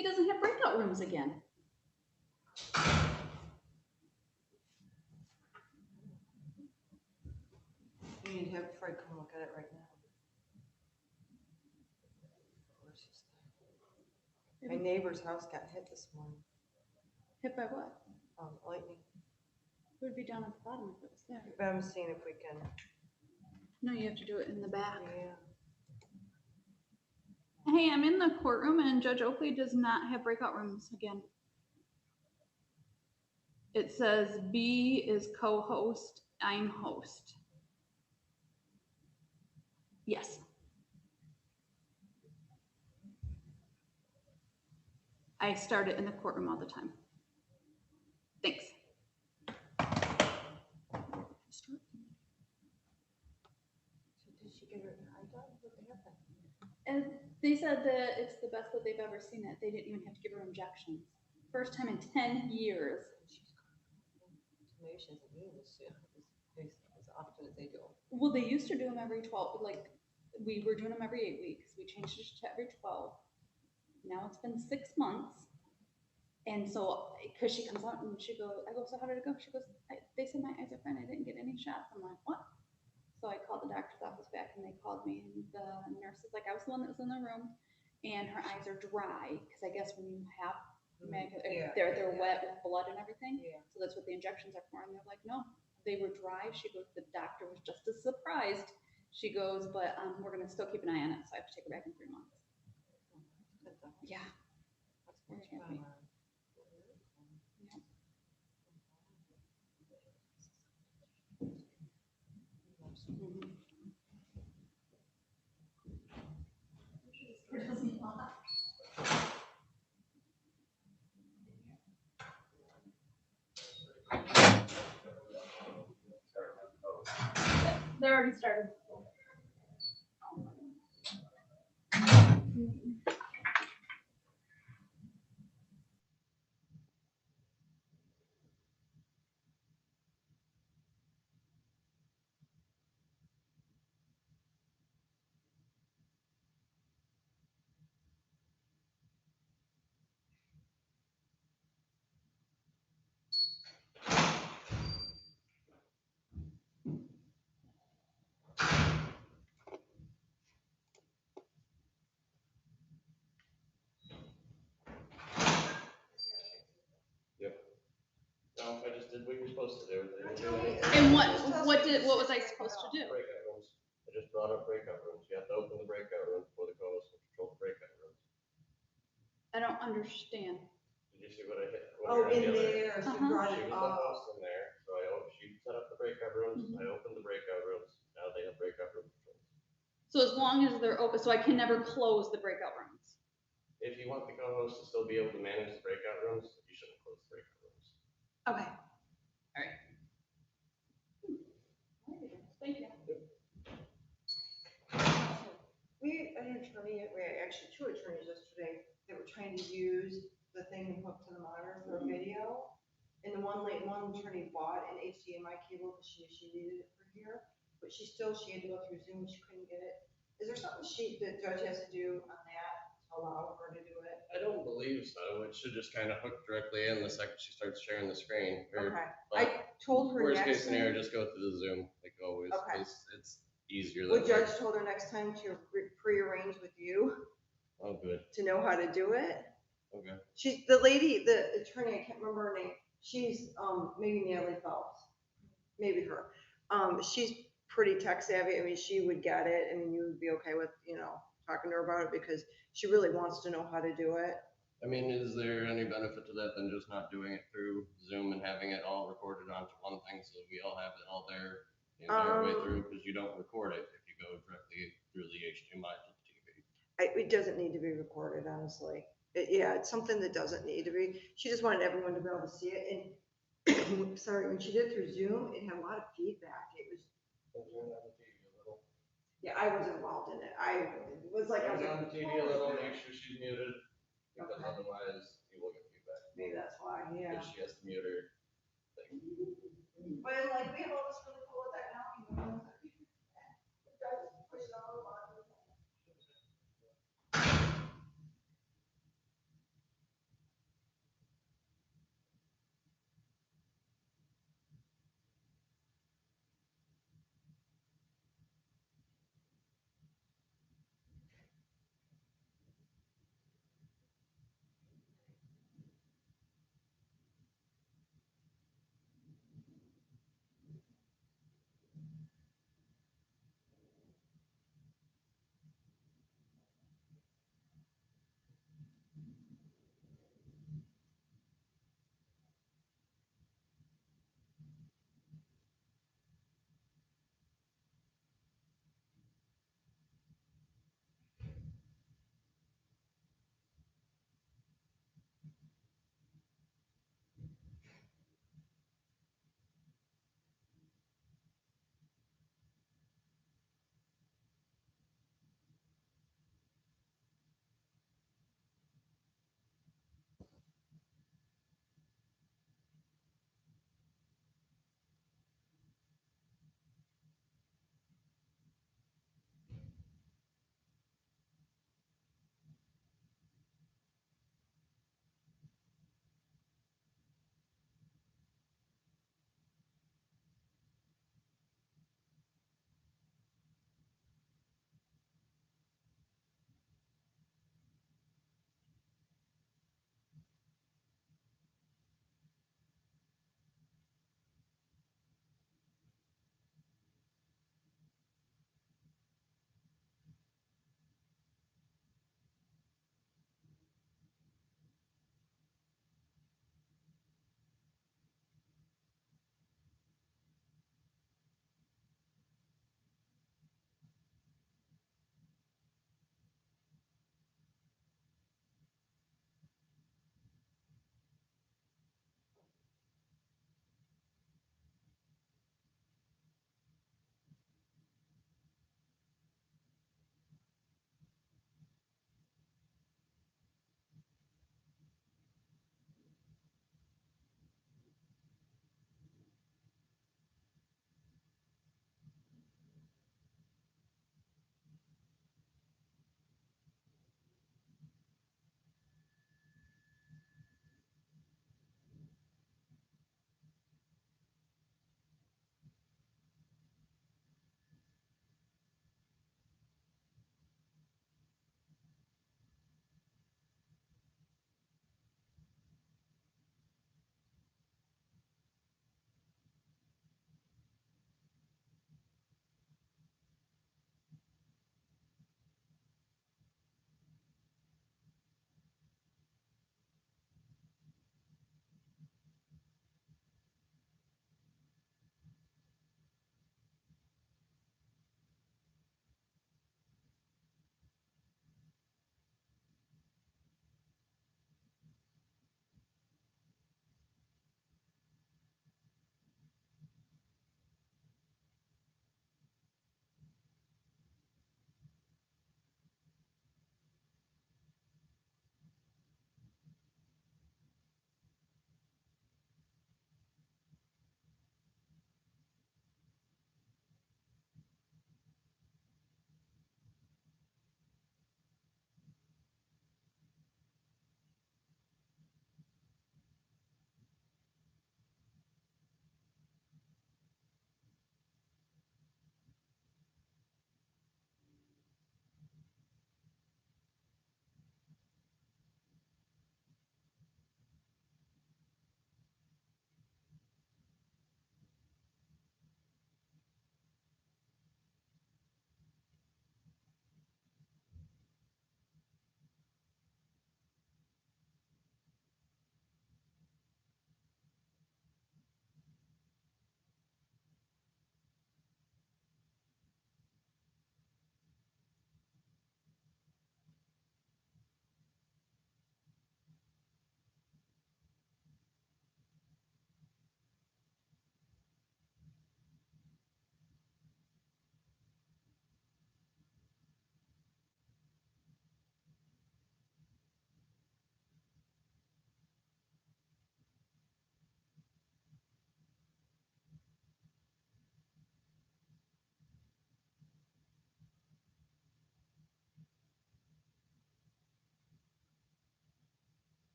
he doesn't have breakout rooms again. You need to have Fred come look at it right now. My neighbor's house got hit this morning. Hit by what? Lightning. It would be down at the bottom if it was there. But I'm seeing if we can. No, you have to do it in the back. Yeah. Hey, I'm in the courtroom and Judge Oakley does not have breakout rooms again. It says B is co-host, I'm host. Yes. I start it in the courtroom all the time. Thanks. So did she get her eye done? What happened? And they said that it's the best that they've ever seen it. They didn't even have to give her injections. First time in 10 years. Maybe she hasn't been this soon. As often as they do. Well, they used to do them every 12, like we were doing them every 8 weeks. We changed it to every 12. Now it's been 6 months. And so, because she comes out and she goes, I go, so how did it go? She goes, they said my eyes are fine. I didn't get any shots. I'm like, what? So I called the doctor's office back and they called me, and the nurse is like, I was the one that was in the room and her eyes are dry. Because I guess when you have, they're wet with blood and everything. Yeah. So that's what the injections are for. And they're like, no, they were dry. She goes, the doctor was just as surprised. She goes, but we're going to still keep an eye on it. So I have to take her back in 3 months. Yeah. That's much better. They're already started. No, I just did what you're supposed to do. And what was I supposed to do? Breakout rooms. I just brought up breakout rooms. You have to open the breakout rooms before the co-host will control the breakout rooms. I don't understand. Did you see what I hit? In there. She brought She it was the up. host in there, so she set up the breakout rooms. I opened the breakout rooms. Now they have breakout room controls. So as long as they're open, so I can never close the breakout rooms. If you want the co-host to still be able to manage the breakout rooms, you shouldn't close the breakout rooms. Okay. All right. Thank you. We had an attorney, actually 2 attorneys yesterday that were trying to use the thing and hook to the monitor for a video. And the one attorney bought an HDMI cable because she knew she needed it for here, but she had to go through Zoom, she couldn't get it. Is there something the judge has to do on that to allow her to do it? I don't believe so. It should just kind of hook directly in the second she starts sharing the screen. Okay. I told her worst case scenario, just go through the Zoom like always. Okay. It's easier. Well, judge told her next time to pre-arrange with you. Oh, good. To know how to do it. Okay. The attorney, I can't remember her name. She's maybe Natalie Phelps, maybe her. She's pretty tech savvy. I mean, she would get it, and you would be okay with talking to her about it because she really wants to know how to do it. I mean, is there any benefit to that than just not doing it through Zoom and having it all recorded onto one thing so we all have it all there the entire way through? Because you don't record it if you go directly through the HDMI to the TV. It doesn't need to be recorded, honestly. It's something that doesn't need to be. She just wanted everyone to be able to see it. And sorry, when she did it through Zoom, it had a lot of feedback. It was. Yeah, I was involved in it. I was on the TV a little, make sure she's muted, because otherwise you will get feedback. Maybe that's why, yeah. Because she has to mute her thing. But we have all this really cool with that now. Push it all along.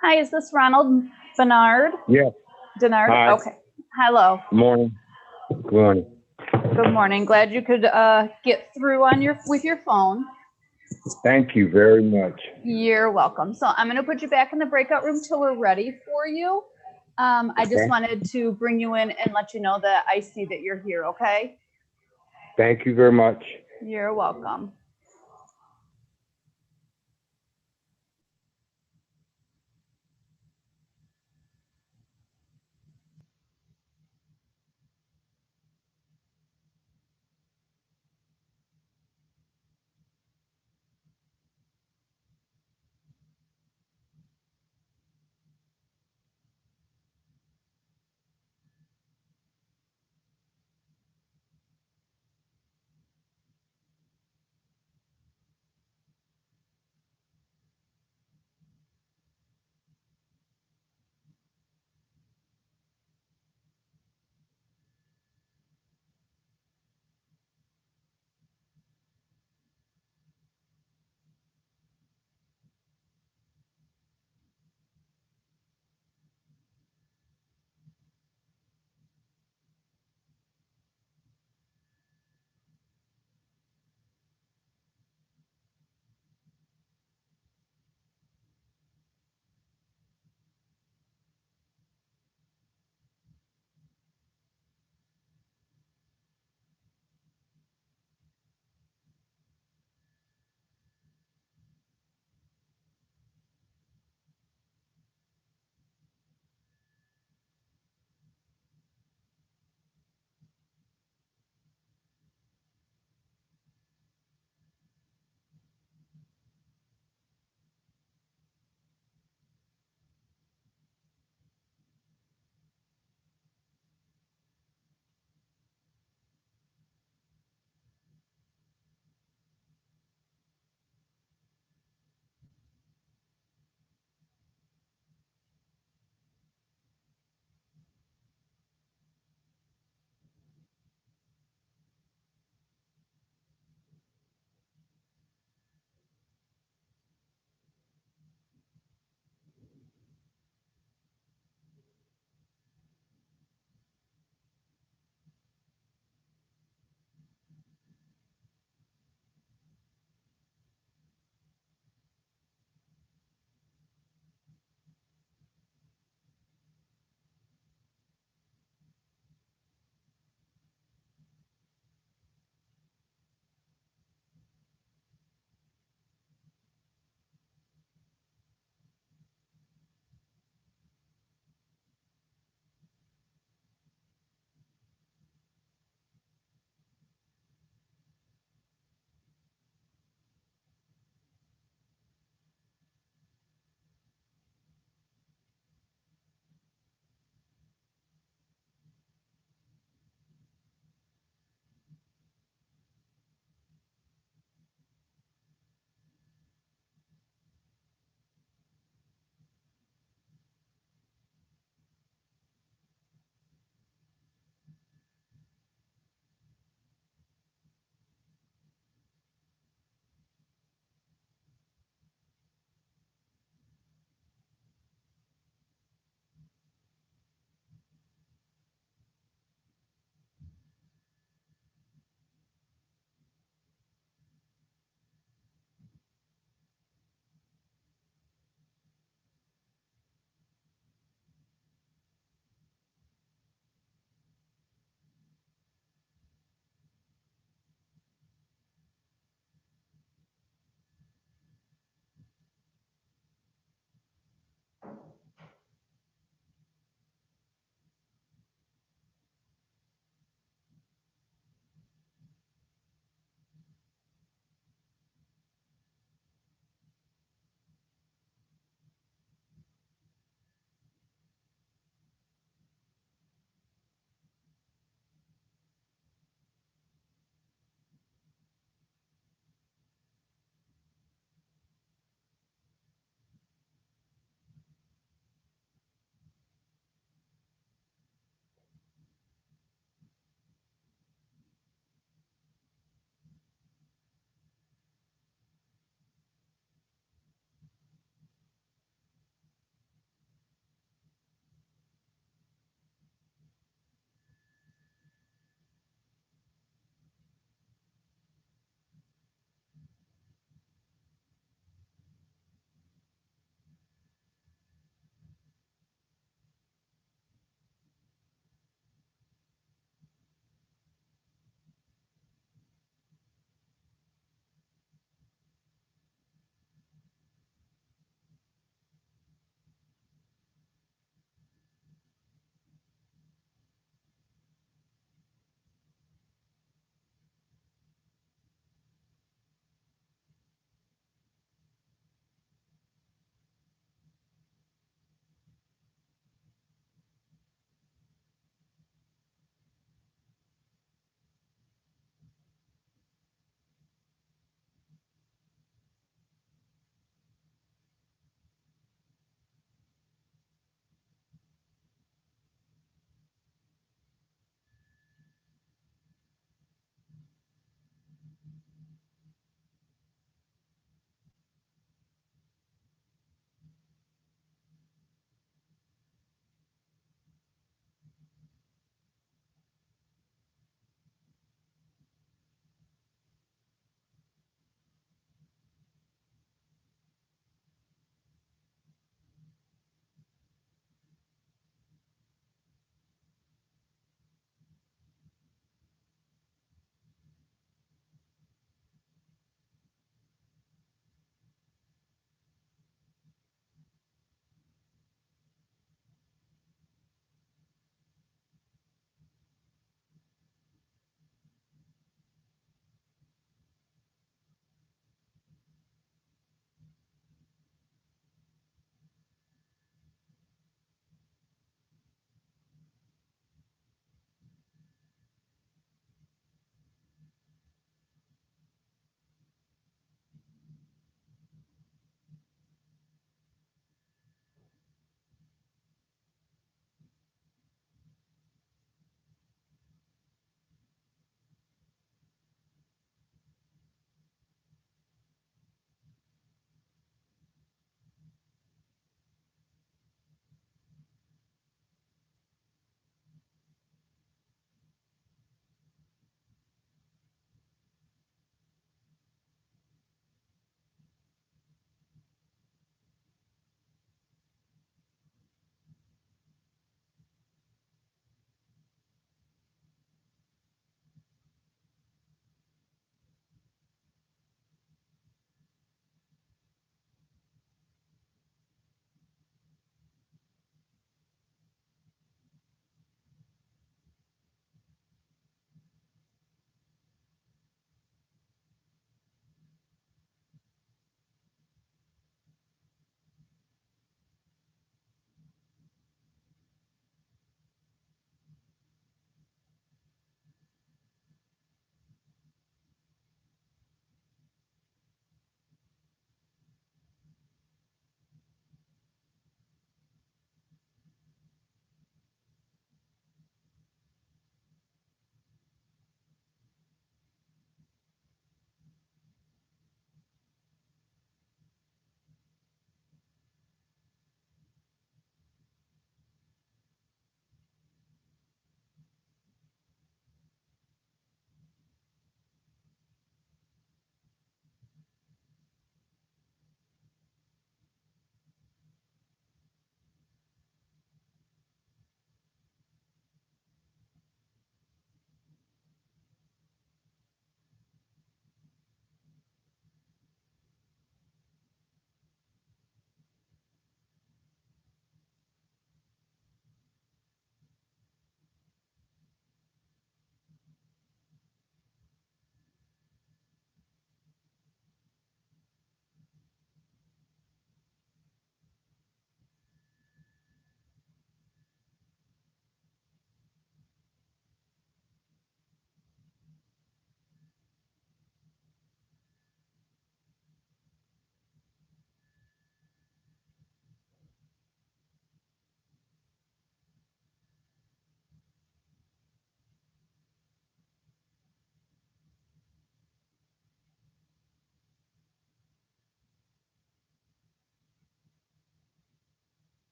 Hi, is this Ronald Bernard? Yes, Denard? Hi. Okay. Hello. morning. Good morning. Good morning. Glad you could get through on with your phone. Thank you very much. You're welcome. So I'm going to put you back in the breakout room till we're ready for you. I just Okay. wanted to bring you in and let you know that I see that you're here, okay? Thank you very much. You're welcome.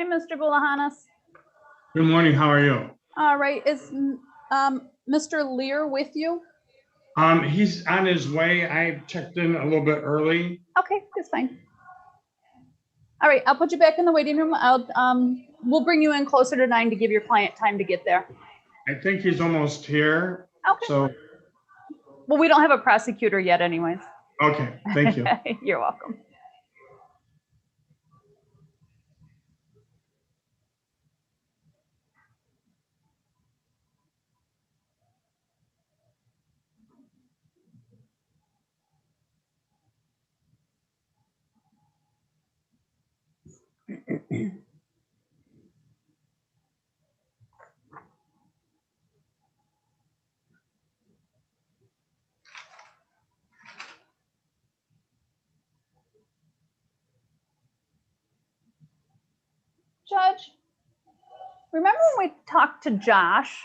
Hi, Mr. Bulahanis. Good morning, how are you? All right, is Mr. Lear with you? He's on his way. I checked in a little bit early. Okay, that's fine. All right, I'll put you back in the waiting room. We'll bring you in closer to 9 to give your client time to get there. I think he's almost here. Okay. So, Well, we don't have a prosecutor yet anyways. okay, thank you. You're welcome. Judge, remember when we talked to Josh?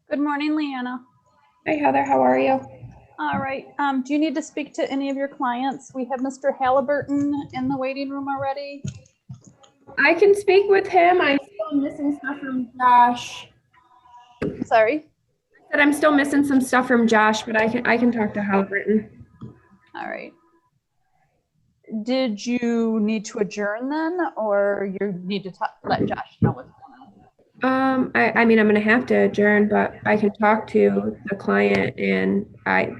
Good morning, Leanna. Hi, Heather. How are you? All right. Do you need to speak to any of your clients? We have Mr. Halliburton in the waiting room already. I can speak with him. I'm still missing stuff from Josh. Sorry. I said I'm still missing some stuff from Josh, but I can talk to Halliburton. All right. Did you need to adjourn then, or you need to let Josh know what's going on? I mean, I'm gonna have to adjourn, but I can talk to the client, and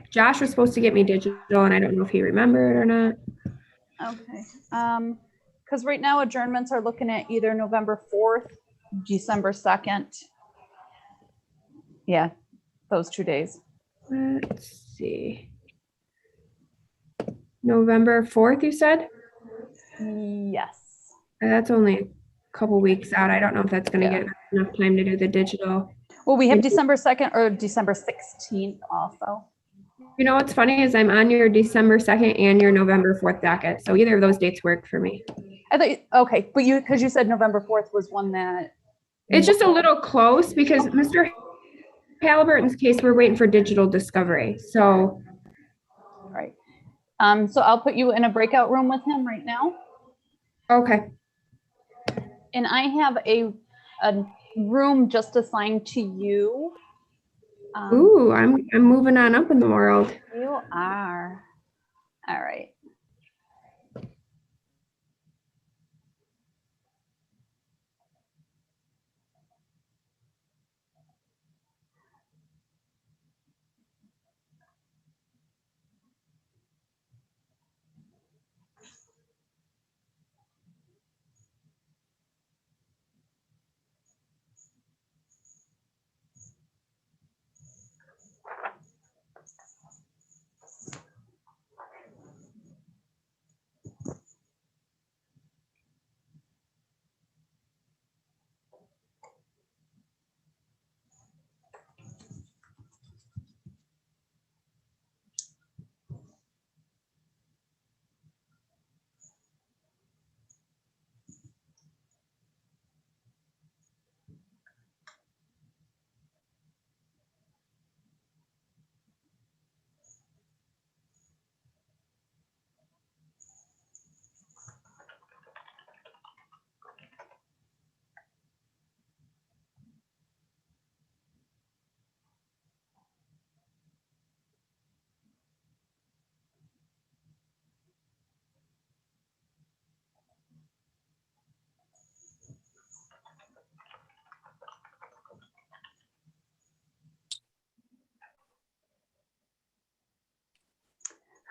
Josh was supposed to get me digital, and I don't know if he remembered or not. Okay. Because right now adjournments are looking at either November 4th, December 2nd. Yeah, those 2 days. Let's see. November 4th, you said? Yes. That's only a couple weeks out. I don't know if that's gonna Yeah. get enough time to do the digital. Well, we have December 2nd or December 16th also. You know what's funny is I'm on your December 2nd and your November 4th docket, so either of those dates work for me. I thought, okay, but because you said November 4th was one that. It's just a little close because Mr. Halliburton's case, we're waiting for digital discovery, so. Right. So I'll put you in a breakout room with him right now. Okay. And I have a room just assigned to you. Ooh, I'm moving on up in the world. You are. All right.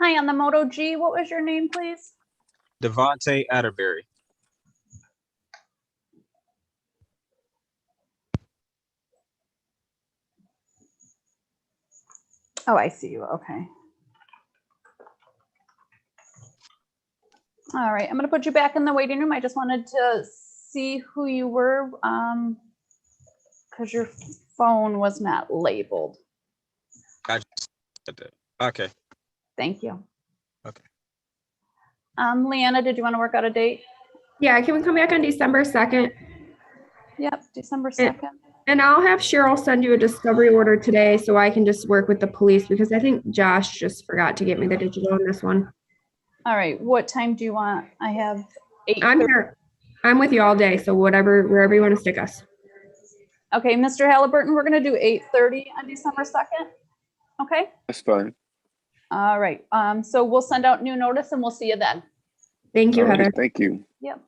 Hi, on the Moto G, what was your name, please? Devontae Atterbury. Oh, I see you. Okay. All right, I'm gonna put you back in the waiting room. I just wanted to see who you were, because your phone was not labeled. I just said that. Okay. Thank you. Okay. Leanna, did you want to work out a date? Yeah, can we come back on December 2nd? Yep, December 2nd. And I'll have Cheryl send you a discovery order today so I can just work with the police because I think Josh just forgot to get me the digital on this one. All right, what time do you want? I have 8:30. I'm here. I'm with you all day, so wherever you want to stick us. Okay, Mr. Halliburton, we're gonna do 8:30 on December 2nd. Okay, That's fine. all right. So we'll send out new notice and we'll see you then. Thank you, Alrighty, Heather. thank you. Yep.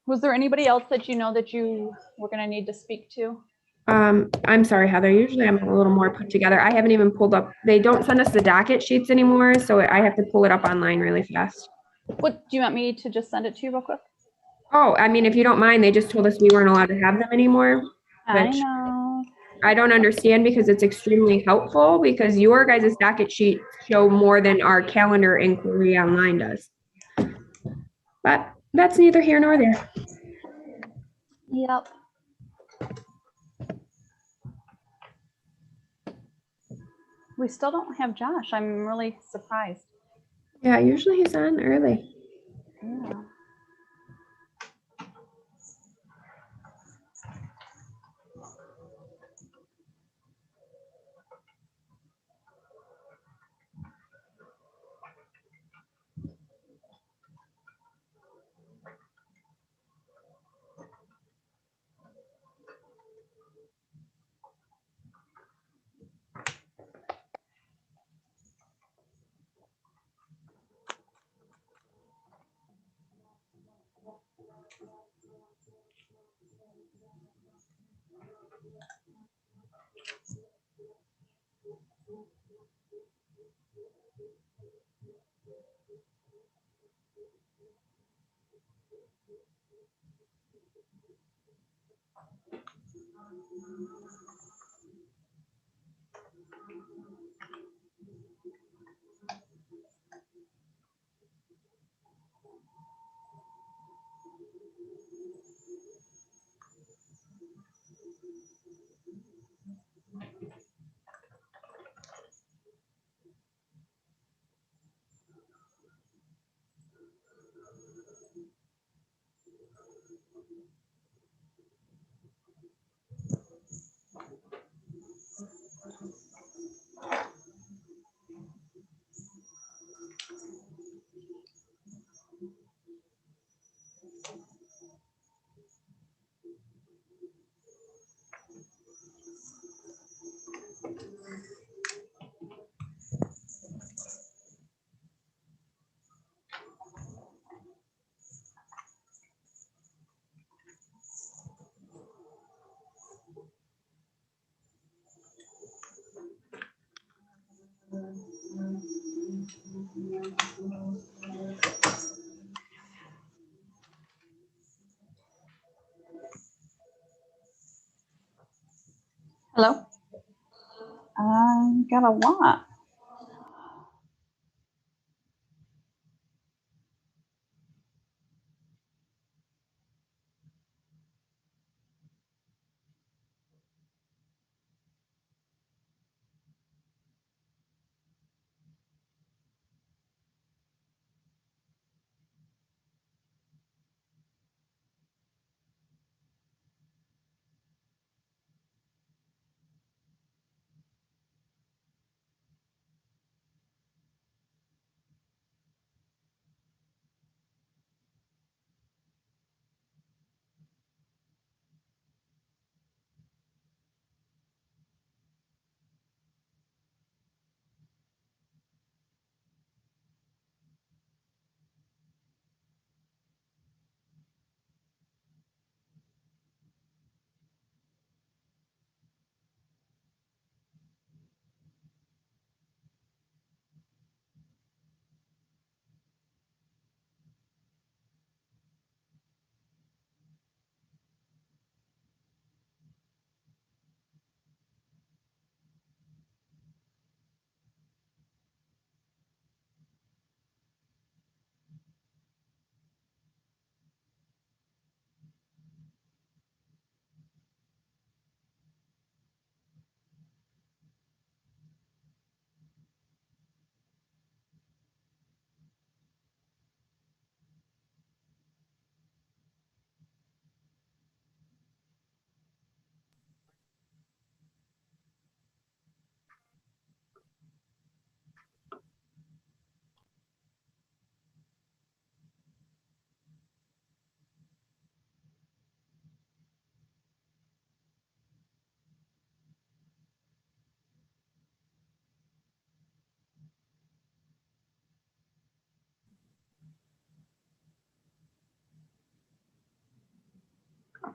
Was there anybody else that you know that you were gonna need to speak to? I'm sorry, Heather. Usually I'm a little more put together. I haven't even pulled up. They don't send us the docket sheets anymore, so I have to pull it up online really fast. What, do you want me to just send it to you real quick? Oh, I mean, if you don't mind, they just told us we weren't allowed to have them anymore. I Which know. I don't understand because it's extremely helpful because your guys' docket sheet show more than our calendar inquiry online does. But that's neither here nor there. Yep. We still don't have Josh. I'm really surprised. Yeah, usually he's on early. Yeah. Hello? Got a lot.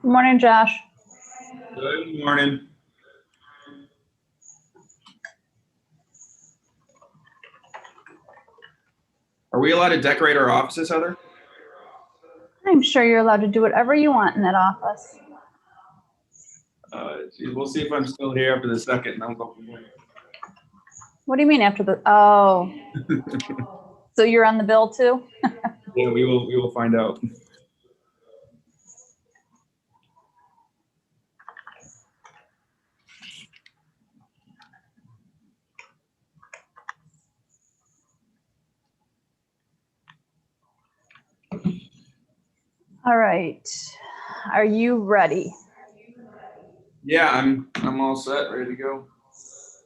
Good morning, Josh. Good morning. Are we allowed to decorate our offices, Heather? I'm sure you're allowed to do whatever you want in that office. We'll see if I'm still here after the second. And I'll go from there. What do you mean after the, oh. So you're on the bill too? Yeah, we will find out. All right. Are you ready? Yeah, I'm all set, ready to go.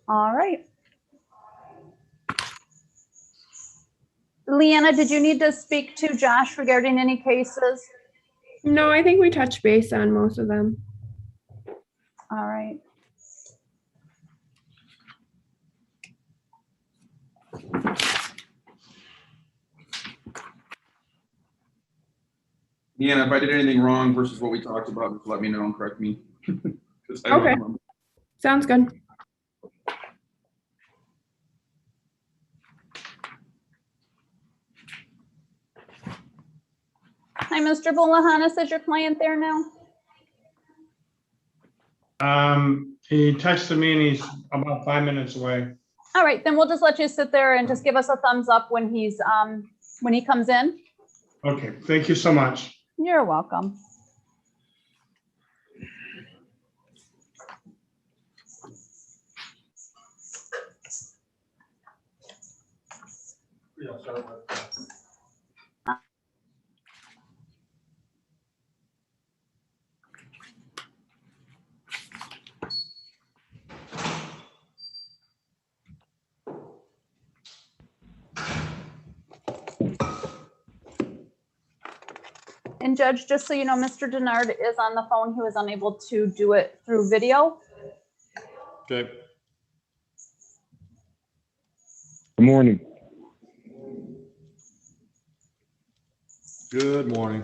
All right. Leanna, did you need to speak to Josh regarding any cases? No, I think we touched base on most of them. All right. Yeah, and if I did anything wrong versus what we talked about, just let me know and correct me. 'Cause I don't Okay. remember. Sounds good. Hi, Mr. Bolahanis, is your client there now? He texted me and he's about 5 minutes away. All right, then we'll just let you sit there and just give us a thumbs up when when he comes in. Okay, thank you so much. You're welcome. And Judge, just so you know, Mr. Denard is on the phone. He was unable to do it through video. Okay. Good morning. Good morning.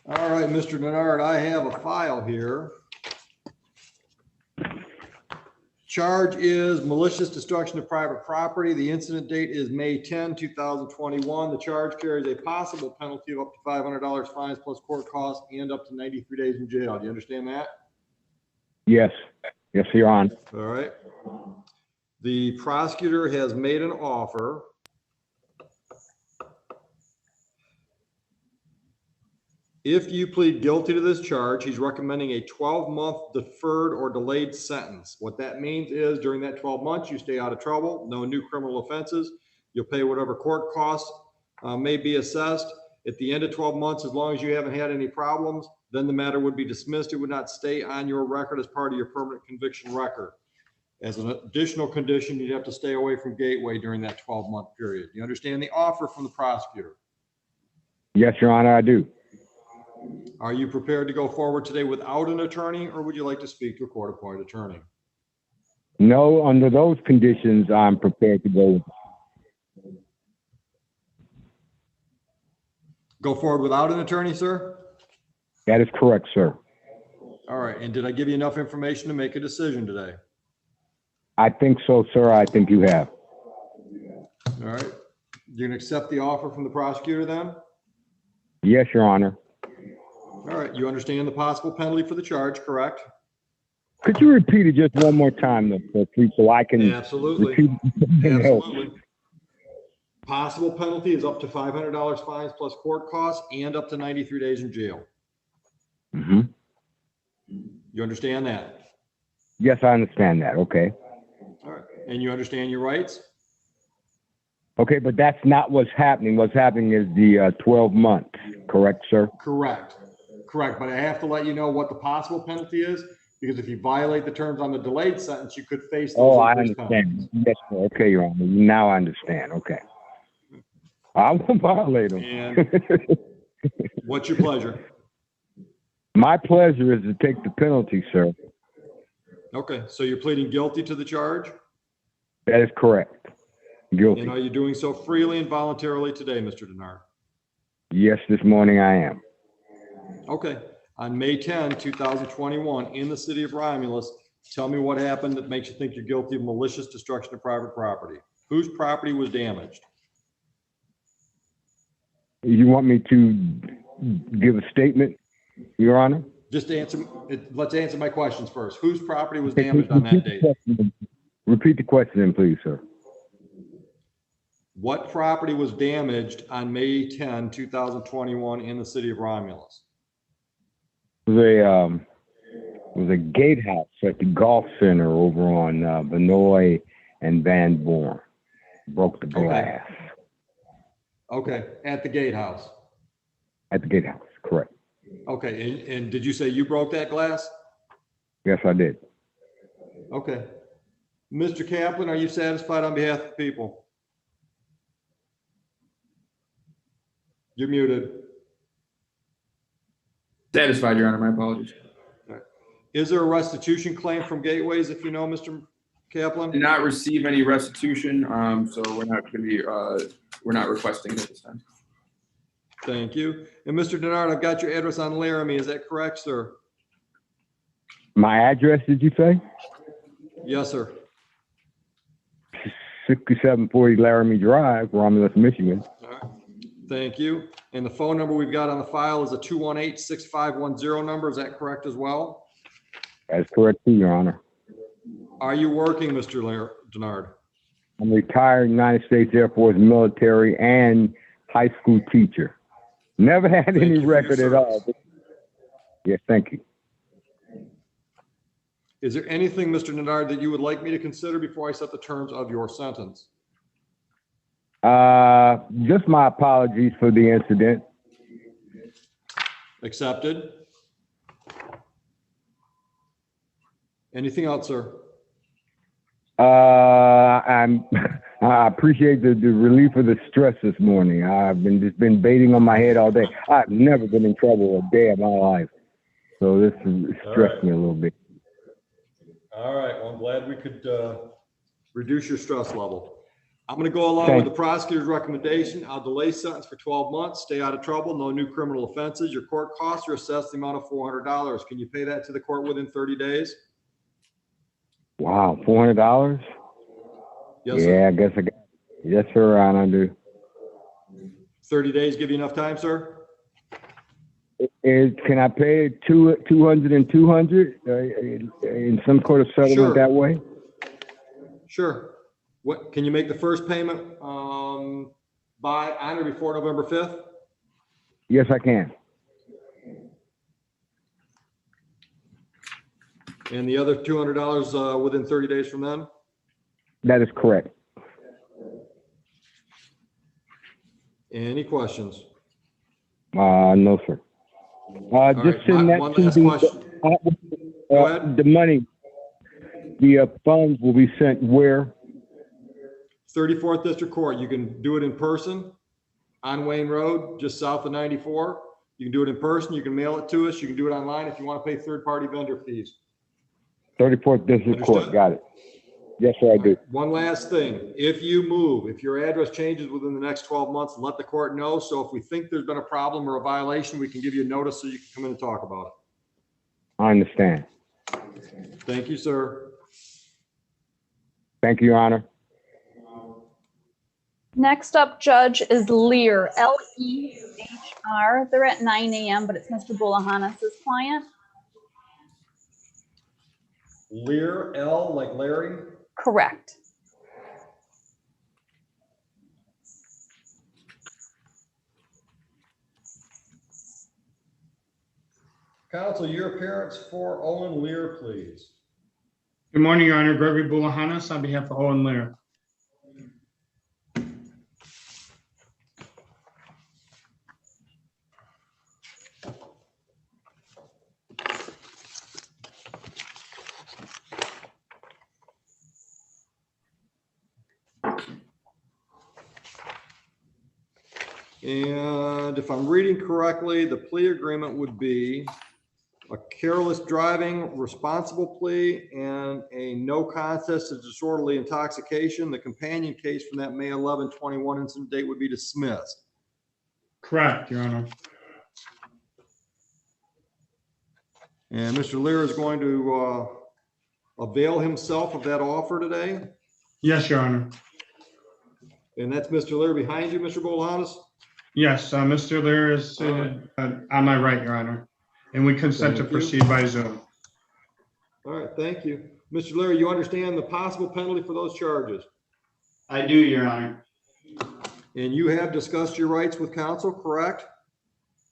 All right, Mr. Denard, I have a file here. Charge is malicious destruction of private property. The incident date is May 10, 2021. The charge carries a possible penalty of up to $500 fines plus court costs and up to 93 days in jail. Do you understand that? Yes. Yes, Your Honor. All right. The prosecutor has made an offer. If you plead guilty to this charge, he's recommending a 12-month deferred or delayed sentence. What that means is during that 12 months, you stay out of trouble, no new criminal offenses. You'll pay whatever court costs may be assessed. At the end of 12 months, as long as you haven't had any problems, then the matter would be dismissed. It would not stay on your record as part of your permanent conviction record. As an additional condition, you'd have to stay away from Gateway during that 12-month period. You understand the offer from the prosecutor? Yes, Your Honor, I do. Are you prepared to go forward today without an attorney, or would you like to speak to a court-appointed attorney? No, under those conditions, I'm prepared to go. Go forward without an attorney, sir? That is correct, sir. All right, and did I give you enough information to make a decision today? I think so, sir. I think you have. All right, you're gonna accept the offer from the prosecutor then? Yes, Your Honor. All right, you understand the possible penalty for the charge, correct? Could you repeat it just one more time, though, sir, please, so I can Absolutely. repeat it? Absolutely. Possible penalty is up to $500 fines plus court costs and up to 93 days in jail. Mm-hmm. You understand that? Yes, I understand that. Okay. All right, and you understand your rights? Okay, but that's not what's happening. What's happening is the 12 months, correct, sir? Correct. Correct, but I have to let you know what the possible penalty is, because if you violate the terms on the delayed sentence, you could face those Oh, I increased penalties. understand. Yes, sir. Okay, Your Honor. Now I understand. Okay. I won't violate them. And what's your pleasure? My pleasure is to take the penalty, sir. Okay, so you're pleading guilty to the charge? That is correct. Guilty. And are you doing so freely and voluntarily today, Mr. Denard? Yes, this morning I am. Okay, on May 10, 2021, in the city of Romulus, tell me what happened that makes you think you're guilty of malicious destruction of private property. Whose property was damaged? You want me to give a statement, Your Honor? Just answer, let's answer my questions first. Whose property was damaged on that date? Repeat the question, please, sir. What property was damaged on May 10, 2021 in the city of Romulus? It was a gatehouse at the golf center over on Vinoy and Van Born. Broke the glass. Okay, at the gatehouse. At the gatehouse, correct. Okay, and did you say you broke that glass? Yes, I did. Okay. Mr. Kaplan, are you satisfied on behalf of the people? You're muted. Satisfied, Your Honor. My apologies. Is there a restitution claim from Gateways, if you know, Mr. Kaplan? Did not receive any restitution, so we're not going to be, we're not requesting it at this time. Thank you. And Mr. Denard, I've got your address on Laramie. Is that correct, sir? My address, did you say? Yes, sir. 6740 Laramie Drive, Romulus, Michigan. All right. Thank you. And the phone number we've got on the file is a 218-6510 number. Is that correct as well? That's correct too, Your Honor. Are you working, Mr. Denard? I'm a retired United States Air Force military and high school teacher. Never had Thank any you for your record at all. service. Yes, thank you. Is there anything, Mr. Denard, that you would like me to consider before I set the terms of your sentence? Just my apologies for the incident. Accepted. Anything else, sir? I appreciate the relief of the stress this morning. I've just been baiting on my head all day. I've never been in trouble a day of my life. So this stressed me a little bit. All right. Well, I'm glad we could reduce your stress level. I'm going to go along with the prosecutor's recommendation. I'll delay sentence for 12 months, stay out of trouble, no new criminal offenses. Your court costs are assessed the amount of $400. Can you pay that to the court within 30 days? Wow, $400? Yes, sir. Yeah, I guess I got. Yes, sir, I do. 30 days give you enough time, sir? Can I pay 200 and 200 in some sort of settlement Sure. that way? Sure. What, can you make the first payment by on or before November 5th? Yes, I can. And the other $200 within 30 days from then? That is correct. Any questions? No, sir. Just right, send that one to last question. Go ahead. the money, the funds will be sent where? 34th District Court. You can do it in person on Wayne Road, just south of 94. You can do it in person. You can mail it to us. You can do it online if you want to pay third-party vendor fees. 34th District Court, Understood? got it. Yes, sir, I do. One last thing. If you move, if your address changes within the next 12 months, let the court know. So if we think there's been a problem or a violation, we can give you a notice so you can come in and talk about I understand. it. Thank you, sir. Thank you, Your Honor. Next up, Judge, is Lear, Lehr. They're at 9 a.m., but it's Mr. Bulahanis' client. Lear, L, like Larry? Correct. Counsel, your appearance for Owen Lear, please. Good morning, Your Honor. Gregory Bulahanis on behalf of Owen Lear. And if I'm reading correctly, the plea agreement would be a careless driving responsible plea and a no contest to disorderly intoxication. The companion case from that May 11, 21 incident date would be dismissed. Correct, Your Honor. And Mr. Lear is going to avail himself of that offer today. Yes, Your Honor. And that's Mr. Lear behind you, Mr. Bolahanis? Yes, Mr. Lear is seated on my right, Your Honor, and we consent to Thank you. proceed by Zoom. All right, thank you. Mr. Lear, you understand the possible penalty for those charges? I do, Your Honor. And you have discussed your rights with counsel, correct?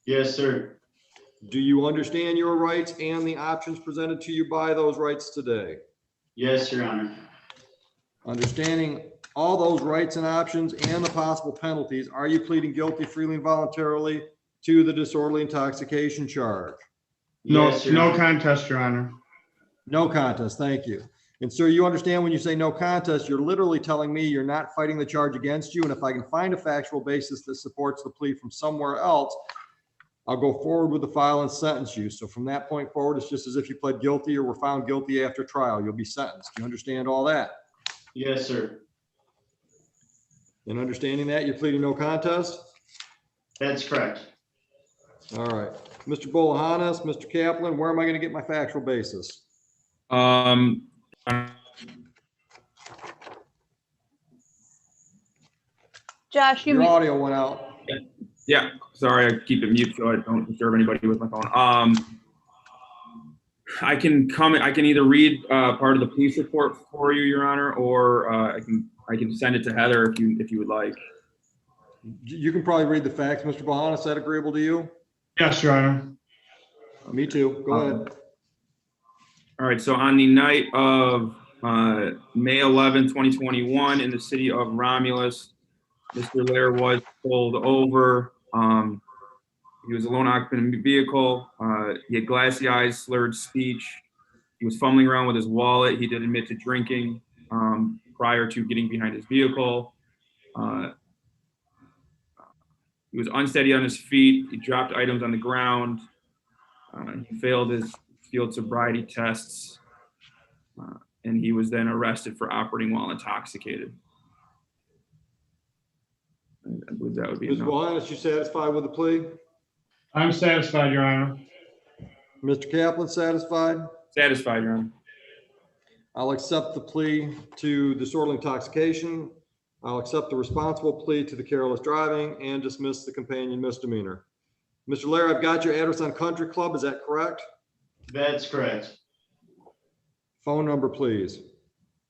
Yes, sir. Do you understand your rights and the options presented to you by those rights today? Yes, Your Honor. Understanding all those rights and options and the possible penalties, are you pleading guilty freely and voluntarily to the disorderly intoxication charge? No, Yes, Your no Honor. contest, Your Honor. No contest, thank you. And sir, you understand when you say no contest, you're literally telling me you're not fighting the charge against you, and if I can find a factual basis that supports the plea from somewhere else, I'll go forward with the file and sentence you. So from that point forward, it's just as if you pled guilty or were found guilty after trial. You'll be sentenced. Do you understand all that? Yes, sir. And understanding that, you're pleading no contest? That's correct. All right. Mr. Bolahanis, Mr. Kaplan, where am I going to get my factual basis? Josh, you Your mute. audio went out. Yeah, sorry, I keep it mute so I don't disturb anybody with my phone. I can either read part of the police report for you, Your Honor, or I can send it to Heather if you would like. You can probably read the facts, Mr. Bolahanis. Is that agreeable to you? Yes, Your Honor. Me too. Go ahead. All right, so on the night of May 11, 2021, in the city of Romulus, Mr. Lair was pulled over. He was a lone occupant in the vehicle. He had glassy eyes, slurred speech. He was fumbling around with his wallet. He did admit to drinking prior to getting behind his vehicle. He was unsteady on his feet. He dropped items on the ground. He failed his field sobriety tests. And he was then arrested for operating while intoxicated. I believe that would be Mr. enough. Bolahanis, you satisfied with the plea? I'm satisfied, Your Honor. Mr. Kaplan, satisfied? Satisfied, Your Honor. I'll accept the plea to disorderly intoxication. I'll accept the responsible plea to the careless driving and dismiss the companion misdemeanor. Mr. Lair, I've got your address on Country Club. Is that correct? That's correct. Phone number, please.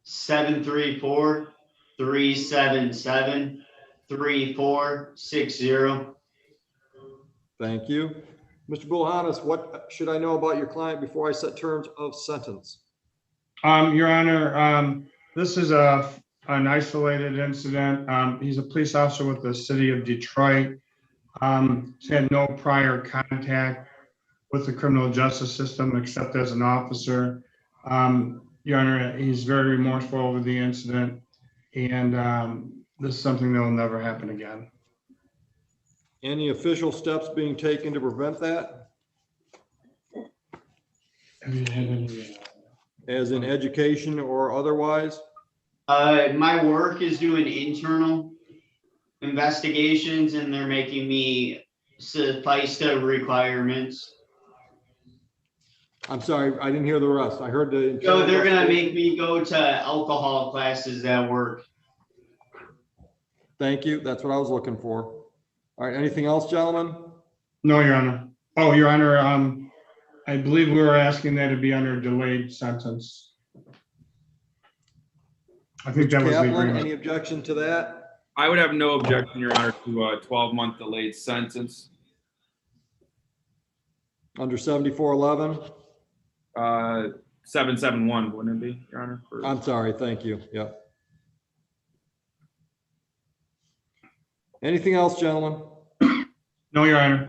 734-377-3460. Thank you. Mr. Bolahanis, what should I know about your client before I set terms of sentence? Your Honor, this is an isolated incident. He's a police officer with the city of Detroit. He's had no prior contact with the criminal justice system except as an officer. Your Honor, he's very remorseful over the incident, and this is something that will never happen again. Any official steps being taken to prevent that? Have you had any? As in education or otherwise? My work is doing internal investigations, and they're making me suffice the requirements. I'm sorry, I didn't hear the rest. I heard the. So they're gonna make me go to alcohol classes at work. Thank you. That's what I was looking for. All right, anything else, gentlemen? No, Your Honor. Oh, Your Honor, I believe we were asking that to be under delayed sentence. I think that was the Kaplan, agreement. any objection to that? I would have no objection, Your Honor, to a 12-month delayed sentence. Under 7411? 771, wouldn't it be, Your Honor? I'm sorry, thank you. Yep. Anything else, gentlemen? No, Your Honor.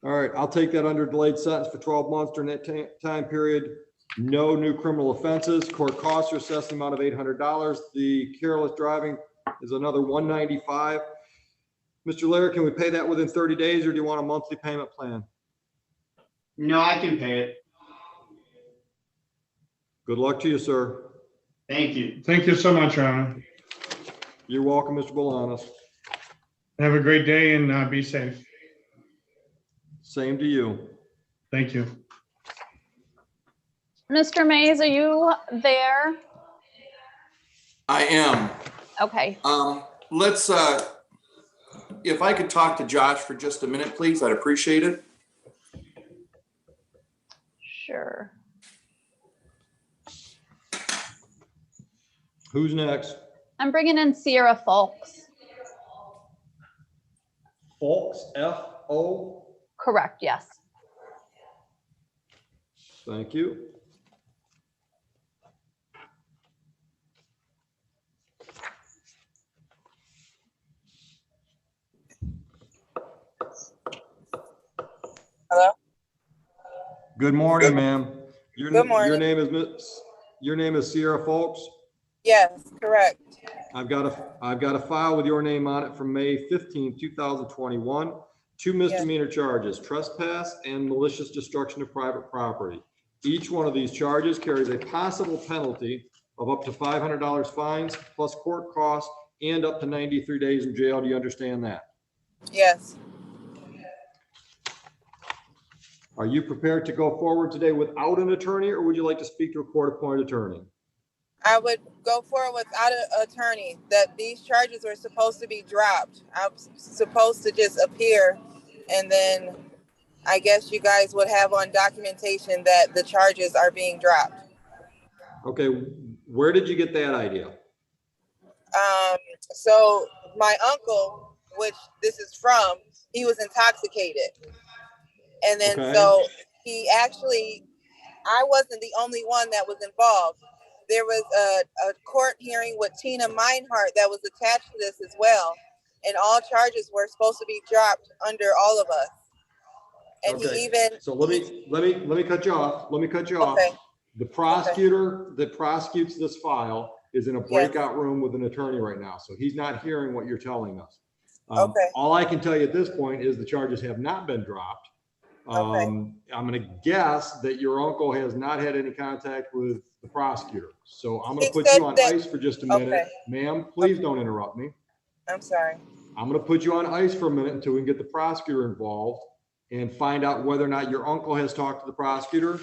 All right, I'll take that under delayed sentence for 12 months during that time period. No new criminal offenses. Court costs are assessed the amount of $800. The careless driving is another $195. Mr. Lair, can we pay that within 30 days or do you want a monthly payment plan? No, I can pay it. Good luck to you, sir. Thank you. Thank you so much, Your Honor. You're welcome, Mr. Bolanos. Have a great day and be safe. Same to you. Thank you. Mr. Mays, are you there? I am. Okay. Let's, if I could talk to Josh for just a minute, please, I'd appreciate it. Sure. Who's next? I'm bringing in Sierra Folks. Folks, F-O. Correct, yes. Thank you. Hello? Good morning, ma'am. Your morning. Your name is Sierra Folks? Yes, correct. I've got a file with your name on it from May 15, 2021. Two misdemeanor charges, trespass and malicious destruction of private property. Each one of these charges carries a possible penalty of up to $500 fines plus court costs and up to 93 days in jail. Do you understand that? Yes. Are you prepared to go forward today without an attorney, or would you like to speak to a court-appointed attorney? I would go forward without an attorney, that these charges were supposed to be dropped. I'm supposed to just appear, and then I guess you guys would have on documentation that the charges are being dropped. Okay, where did you get that idea? So my uncle, which this is from, he was intoxicated. And then so he actually, I wasn't the only one that was involved. There was a court hearing with Tina Meinhardt that was attached to this as well. And all charges were supposed to be dropped under all of us. And he even. So let me cut you off. Let me cut you off. The prosecutor that prosecutes this file is in a breakout room with an attorney right now. So he's not hearing what you're telling us. All I can tell you at this point is the charges have not been dropped. I'm going to guess that your uncle has not had any contact with the prosecutor. So I'm going to put you on ice for just a minute. Ma'am, please don't interrupt me. I'm sorry. I'm going to put you on ice for a minute until we can get the prosecutor involved and find out whether or not your uncle has talked to the prosecutor.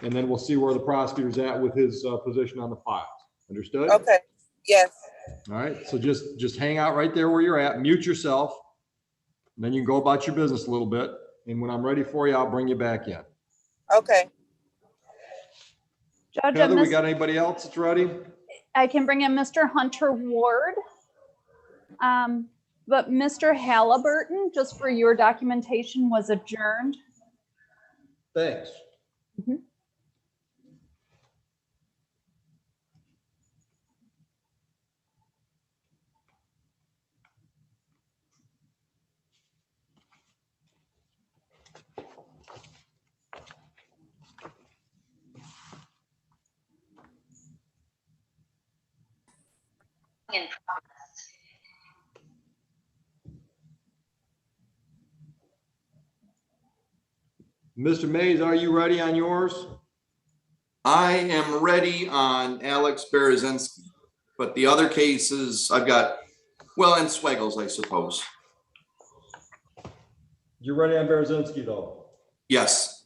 And then we'll see where the prosecutor's at with his position on the files. Understood? Okay. Yes. All right. So just hang out right there where you're at. Mute yourself. And then you can go about your business a little bit. And when I'm ready for you, I'll bring you back in. Okay. Judge, Heather, we got anybody else that's ready? I can bring in Mr. Hunter Ward. But Mr. Halliburton, just for your documentation, was adjourned. Thanks. Mm-hmm. Mr. Mays, are you ready on yours? I am ready on Alex Berezynski, but the other cases I've got, well, and Swaggles, I suppose. You're ready on Berezynski, though? Yes.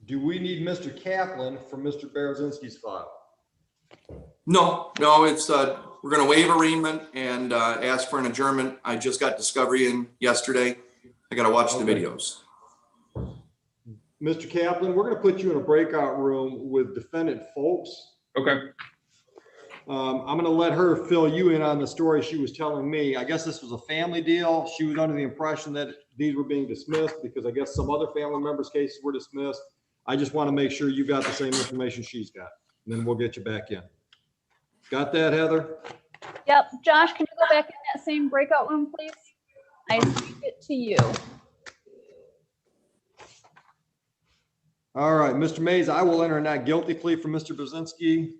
Do we need Mr. Kaplan for Mr. Berezynski's file? No, it's, we're going to waive arraignment and ask for an adjournment. I just got discovery in yesterday. I got to watch the videos. Mr. Kaplan, we're going to put you in a breakout room with defendant Folks. Okay. I'm going to let her fill you in on the story she was telling me. I guess this was a family deal. She was under the impression that these were being dismissed because I guess some other family members' cases were dismissed. I just want to make sure you got the same information she's got, and then we'll get you back in. Got that, Heather? Yep. Josh, can you go back in that same breakout room, please? I speak it to you. All right, Mr. Mays, I will enter a not guilty plea for Mr. Berezynski.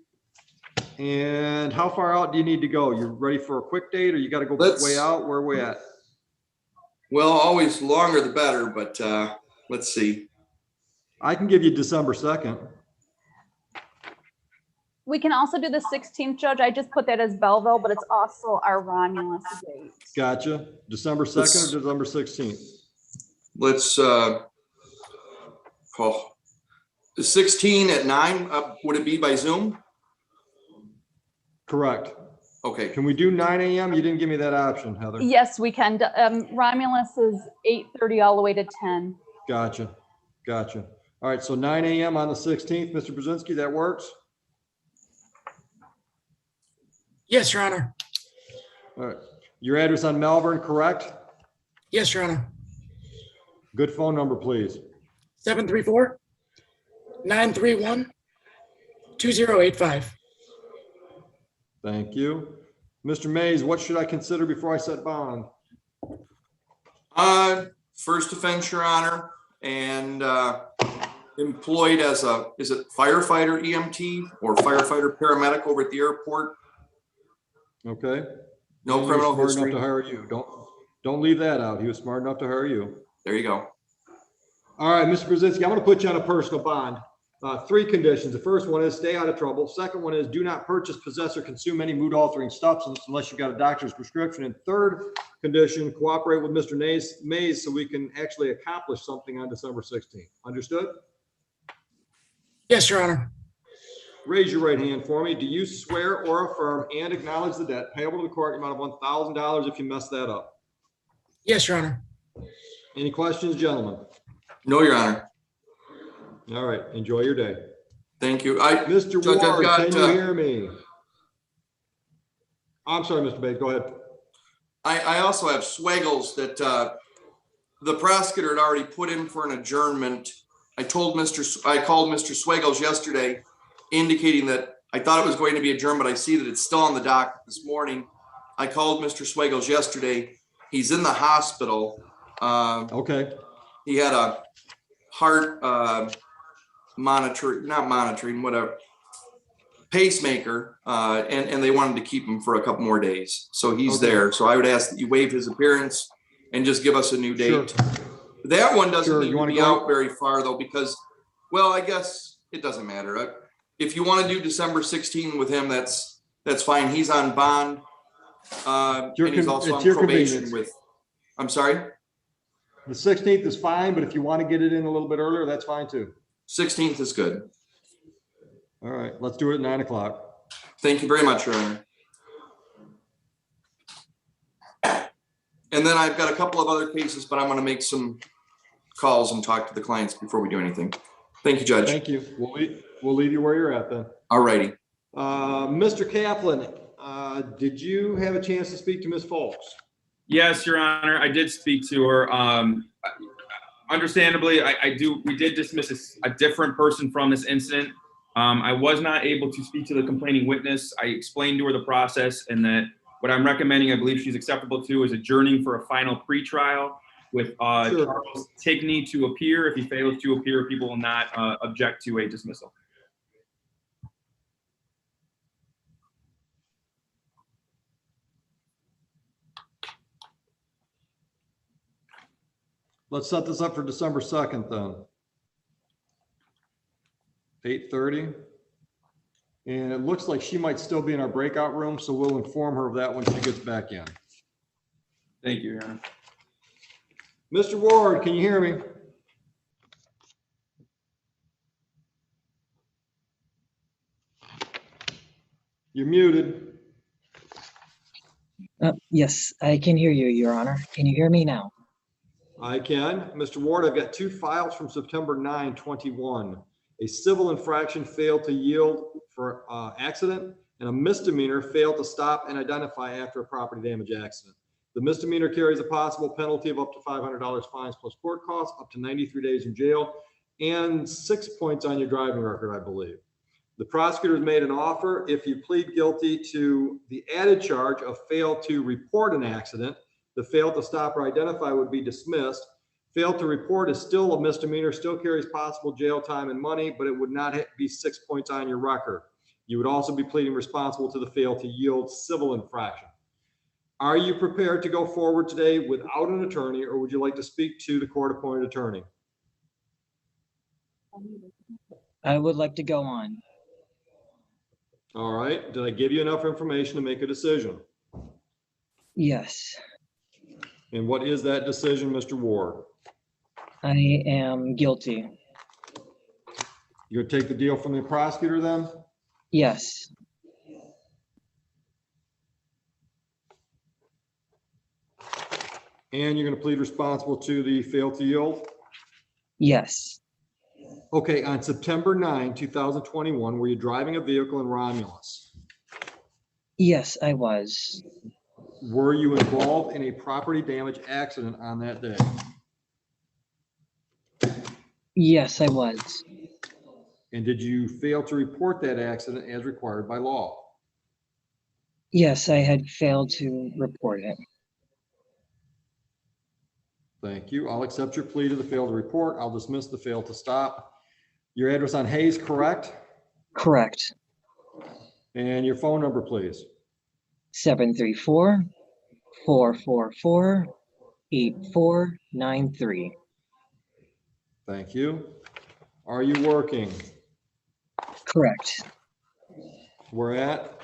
And how far out do you need to go? You ready for a quick date or you got to go way out? Where are we at? Well, always longer the better, but let's see. I can give you December 2nd. We can also do the 16th, Judge. I just put that as Belleville, but it's also our Romulus date. Gotcha. December 2nd or December 16th? Let's, the 16 at 9, would it be by Zoom? Correct. Okay. Can we do 9 a.m.? You didn't give me that option, Heather. Yes, we can. Romulus is 8:30 all the way to 10. Gotcha. Gotcha. All right. So 9 a.m. on the 16th, Mr. Brzezinski, that works? Yes, Your Honor. All right. Your address on Melbourne, correct? Yes, Your Honor. Good phone number, please. 734-931-2085. Thank you. Mr. Mays, what should I consider before I set bond? First offense, Your Honor, and employed as is it firefighter EMT or firefighter paramedic over at the airport? Okay. No He was criminal smart history. enough to hire you. Don't leave that out. He was smart enough to hire you. There you go. All right, Mr. Brzezinski, I'm going to put you on a personal bond. 3 conditions. The first one is stay out of trouble. Second one is do not purchase, possess, or consume any mood-altering substance unless you've got a doctor's prescription. And third condition, cooperate with Mr. Mays so we can actually accomplish something on December 16th. Understood? Yes, Your Honor. Raise your right hand for me. Do you swear or affirm and acknowledge the debt payable to the court in the amount of $1,000 if you mess that up? Yes, Your Honor. Any questions, gentlemen? No, Your Honor. All right. Enjoy your day. Thank you. Mr. Judge, I've Ward, got, can you hear me? I'm sorry, Mr. Bates. Go ahead. I also have Swaggles that the prosecutor had already put in for an adjournment. I called Mr. Swaggles yesterday indicating that I thought it was going to be adjourned, but I see that it's still on the docket this morning. I called Mr. Swaggles yesterday. He's in the hospital. Okay. He had a heart pacemaker, and they wanted to keep him for a couple more days. So he's there. So I would ask that you waive his appearance and just give us a new date. Sure. That one doesn't need You to wanna be go? out very far though, because, well, I guess it doesn't matter. If you want to do December 16 with him, that's fine. He's on bond. And he's also on probation with, I'm sorry? The 16th is fine, but if you want to get it in a little bit earlier, that's fine too. 16th is good. All right, let's do it at 9 o'clock. Thank you very much, Your Honor. And then I've got a couple of other cases, but I'm going to make some calls and talk to the clients before we do anything. Thank you, Judge. Thank you. We'll leave you where you're at then. All righty. Mr. Kaplan, did you have a chance to speak to Ms. Folks? Yes, Your Honor, I did speak to her. Understandably, we did dismiss a different person from this incident. I was not able to speak to the complaining witness. I explained to her the process and that what I'm recommending, I believe she's acceptable to, is adjourning for a final pretrial with Charles Tigney to appear. If he fails to appear, people will not object to a dismissal. Let's set this up for December 2nd then. 8:30. And it looks like she might still be in our breakout room, so we'll inform her of that when she gets back in. Thank you, Your Honor. Mr. Ward, can you hear me? You're muted. Yes, I can hear you, Your Honor. Can you hear me now? I can. Mr. Ward, I've got 2 files from September 9, 21. A civil infraction failed to yield for accident, and a misdemeanor failed to stop and identify after a property damage accident. The misdemeanor carries a possible penalty of up to $500 fines plus court costs, up to 93 days in jail, and 6 points on your driving record, I believe. The prosecutor has made an offer. If you plead guilty to the added charge of fail to report an accident, the fail to stop or identify would be dismissed. Fail to report is still a misdemeanor, still carries possible jail time and money, but it would not be 6 points on your record. You would also be pleading responsible to the fail to yield civil infraction. Are you prepared to go forward today without an attorney, or would you like to speak to the court-appointed attorney? I would like to go on. All right. Did I give you enough information to make a decision? Yes, And what is that decision, Mr. Ward? I am guilty. You're gonna take the deal from the prosecutor then? Yes, And you're gonna plead responsible to the fail to yield? yes, Okay, on September 9, 2021, were you driving a vehicle in Romulus? yes, I was. Were you involved in a property damage accident on that day? Yes, I was. And did you fail to report that accident as required by law? Yes, I had failed to report it. Thank you. I'll accept your plea to the fail to report. I'll dismiss the fail to stop. Your address on Hayes, correct? Correct. And your phone number, please. 734-444-8493. Thank you. Are you working? Correct. Where at?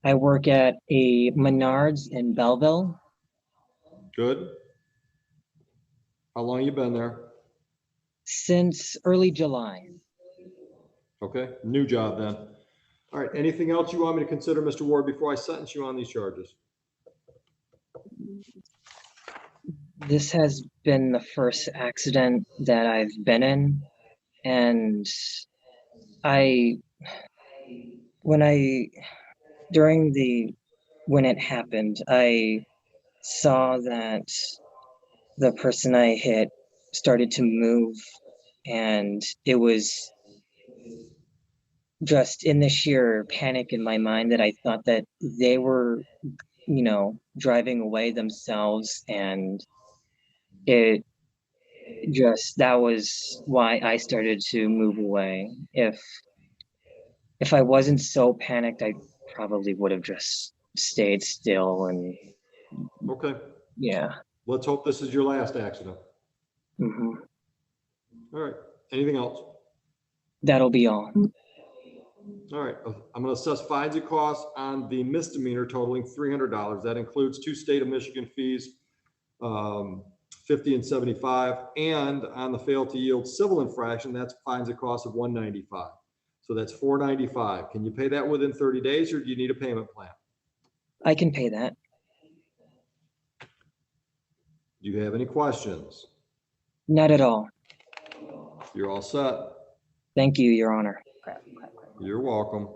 I work at a Menards in Belleville. Good. How long you been there? Since early July. Okay, new job then. All right, anything else you want me to consider, Mr. Ward, before I sentence you on these charges? This has been the first accident that I've been in, and when it happened, I saw that the person I hit started to move, and it was just in the sheer panic in my mind that I thought that they were, driving away themselves, and that was why I started to move away. If I wasn't so panicked, I probably would have just stayed still and Okay, yeah. let's hope this is your last accident. Hmm. All right, anything else? That'll be all. All right, I'm gonna assess fines and costs on the misdemeanor totaling $300. That includes 2 state of Michigan fees, 50 and 75, and on the fail to yield civil infraction, that's fines and costs of $195. So that's $495. Can you pay that within 30 days, or do you need a payment plan? I can pay that. Do you have any questions? Not at all. You're all set. Thank you, Your Honor. You're welcome.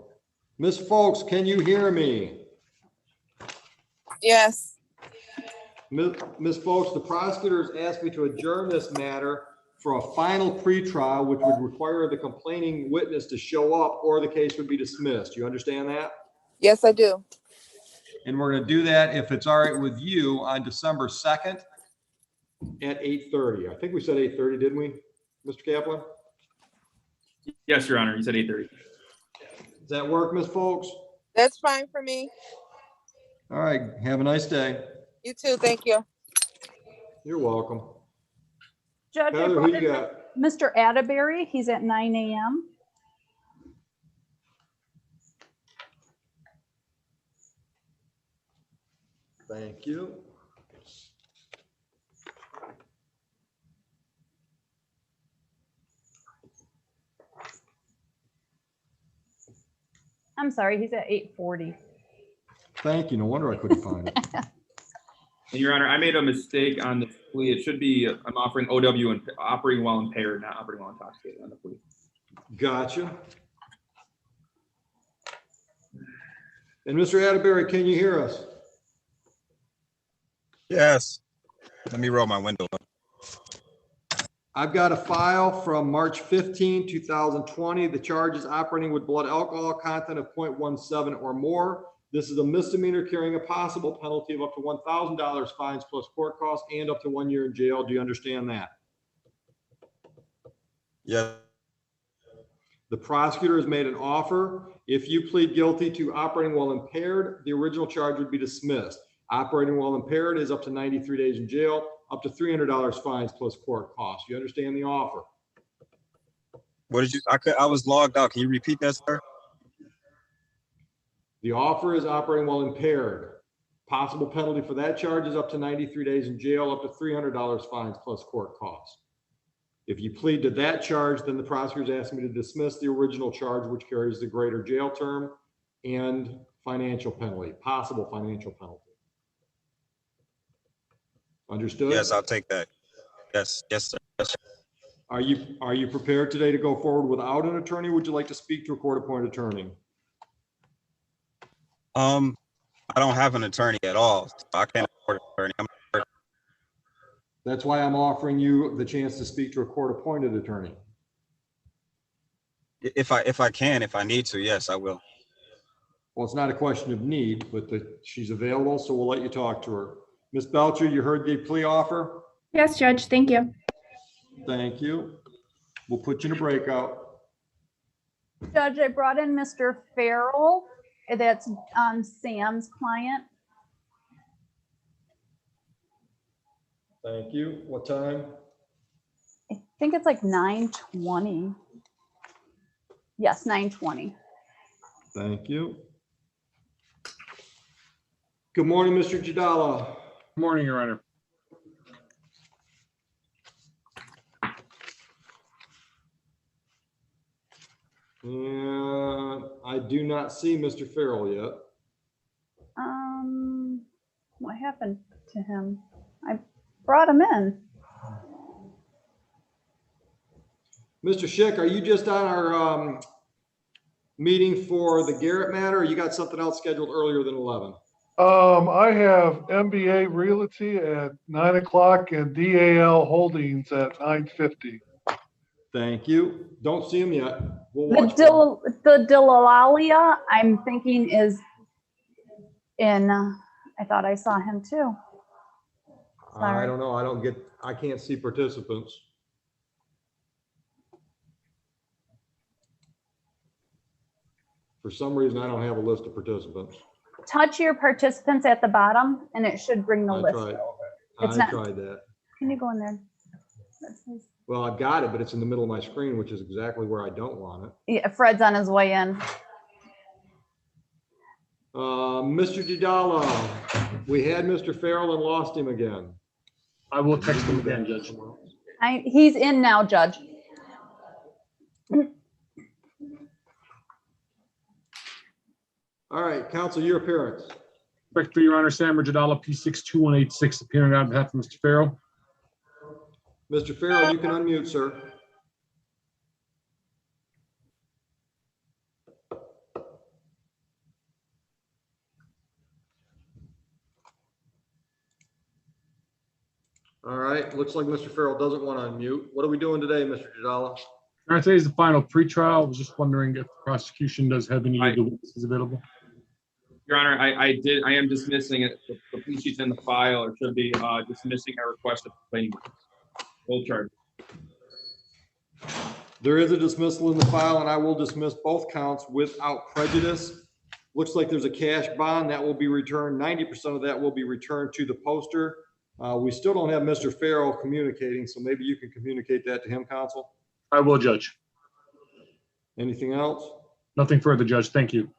Miss Folks, can you hear me? Yes. Ms. Folks, the prosecutors asked me to adjourn this matter for a final pretrial, which would require the complaining witness to show up, or the case would be dismissed. You understand that? Yes, I do. And we're going to do that, if it's all right with you, on December 2nd at 8:30. I think we said 8:30, didn't we, Mr. Kaplan? Yes, Your Honor, you said 8:30. Does that work, Ms. Folks? That's fine for me. All right. Have a nice day. You too. Thank you. You're welcome. Judge, I Heather, brought who you in got? Mr. Atterbury. He's at 9 a.m. Thank you. I'm sorry, he's at 8:40. Thank you. No wonder I couldn't find it. And Your Honor, I made a mistake on the plea. It should be, I'm offering OW and operating while impaired, not operating while intoxicated on the plea. Gotcha. And Mr. Atterbury, can you hear us? Yes. Let me roll my window up. I've got a file from March 15, 2020. The charge is operating with blood alcohol content of 0.17 or more. This is a misdemeanor carrying a possible penalty of up to $1,000 fines plus court costs and up to 1 year in jail. Do you understand that? Yeah. The prosecutor has made an offer If you plead guilty to operating while impaired, the original charge would be dismissed. Operating while impaired is up to 93 days in jail, up to $300 fines plus court costs. You understand the offer? What did you, I was logged out. Can you repeat that, sir? The offer is operating while impaired. Possible penalty for that charge is up to 93 days in jail, up to $300 fines plus court costs. If you plead to that charge, then the prosecutor is asking me to dismiss the original charge, which carries the greater jail term and financial penalty, possible financial penalty. Understood? Yes, I'll take that. Yes, yes, sir. Yes, sir. Are you prepared today to go forward without an attorney? Would you like to speak to a court-appointed attorney? I don't have an attorney at all. So I can't afford an attorney. That's why I'm offering you the chance to speak to a court-appointed attorney. If I need to, yes, I will. Well, it's not a question of need, but she's available, so we'll let you talk to her. Ms. Belcher, you heard the plea offer? Yes, Judge, thank you. Thank you. We'll put you in a breakout. Judge, I brought in Mr. Farrell. That's Sam's client. Thank you. What time? I think it's like 9:20. Yes, 9:20. Thank you. Good morning, Mr. Jadala. Good morning, Your Honor. And I do not see Mr. Farrell yet. What happened to him? I brought him in. Mr. Schick, are you just on our meeting for the Garrett matter, or you got something else scheduled earlier than 11? I have MBA Realty at 9 o'clock and DAL Holdings at 9:50. Thank you. Don't see him yet. We'll watch. The Dillalia, I'm thinking, is in. I thought I saw him too. I don't know. I can't see participants. For some reason, I don't have a list of participants. Touch your participants at the bottom and it should bring the list over. I tried that. Can you go in there? Well, I've got it, but it's in the middle of my screen, which is exactly where I don't want it. Yeah, Fred's on his way in. Mr. Jadala, we had Mr. Farrell and lost him again. I will text him again, Judge. He's in now, Judge. All right, counsel, your appearance. Respectfully, Your Honor, Sam Jadala, P62186, appearing on behalf of Mr. Farrell. Mr. Farrell, you can unmute, sir. All right, looks like Mr. Farrell doesn't want to unmute. What are we doing today, Mr. Jadala? Today is the final pretrial. I was just wondering if the prosecution does have any of the witnesses available. Your Honor, I am dismissing it. The police sheet's in the file, or should be dismissing a request of complaining. Full charge. There is a dismissal in the file, and I will dismiss both counts without prejudice. Looks like there's a cash bond that will be returned. 90% of that will be returned to the poster. We still don't have Mr. Farrell communicating, so maybe you can communicate that to him, counsel. I will, Judge. Anything else? Nothing further, Judge. Thank you.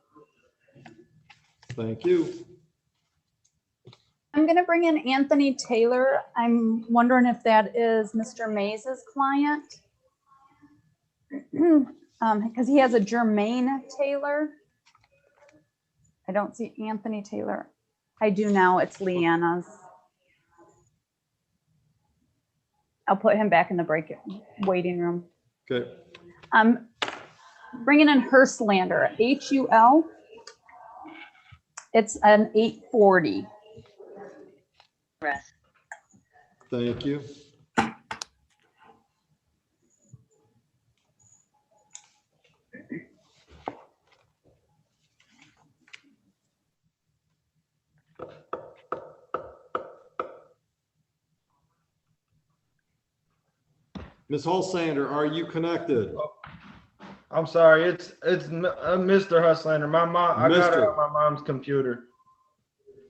Thank you. I'm going to bring in Anthony Taylor. I'm wondering if that is Mr. Mays's client. Because he has a Jermaine Taylor. I don't see Anthony Taylor. I do now. It's Leanna's. I'll put him back in the waiting room. Okay. Bringing in Hurslander, HUL. It's an 840. Thank you. Ms. Holsander, are you connected? I'm sorry. It's Mr. Hustlander. My mom. I got it Mr. on my mom's computer.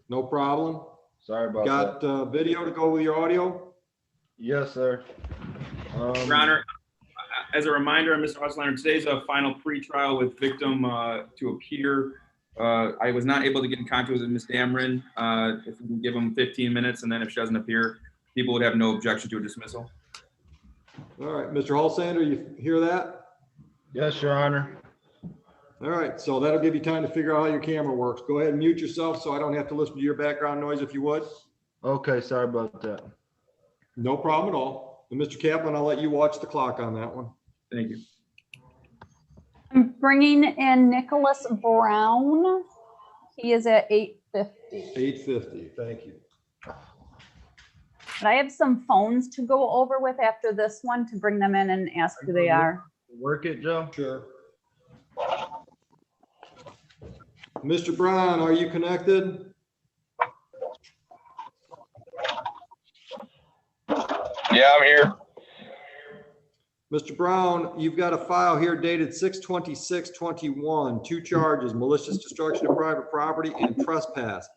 No problem. Sorry about that. Got video to go with your audio? Yes, sir. Your Honor, as a reminder, Mr. Hustlander, today's a final pre-trial with victim to appear. I was not able to get in contact with Ms. Dameron. If we can give them 15 minutes, and then if she doesn't appear, people would have no objection to a dismissal. All right, Mr. Hallsander, you hear that? Yes, Your Honor. All right, so that'll give you time to figure out how your camera works. Go ahead and mute yourself so I don't have to listen to your background noise if you would. Okay, sorry about that. No problem at all. And Mr. Kaplan, I'll let you watch the clock on that one. Thank you. I'm bringing in Nicholas Brown. He is at 8:50. 8:50, thank you. But I have some phones to go over with after this one to bring them in and ask who they are. Work it, Joe? Sure. Mr. Brown, are you connected? Yeah, I'm here. Mr. Brown, you've got a file here dated 6/26/21, 2 charges, malicious destruction of private property and trespass.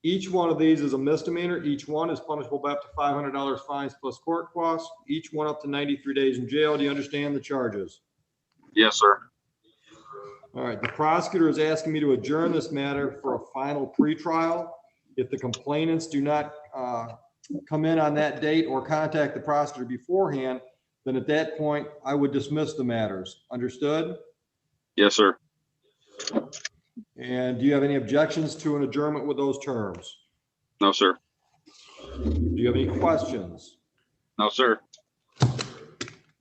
Each one of these is a misdemeanor. Each one is punishable by up to $500 fines plus court costs, each one up to 93 days in jail. Do you understand the charges? Yes, sir. All right, the prosecutor is asking me to adjourn this matter for a final pretrial. If the complainants do not come in on that date or contact the prosecutor beforehand, then at that point, I would dismiss the matters. Understood? Yes, sir. And do you have any objections to an adjournment with those terms? No, sir. Do you have any questions? No, sir.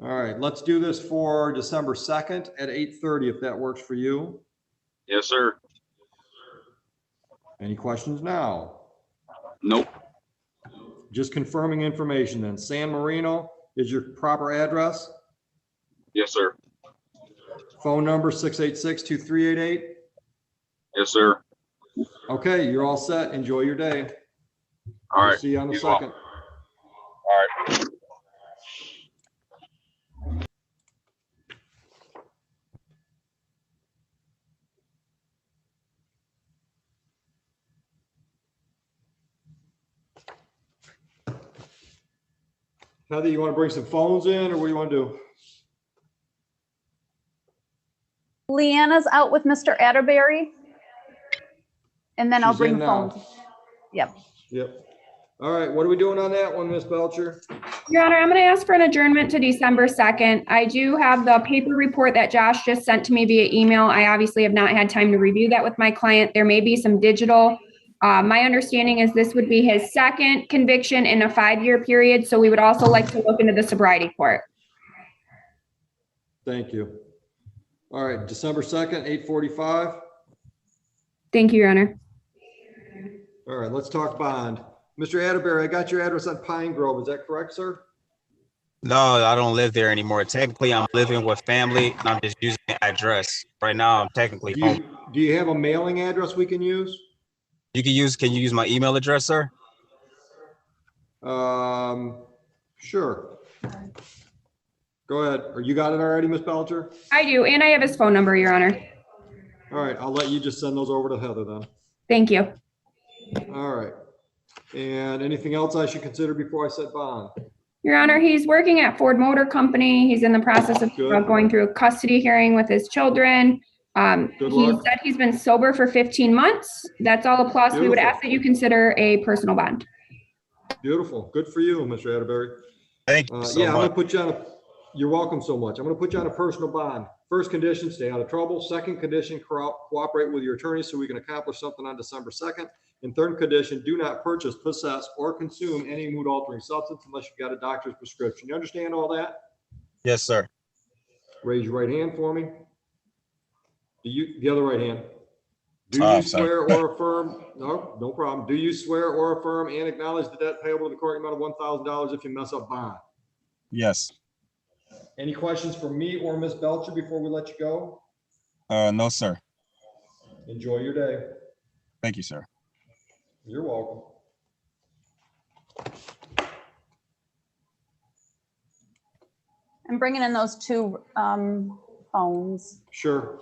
All right, let's do this for December 2nd at 8:30, if that works for you. Yes, sir. Any questions now? Nope. Just confirming information then. San Marino is your proper address? Yes, sir. Phone number 686-2388? Yes, sir. Okay, you're all set. Enjoy your day. All right. See you on the You as well. 2nd. All right. Heather, you want to bring some phones in or what do you want to do? Leanna's out with Mr. Atterbury. And then I'll She's bring in now. phones. Yep. Yep. All right, what are we doing on that one, Ms. Belcher? Your Honor, I'm going to ask for an adjournment to December 2nd. I do have the paper report that Josh just sent to me via email. I obviously have not had time to review that with my client. There may be some digital. My understanding is this would be his second conviction in a 5-year period. So we would also like to look into the sobriety court. Thank you. All right, December 2nd, 8:45. Thank you, Your Honor. All right, let's talk bond. Mr. Atterbury, I got your address on Pine Grove. Is that correct, sir? No, I don't live there anymore. Technically, I'm living with family and I'm just using the address. Right now, I'm technically home. Do you have a mailing address we can use? Can you use my email address, sir? Sure. Go ahead. Or you got it already, Ms. Belcher? I do, and I have his phone number, Your Honor. All right, I'll let you just send those over to Heather then. Thank you. All right. And anything else I should consider before I set bond? Your Honor, he's working at Ford Motor Company. He's in the process of Good. going through a custody hearing with his children. Good He luck. said he's been sober for 15 months. That's all a plus. We would Beautiful. ask that you consider a personal bond. Beautiful. Good for you, Mr. Atterbury. Thank you so Yeah, I'm much. gonna put you on a, you're welcome so much. I'm gonna put you on a personal bond. First condition, stay out of trouble. Second condition, cooperate with your attorney so we can accomplish something on December 2nd. And third condition, do not purchase, possess, or consume any mood altering substance unless you've got a doctor's prescription. You understand all that? Yes, sir. Raise your right hand for me. The other right hand. Do Oh, you sorry. swear or affirm, no problem. Do you swear or affirm and acknowledge the debt payable to the court amount of $1,000 if you mess up bond? Yes. Any questions for me or Ms. Belcher before we let you go? No, sir. Enjoy your day. Thank you, sir. You're welcome. I'm bringing in those two phones. Sure.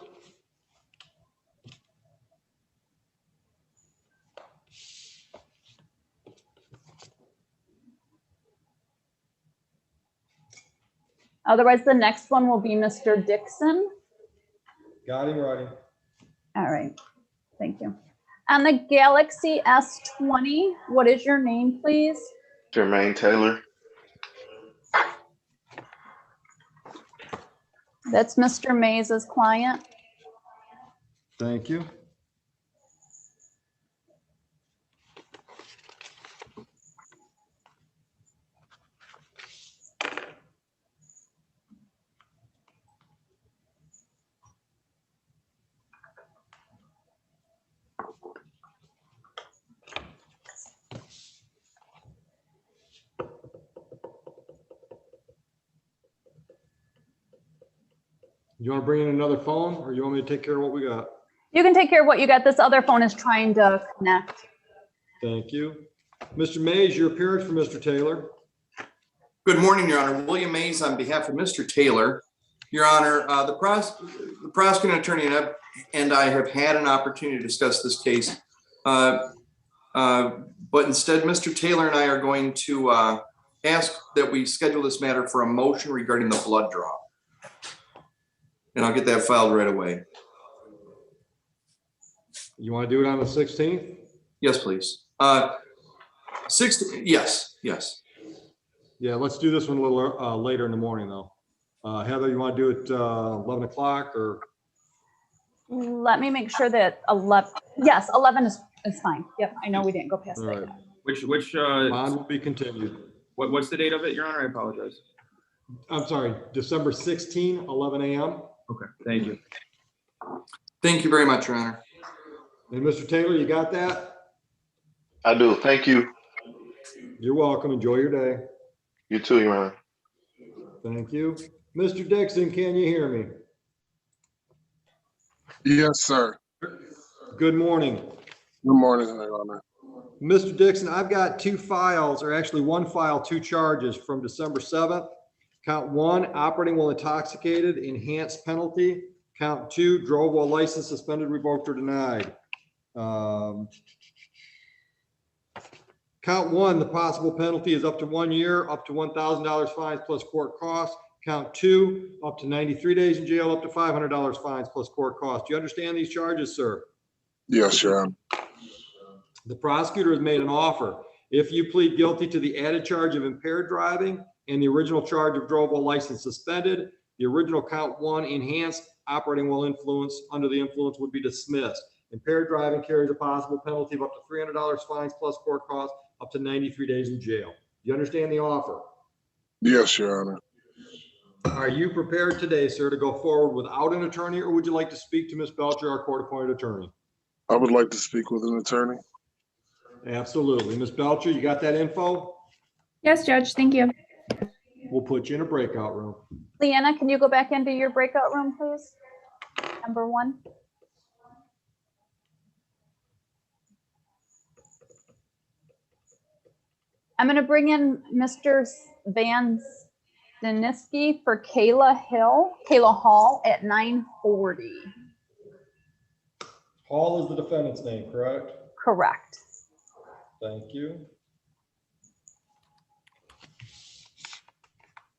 Otherwise, the next one will be Mr. Dixon. Got him ready. All right, thank you. On the Galaxy S20, what is your name, please? Jermaine Taylor. That's Mr. Mays's client. Thank you. You want to bring in another phone, or you want me to take care of what we got? You can take care of what you got. This other phone is trying to connect. Thank you. Mr. Mays, your appearance for Mr. Taylor. Good morning, Your Honor. William Mays on behalf of Mr. Taylor. Your Honor, the prosecuting attorney and I have had an opportunity to discuss this case. But instead, Mr. Taylor and I are going to ask that we schedule this matter for a motion regarding the blood draw. And I'll get that filed right away. You want to do it on the 16th? Yes, please. 16, yes. Yeah, let's do this one a little later in the morning, though. Heather, you want to do it 11 o'clock or? Let me make sure that 11, yes, 11 is fine. Yep, I know we didn't go past All that. right. Which Bond will be continued. What's the date of it, Your Honor? I apologize. I'm sorry, December 16, 11 a.m. Okay, thank you. Thank you very much, Your Honor. And Mr. Taylor, you got that? I do. Thank you. You're welcome. Enjoy your day. You too, Your Honor. Thank you. Mr. Dixon, can you hear me? Yes, sir. Good morning. Good morning, Your Honor. Mr. Dixon, I've got two files, or actually one file, two charges from December 7th. Count 1, operating while intoxicated, enhanced penalty. Count 2, drove while license suspended, revoked, or denied. Count 1, the possible penalty is up to 1 year, up to $1,000 fines plus court costs. Count 2, up to 93 days in jail, up to $500 fines plus court costs. Do you understand these charges, sir? Yes, Your Honor. The prosecutor has made an offer. If you plead guilty to the added charge of impaired driving and the original charge of drove while license suspended, the original count 1 enhanced operating while under the influence would be dismissed. Impaired driving carries a possible penalty of up to $300 fines plus court costs, up to 93 days in jail. Do you understand the offer? Yes, Your Honor. Are you prepared today, sir, to go forward without an attorney, or would you like to speak to Ms. Belcher, our court-appointed attorney? I would like to speak with an attorney. Absolutely. Ms. Belcher, you got that info? Yes, Judge, thank you. We'll put you in a breakout room. Leanna, can you go back into your breakout room, please? Number 1. I'm going to bring in Mr. Van Staniski for Kayla Hall at 9:40. Hall is the defendant's name, correct? Correct. Thank you.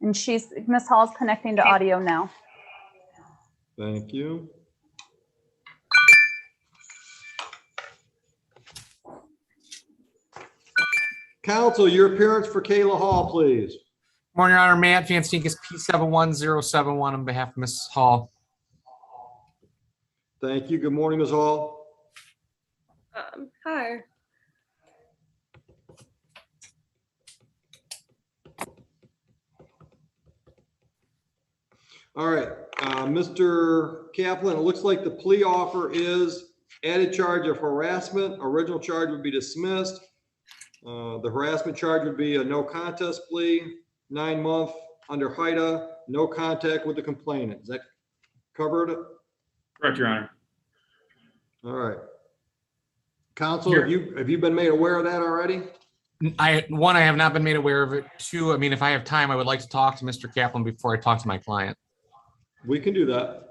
And Miss Hall's connecting to audio now. Thank you. Counsel, your appearance for Kayla Hall, please. Morning, Your Honor. Matt Van Steenk is P71071 on behalf of Ms. Hall. Thank you. Good morning, Ms. Hall. Hi. All right, Mr. Kaplan, it looks like the plea offer is added charge of harassment. Original charge would be dismissed. The harassment charge would be a no contest plea, 9-month under HIDA, no contact with the complainant. Is that covered? Correct, Your Honor. All right. Counsel, have you been made aware of that already? I have not been made aware of it. 2, I mean, if I have time, I would like to talk to Mr. Kaplan before I talk to my client. We can do that.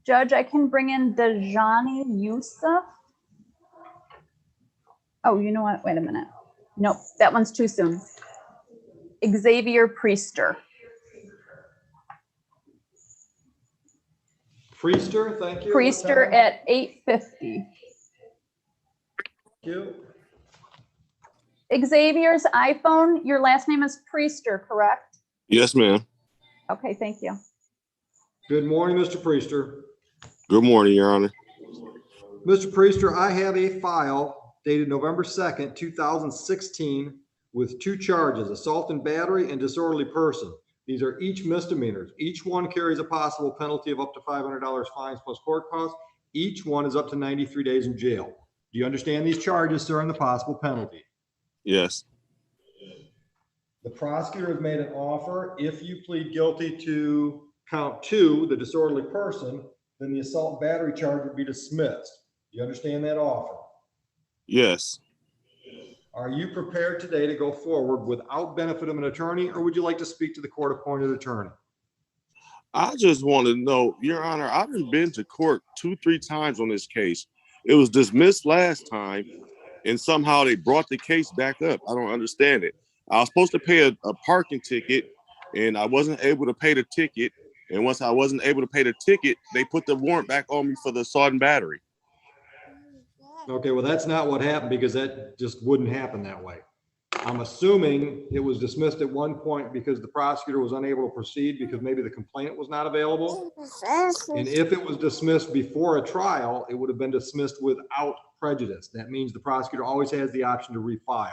Judge, I can bring in Dejani Yusuf. Oh, you know what? Wait a minute. Nope, that one's too soon. Xavier Priester. Priester, thank you. Priester at 8:50. Thank you. Xavier's iPhone, your last name is Priester, correct? Yes, ma'am. Okay, thank you. Good morning, Mr. Priester. Good morning, Your Honor. Mr. Priester, I have a file dated November 2nd, 2016 with 2 charges, assault and battery and disorderly person. These are each misdemeanors. Each one carries a possible penalty of up to $500 fines plus court costs. Each one is up to 93 days in jail. Do you understand these charges, sir, and the possible penalty? Yes. The prosecutor has made an offer. If you plead guilty to count 2, the disorderly person, then the assault and battery charge would be dismissed. Do you understand that offer? Yes. Are you prepared today to go forward without benefit of an attorney, or would you like to speak to the court-appointed attorney? I just want to know, Your Honor, I've been to court 2-3 times on this case. It was dismissed last time, and somehow they brought the case back up. I don't understand it. I was supposed to pay a parking ticket, and I wasn't able to pay the ticket. And once I wasn't able to pay the ticket, they put the warrant back on me for the assault and battery. Okay, well, that's not what happened, because that just wouldn't happen that way. I'm assuming it was dismissed at one point because the prosecutor was unable to proceed because maybe the complainant was not available. And if it was dismissed before a trial, it would have been dismissed without prejudice. That means the prosecutor always has the option to refile.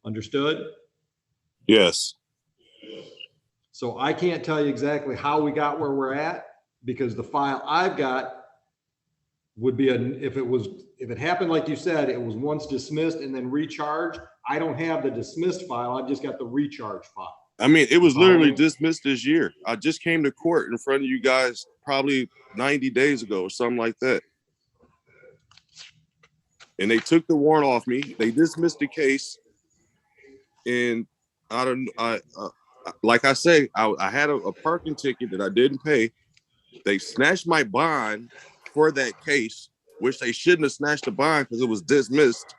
Understood? Yes. So I can't tell you exactly how we got where we're at, because the file I've got would be if it happened like you said, it was once dismissed and then recharged. I don't have the dismissed file. I've just got the recharge file. I mean, it was literally dismissed this year. I just came to court in front of you guys probably 90 days ago or something like that. And they took the warrant off me. They dismissed the case. And like I say, I had a parking ticket that I didn't pay. They snatched my bond for that case, which they shouldn't have snatched the bond because it was dismissed.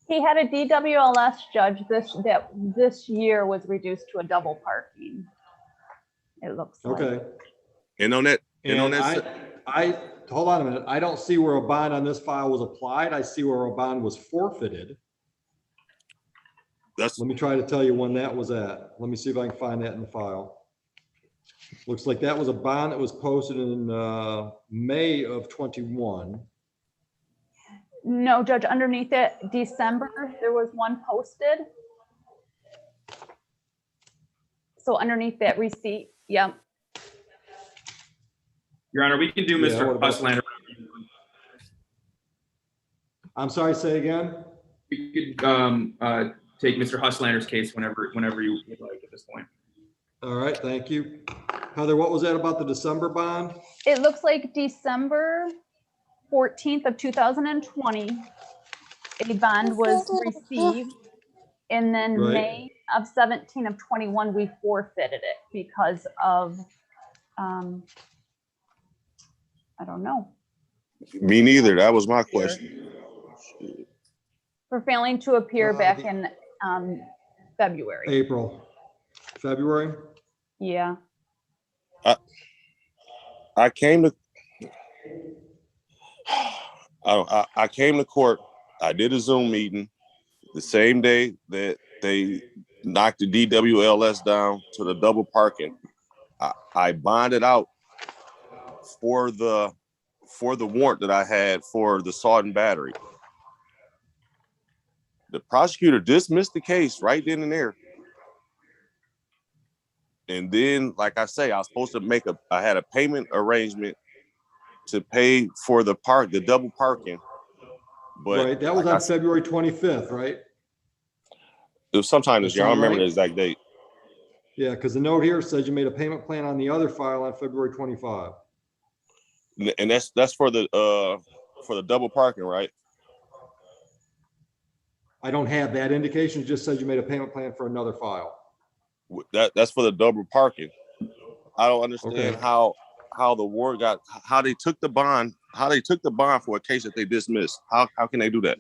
He had a DWLS judge this year was reduced to a double parking. It looks like. Okay. And on that, I hold on a minute. I don't see where a bond on this file was applied. I see where a bond was forfeited. Let me try to tell you when that was at. Let me see if I can find that in the file. Looks like that was a bond that was posted in May of 21. No, Judge, underneath it, December, there was one posted. So underneath that receipt, yeah. Your Honor, we can do Mr. Huslander. I'm sorry, say again? We could take Mr. Huslander's case whenever you would like at this point. All right, thank you. Heather, what was that about the December bond? It looks like December 14th of 2020, a bond was received, and then May of 17 of 21, we forfeited it because of, I don't know. Me neither. That was my question. For failing to appear back in February. February? Yeah. I came to court. I did a Zoom meeting the same day that they knocked the DWLS down to the double parking. I bonded out for the warrant that I had for the assault and battery. The prosecutor dismissed the case right then and there. And then, like I say, I was supposed to I had a payment arrangement to pay for the double parking. But right, that was on February 25th, right? It was sometime this year. I don't remember the exact date. Yeah, because the note here says you made a payment plan on the other file on February 25. And that's for the double parking, right? I don't have that indication. It just says you made a payment plan for another file. That's for the double parking. I don't understand Okay. how the ward got, how they took the bond for a case that they dismissed. How can they do that?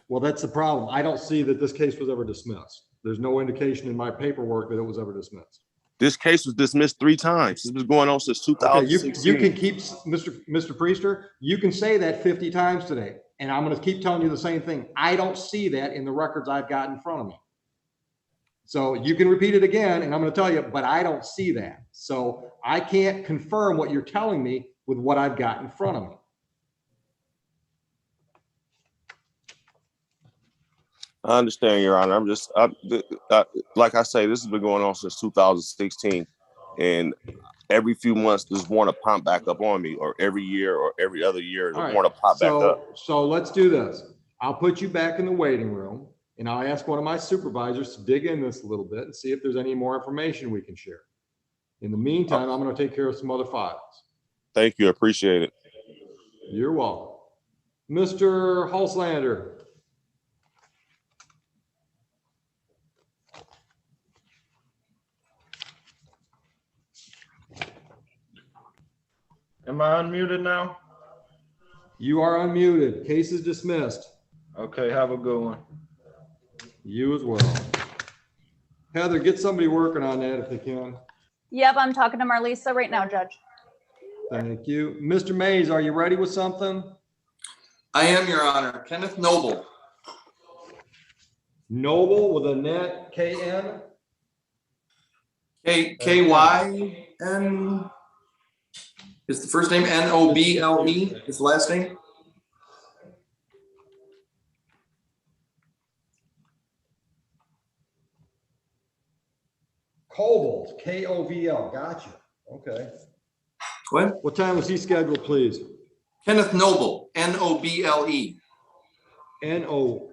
Well, that's the problem. I don't see that this case was ever dismissed. There's no indication in my paperwork that it was ever dismissed. This case was dismissed 3 times. This has been going on since 2016. Okay, you can keep, Mr. Priester, you can say that 50 times today, and I'm gonna keep telling you the same thing. I don't see that in the records I've got in front of me. So you can repeat it again, and I'm gonna tell you, but I don't see that. So I can't confirm what you're telling me with what I've got in front of me. I understand, Your Honor. Like I say, this has been going on since 2016, and every few months, there's one to pop back up on me, or every year, or every other year, there's one to pop back up. So let's do this. I'll put you back in the waiting room, and I'll ask one of my supervisors to dig in this a little bit and see if there's any more information we can share. In the meantime, I'm going to take care of some other files. Thank you. I appreciate it. You're welcome. Mr. Hulslander. Am I unmuted now? You are unmuted. Case is dismissed. Okay, have a good one. You as well. Heather, get somebody working on that if they can. Yep, I'm talking to Marlisa right now, Judge. Thank you. Mr. Mays, are you ready with something? I am, Your Honor. Kenneth Noble. Noble with a net, K-N? K-Y-N. Is the first name N-O-B-L-E? His last name? Koval, K-O-V-L. Gotcha. Okay. What? What time was he scheduled, please? Kenneth Noble, N-O-B-L-E. N-O.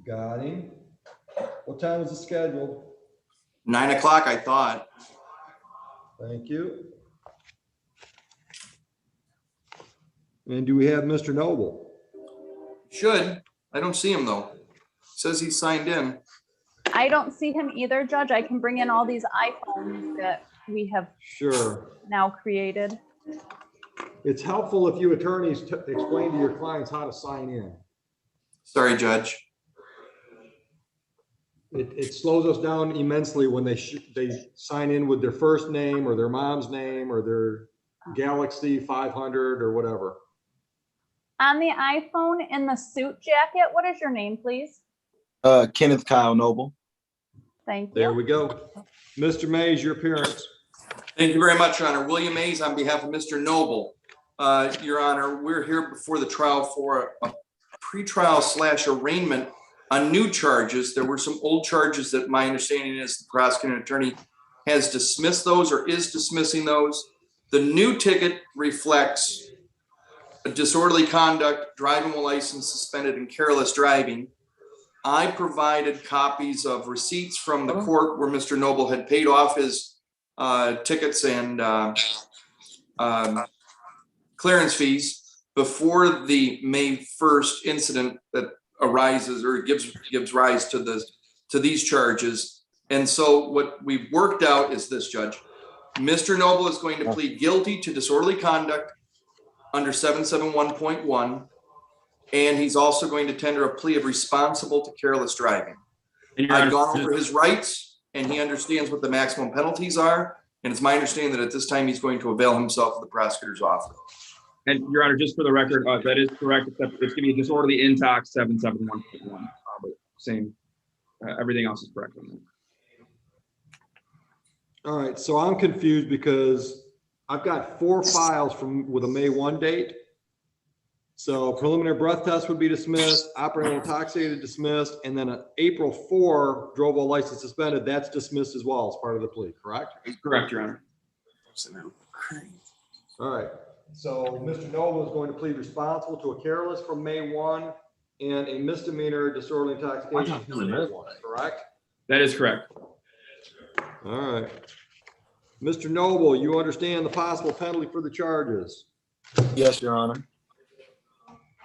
Got him. What time was it scheduled? 9 o'clock, I thought. Thank you. And do we have Mr. Noble? Should. I don't see him though. Says he's signed in. I don't see him either, Judge. I can bring in all these iPhones that we have now created. It's helpful if you attorneys explain to your clients how to sign in. Sorry, Judge. It slows us down immensely when they sign in with their first name or their mom's name or their Galaxy 500 or whatever. On the iPhone in the suit jacket, what is your name, please? Kenneth Kyle Noble. Thank you. There we go. Mr. Mays, your appearance. Thank you very much, Your Honor. William Mays on behalf of Mr. Noble. Your Honor, we're here before the trial for a pretrial / arraignment on new charges. There were some old charges that my understanding is the prosecuting attorney has dismissed those or is dismissing those. The new ticket reflects a disorderly conduct, driving while license suspended, and careless driving. I provided copies of receipts from the court where Mr. Noble had paid off his tickets and clearance fees before the May 1st incident that arises or gives rise to these charges. And so what we've worked out is this, Judge. Mr. Noble is going to plead guilty to disorderly conduct under 771.1, and he's also going to tender a plea of responsible to careless driving. I've gone over his rights, and he understands what the maximum penalties are, and it's my understanding that at this time he's going to avail himself of the prosecutor's offer. And Your Honor, just for the record, that is correct, except it's going to be a disorderly intox 771.1. But same, everything else is correct on that. All right, so I'm confused because I've got 4 files with a May 1 date. So preliminary breath test would be dismissed, operating intoxicated dismissed, and then an April 4 drove while license suspended, that's dismissed as well as part of the plea, correct? Correct, Your Honor. All right. So Mr. Noble is going to plead responsible to a careless from May 1 and a misdemeanor disorderly intoxication from May 1, correct? That is correct. All right. Mr. Noble, you understand the possible penalty for the charges? Yes, Your Honor.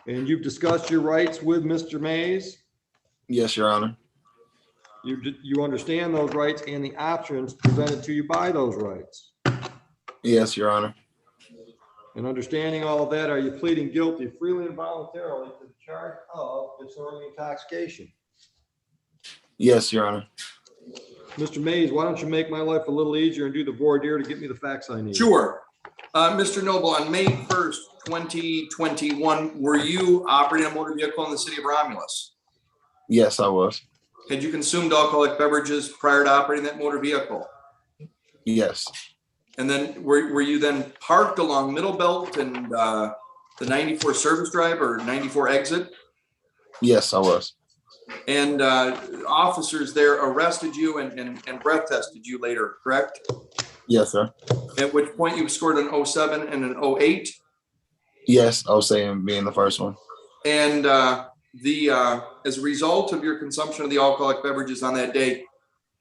And you've discussed your rights with Mr. Mays? Yes, Your Honor. You understand those rights and the options presented to you by those rights? Yes, Your Honor. And understanding all of that, are you pleading guilty freely and voluntarily to the charge of disorderly intoxication? Yes, Your Honor. Mr. Mays, why don't you make my life a little easier and do the voir dire to get me the facts I need? Sure. Mr. Noble, on May 1st, 2021, were you operating a motor vehicle in the city of Romulus? Yes, I was. Had you consumed alcoholic beverages prior to operating that motor vehicle? Yes. And then were you then parked along Middle Belt and the 94 service drive or 94 exit? Yes, I was. And officers there arrested you and breath tested you later, correct? Yes, sir. At which point you scored an 07 and an 08? Yes, I was saying being the first one. And as a result of your consumption of the alcoholic beverages on that day,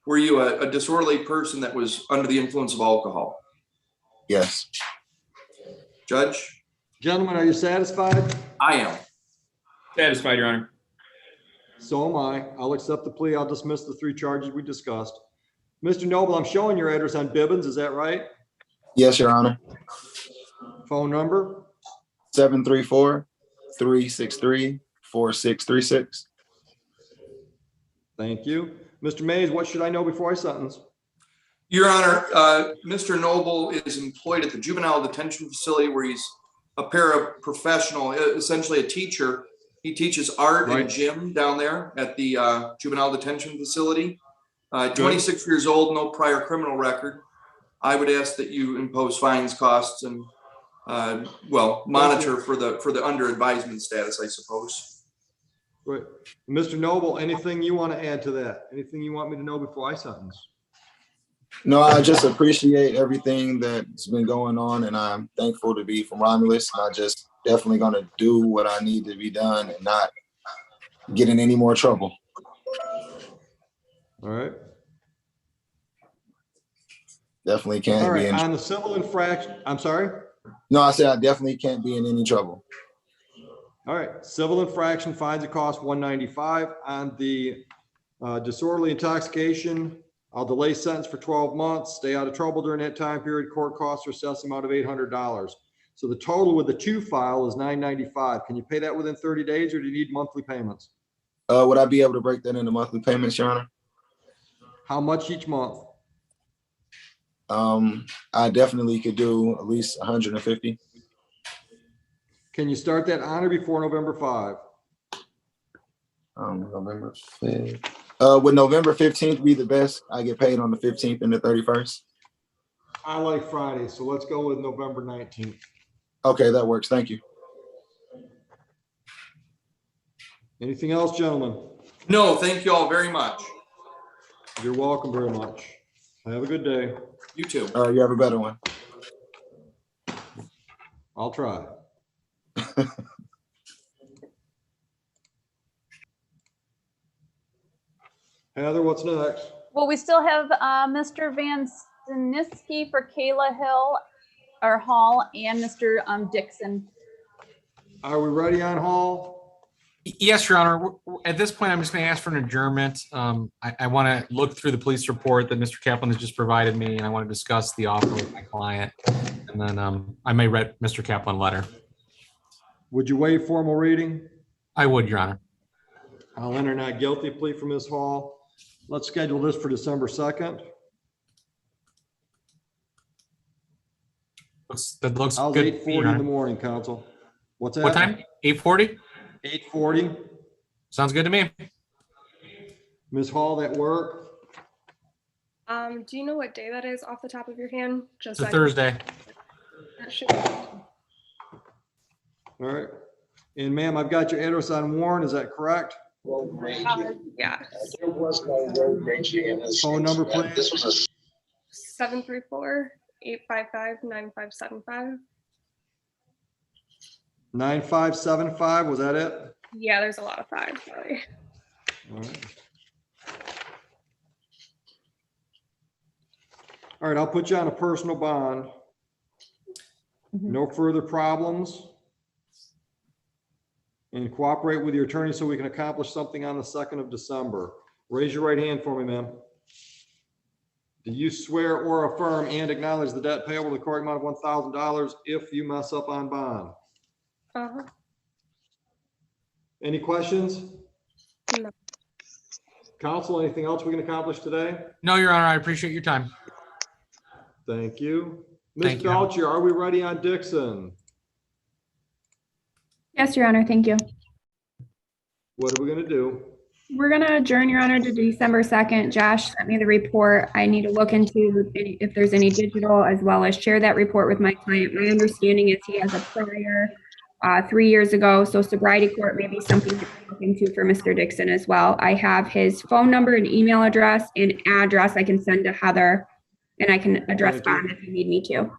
were you a disorderly person that was under the influence of alcohol? Yes. Judge? Gentlemen, are you satisfied? I am. Satisfied, Your Honor. So am I. I'll accept the plea. I'll dismiss the 3 charges we discussed. Mr. Noble, I'm showing your address on Bibbins. Is that right? Yes, Your Honor. Phone number? 734-363-4636. Thank you. Mr. Mays, what should I know before I sentence? Your Honor, Mr. Noble is employed at the juvenile detention facility where he's a paraprofessional, essentially a teacher. He teaches art and gym down there at the juvenile detention facility. 26 years old, no prior criminal record. I would ask that you impose fines, costs, and monitor for the under advisement status, I suppose. Right. Mr. Noble, anything you want to add to that? Anything you want me to know before I sentence? No, I just appreciate everything that's been going on, and I'm thankful to be from Romulus. And I just definitely going to do what I need to be done and not get in any more trouble. All right. Definitely can't All be right. in. On the civil infraction, I'm sorry? No, I said I definitely can't be in any trouble. All right. Civil infraction fines a cost $195. On the disorderly intoxication, I'll delay sentence for 12 months, stay out of trouble during that time period. Court costs are assessed amount of $800. So the total with the 2 file is $995. Can you pay that within 30 days or do you need monthly payments? Would I be able to break that into monthly payments, Your Honor? How much each month? I definitely could do at least 150. Can you start that on or before November 5? November 5th. Would November 15th be the best? I get paid on the 15th and the 31st. I like Friday, so let's go with November 19th. Okay, that works. Thank you. Anything else, gentlemen? No, thank you all very much. You're welcome very much. Have a good day. You too. You have a better one. I'll try. Heather, what's next? Well, we still have Mr. Van Staniski for Kayla Hall and Mr. Dixon. Are we ready on Hall? Yes, Your Honor. At this point, I'm just going to ask for an adjournment. I want to look through the police report that Mr. Kaplan has just provided me, and I want to discuss the offer with my client. And then I may read Mr. Kaplan a letter. Would you waive formal reading? I would, Your Honor. I'll enter not guilty plea for Ms. Hall. Let's schedule this for December 2nd. That looks How's good. 8:40 in the morning, counsel? What's that? What time? 8:40? 8:40. Sounds good to me. Ms. Hall, that work? Do you know what day that is off the top of your hand? It's a Thursday. That should be. All right. And ma'am, I've got your address on Warren. Is that correct? Yeah. There was no road rage in this. Phone number, please. This was a 734-855-9575. 9575, was that it? Yeah, there's a lot of fives, sorry. All right. All right, I'll put you on a personal bond. No further problems. And cooperate with your attorney so we can accomplish something on the 2nd of December. Raise your right hand for me, ma'am. Do you swear or affirm and acknowledge the debt payable to the court amount of $1,000 if you mess up on bond? Uh-huh. Any questions? No. Counsel, anything else we can accomplish today? No, Your Honor, I appreciate your time. Thank you. Ms. Thank you. Belcher, are we ready on Dixon? Yes, Your Honor, thank you. What are we gonna do? We're going to adjourn, Your Honor, to December 2nd. Josh sent me the report. I need to look into if there's any digital, as well as share that report with my client. My understanding is he has a prior 3 years ago, so sobriety court may be something to look into for Mr. Dixon as well. I have his phone number and email address and address I can send to Heather, and I can address bond if you need me to.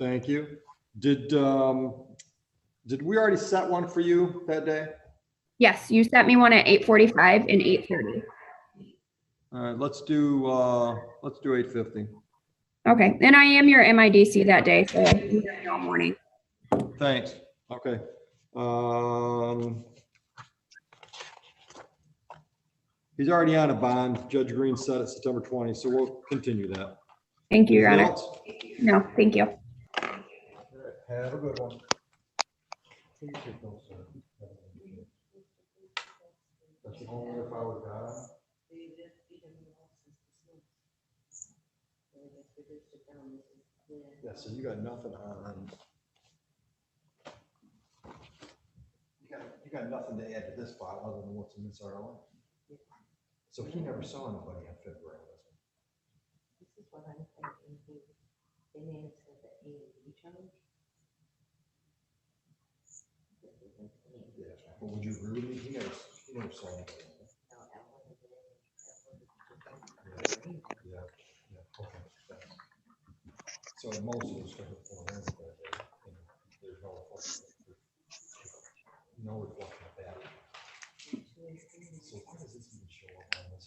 Thank you. Did we already set one for you that day? Yes, you sent me one at 8:45 and 8:30. All right, let's do 8:50. Okay, and I am your MIDC that day, so you know all morning. Thanks. Okay. He's already on a bond. Judge Green set it September 20, so we'll continue that. Thank you, Your Anything Honor. else? No, thank you. Have a good one. That's the only if I would die. Yeah, so you got nothing on. You got nothing to add to this file other than what's in this ROI. So he never saw anybody in February. This is what I'm thinking. They may have said that A&B charge. Yeah, but would you agree with me? He never saw anybody. Yeah, okay. Thanks. So most of it's going to fall in that day, and there's no reflection of that. So why does this even show up on this?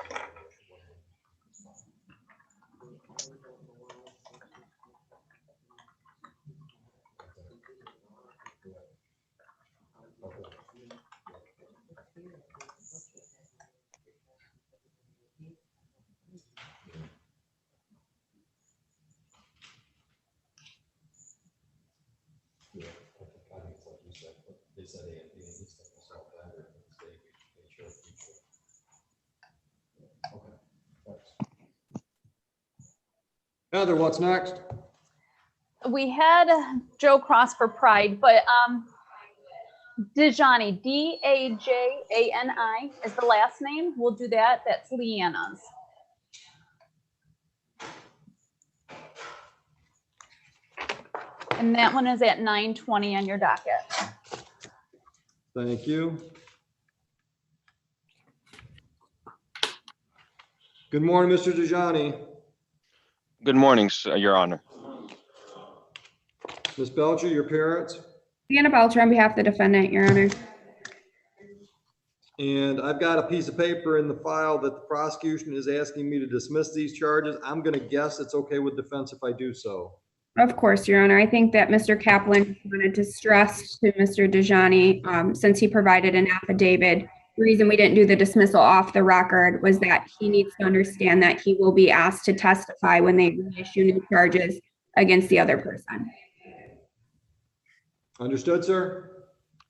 Yeah, I think it's like you said, but they said A and B, and this thing was all better, and they showed people. Okay, thanks. Heather, what's next? We had Joe Cross for Pride, but Dajani, Dajani is the last name. We'll do that. That's Leanna's. And that one is at 9:20 on your docket. Thank you. Good morning, Mr. Dajani. Good morning, Your Honor. Ms. Belcher, your parents? Deanna Belcher on behalf of the defendant, Your Honor. And I've got a piece of paper in the file that the prosecution is asking me to dismiss these charges. I'm going to guess it's okay with defense if I do so. Of course, Your Honor. I think that Mr. Kaplan wanted to stress to Mr. Dajani, since he provided an affidavit, the reason we didn't do the dismissal off the record was that he needs to understand that he will be asked to testify when they reissue new charges against the other person. Understood, sir?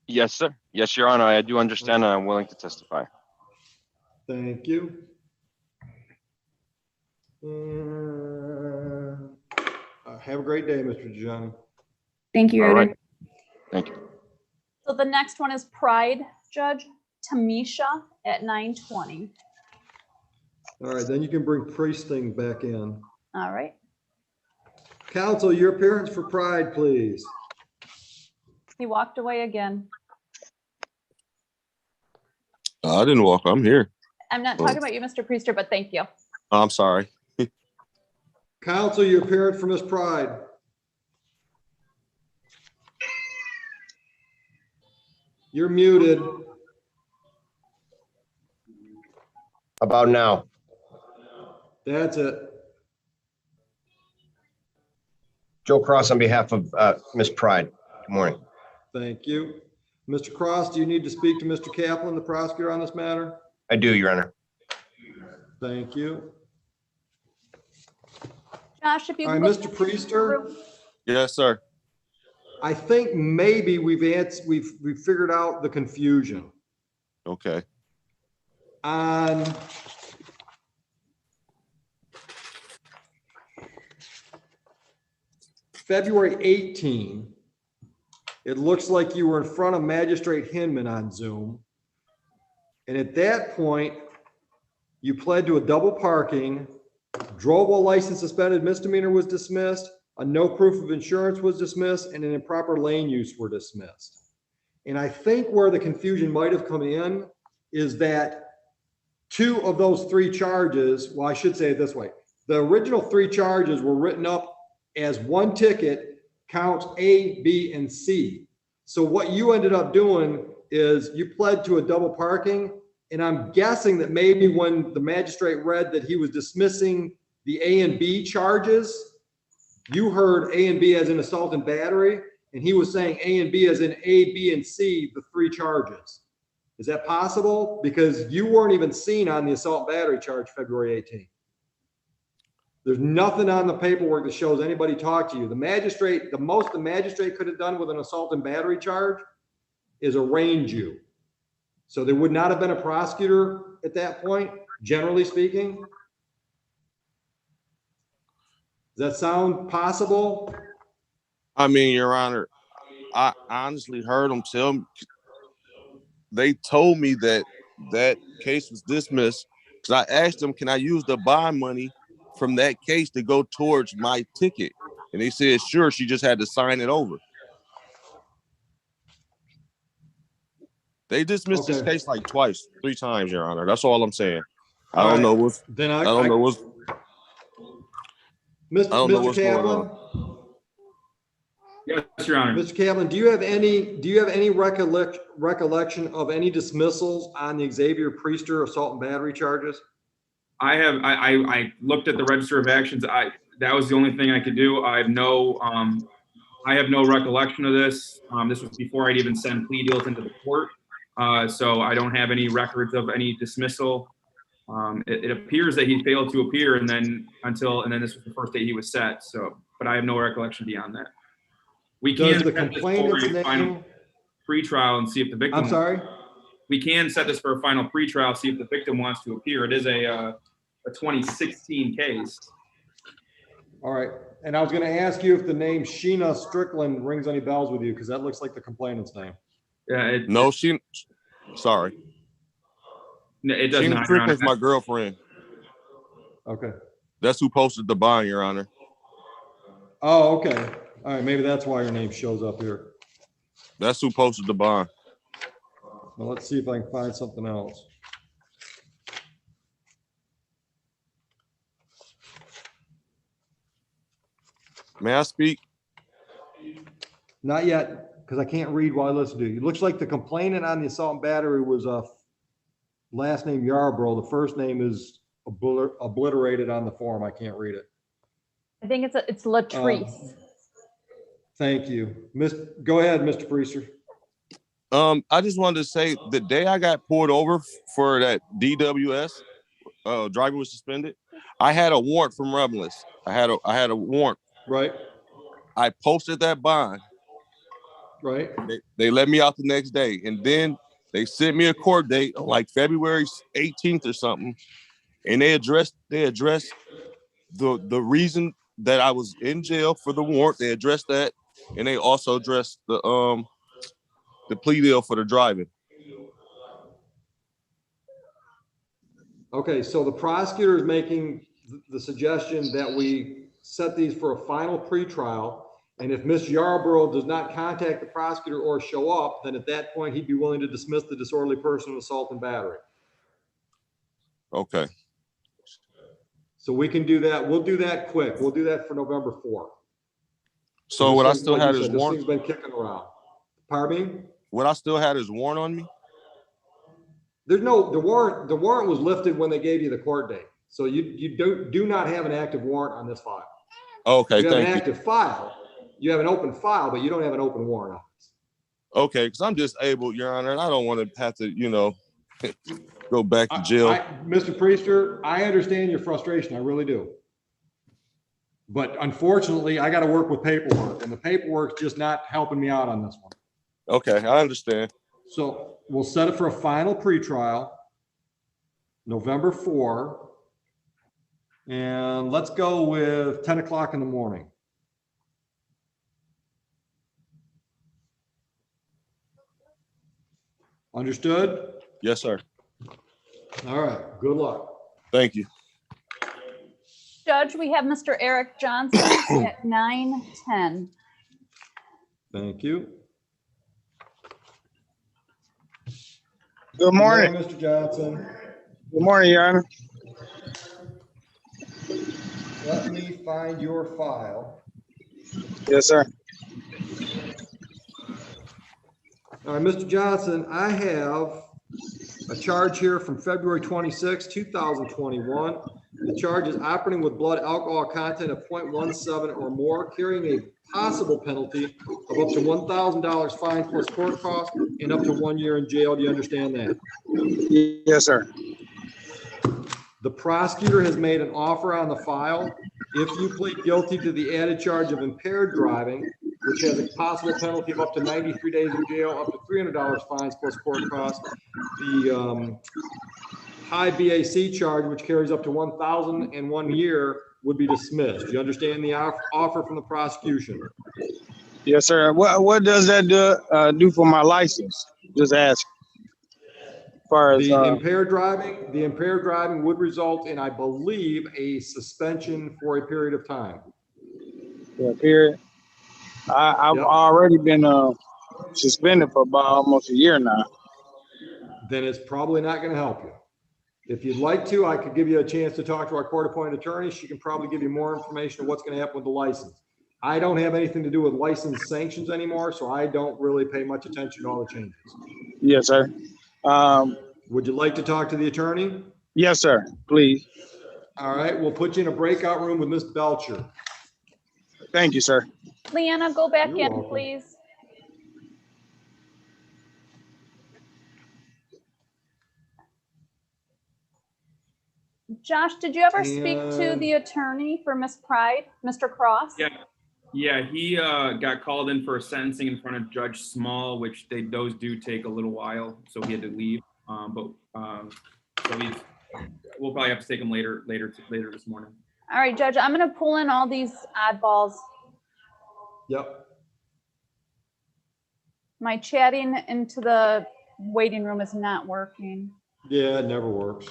Yes, sir. Yes, Your Honor. I do understand, and I'm willing to testify. Thank you. Have a great day, Mr. Dajani. Thank you, Your Honor. Thank you. So the next one is Pride, Judge Tamisha at 9:20. All right, then you can bring Priesting back in. All right. Counsel, your appearance for Pride, please. He walked away again. I didn't walk. I'm here. I'm not talking about you, Mr. Priester, but thank you. I'm sorry. Counsel, your appearance for Miss Pride. You're muted. About now. That's it. Joe Cross on behalf of Ms. Pride. Good morning. Thank you. Mr. Cross, do you need to speak to Mr. Kaplan, the prosecutor, on this matter? I do, Your Honor. Thank you. Josh, if you All right, look- Mr. Priester, Yes, sir. I think maybe we've figured out the confusion. Okay. On February 18, it looks like you were in front of Magistrate Hinman on Zoom. And at that point, you pled to a double parking, drove while license suspended misdemeanor was dismissed, a no proof of insurance was dismissed, and an improper lane use were dismissed. And I think where the confusion might have come in is that two of those three charges, well, I should say it this way. The original three charges were written up as one ticket, counts A, B, and C. So what you ended up doing is you pled to a double parking, and I'm guessing that maybe when the magistrate read that he was dismissing the A and B charges, you heard A and B as in assault and battery, and he was saying A and B as in A, B, and C, the three charges. Is that possible? Because you weren't even seen on the assault and battery charge February 18th. There's nothing on the paperwork that shows anybody talked to you. The magistrate, the most the magistrate could have done with an assault and battery charge is arraign you. So there would not have been a prosecutor at that point, generally speaking. Does that sound possible? I mean, Your Honor, I honestly heard them tell me, they told me that that case was dismissed because I asked them, can I use the bond money from that case to go towards my ticket? And they said, sure, she just had to sign it over. They dismissed this case like twice, 3 times, Your Honor. That's all I'm saying. I don't know what's, then I don't know what's, Mr. I don't know what's going Kaplan? on. Yes, Your Honor. Mr. Kaplan, do you have any recollection of any dismissals on the Xavier Priester assault and battery charges? I looked at the register of actions. That was the only thing I could do. I have no recollection of this. This was before I'd even send plea deals into the court. So I don't have any records of any dismissal. It appears that he failed to appear and then this was the first day he was set. So, but I have no recollection beyond that. We can Does the set this complainant's for a final pretrial and see if the victim. I'm sorry? We can set this for a final pretrial, see if the victim wants to appear. It is a 2016 case. All right. And I was going to ask you if the name Sheena Strickland rings any bells with you, because that looks like the complainant's name. Yeah. No, sorry. No, it does Sheena not. Strickland's my girlfriend. Okay. That's who posted the bond, Your Honor. Oh, okay. All right. Maybe that's why your name shows up here. That's who posted the bond. Well, let's see if I can find something else. May I speak? Not yet, because I can't read while I listen to you. It looks like the complainant on the assault and battery was last name Yarbrough. The first name is obliterated on the form. I can't read it. I think it's Latrice. Thank you. Go ahead, Mr. Priester. I just wanted to say the day I got pulled over for that DWS, driver was suspended. I had a warrant from Romulus. I had a warrant. Right. I posted that bond. Right. They let me out the next day, and then they sent me a court date on like February 18th or something, and they addressed the reason that I was in jail for the warrant. They addressed that, and they also addressed the plea deal for the driving. Okay, so the prosecutor is making the suggestion that we set these for a final pretrial, and if Ms. Yarbrough does not contact the prosecutor or show up, then at that point he'd be willing to dismiss the disorderly person with assault and battery. Okay. So we can do that. We'll do that quick. We'll do that for November 4th. So would I still have his This warrant? thing's been kicking around. Pardon me? Would I still have his warrant on me? There's no, the warrant was lifted when they gave you the court date. So you do not have an active warrant on this file. Okay, You have an thank you. active file. You have an open file, but you don't have an open warrant on this. Okay, because I'm disabled, Your Honor, and I don't want to have to, you know, go back to jail. Mr. Priester, I understand your frustration. I really do. But unfortunately, I got to work with paperwork, and the paperwork's just not helping me out on this one. Okay, I understand. So we'll set it for a final pretrial, November 4. And let's go with 10 o'clock in the morning. Understood? Yes, sir. All right, good luck. Thank you. Judge, we have Mr. Eric Johnson at 9:10. Thank you. Good morning. Mr. Johnson. Good morning, Your Honor. Let me find your file. Yes, sir. All right, Mr. Johnson, I have a charge here from February 26, 2021. The charge is operating with blood alcohol content of 0.17 or more, carrying a possible penalty of up to $1,000 fine plus court costs and up to 1 year in jail. Do you understand that? Yes, sir. The prosecutor has made an offer on the file. If you plead guilty to the added charge of impaired driving, which has a possible penalty of up to 93 days in jail, up to $300 fines plus court costs, the high BAC charge, which carries up to 1,001 year, would be dismissed. Do you understand the offer from the prosecution? Yes, sir. What does that do for my license? Just ask. As far as The impaired driving would result in, I believe, a suspension for a period of time. the period. I've already been suspended for about almost a year now. Then it's probably not going to help you. If you'd like to, I could give you a chance to talk to our court-appointed attorney. She can probably give you more information on what's going to happen with the license. I don't have anything to do with license sanctions anymore, so I don't really pay much attention to all the changes. Yes, sir. Would you like to talk to the attorney? Yes, sir. Please. All right, we'll put you in a breakout room with Ms. Belcher. Thank you, sir. Leanna, go back You're in, welcome. please. Josh, did you ever speak to the attorney for Miss Pride, Mr. Cross? Yeah, he got called in for a sentencing in front of Judge Small, which those do take a little while, so he had to leave. So we'll probably have to take him later this morning. All right, Judge, I'm going to pull in all these oddballs. Yep. My chatting into the waiting room is not working. Yeah, it never works.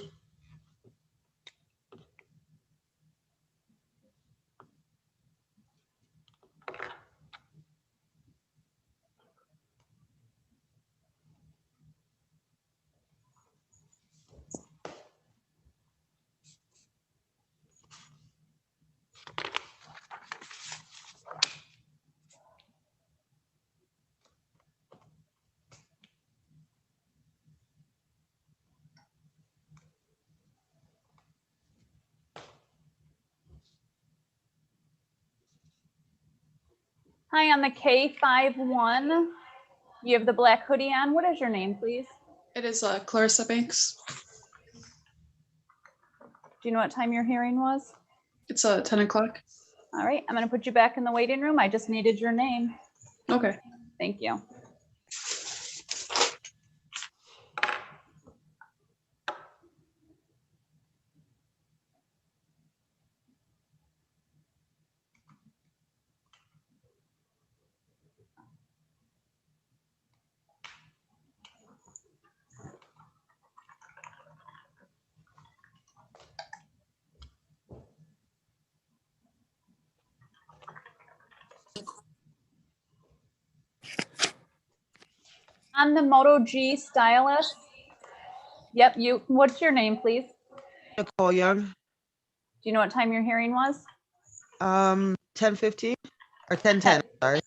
Hi, on the K51, you have the black hoodie on. What is your name, please? It is Clarissa Banks. Do you know what time your hearing was? It's 10 o'clock. All right, I'm going to put you back in the waiting room. I just needed your name. Okay. Thank you. On the Moto G stylus. Yep, you. What's your name, please? Nicole Young. Do you know what time your hearing was? 10:15 or 10:10. Sorry.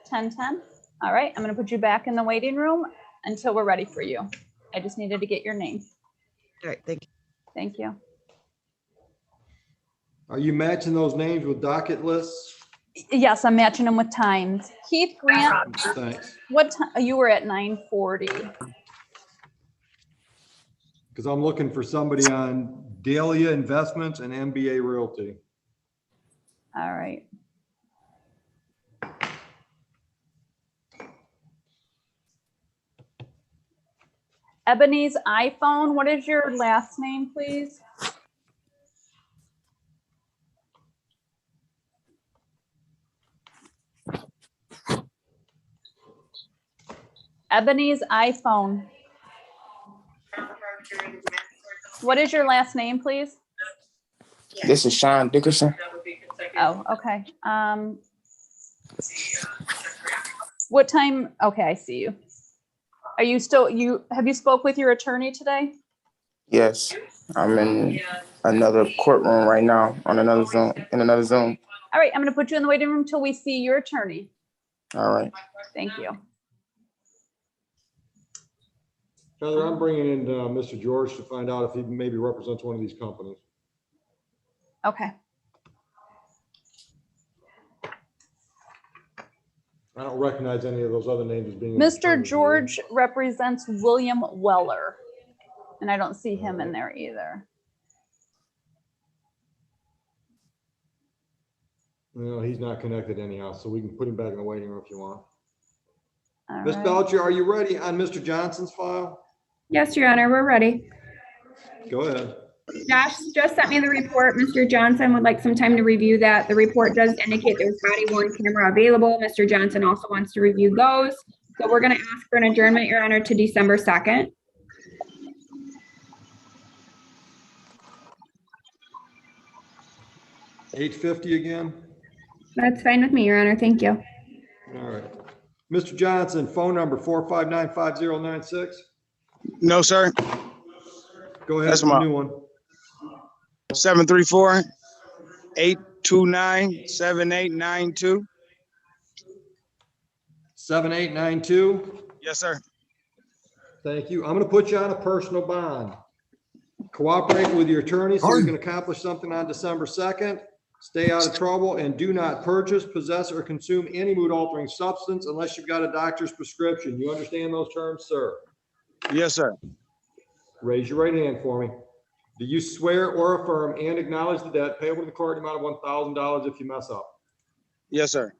10:10. All right, I'm going to put you back in the waiting room until we're ready for you. I just needed to get your name. All right, thank you. Thank you. Are you matching those names with docket lists? Yes, I'm matching them with times. Keith Grant, Thanks. what time? You were at 9:40. Because I'm looking for somebody on Dahlia Investments and MBA Realty. All right. Ebony's iPhone, what is your last name, please? Ebony's iPhone. What is your last name, please? This is Sean Dickerson. Oh, okay. What time? Okay, I see you. Are you still, have you spoke with your attorney today? Yes, I'm in another courtroom right now on another Zoom, in another Zoom. All right, I'm going to put you in the waiting room until we see your attorney. All right. Thank you. Heather, I'm bringing in Mr. George to find out if he maybe represents one of these companies. Okay. I don't recognize any of those other names as being. Mr. George represents William Weller, and I don't see him in there either. No, he's not connected anyhow, so we can put him back in the waiting room if you want. All Ms. right. Belcher, are you ready on Mr. Johnson's file? Yes, Your Honor, we're ready. Go ahead. Josh just sent me the report. Mr. Johnson would like some time to review that. The report does indicate there's body worn camera available. Mr. Johnson also wants to review those. So we're going to ask for an adjournment, Your Honor, to December 2nd. $8.50 again? That's fine with me, Your Honor. Thank you. All right. Mr. Johnson, phone number 459-5096. No, sir. Go ahead. That's my new one. 734-829-7892. 7892. Yes, sir. Thank you. I'm going to put you on a personal bond. Cooperate with your attorney so you can accomplish something on December 2nd. Stay out of trouble and do not purchase, possess, or consume any mood-altering substance unless you've got a doctor's prescription. You understand those terms, sir? Yes, sir. Raise your right hand for me. Do you swear or affirm and acknowledge the debt payable to the court in the amount of $1,000 if you mess up? Yes, sir.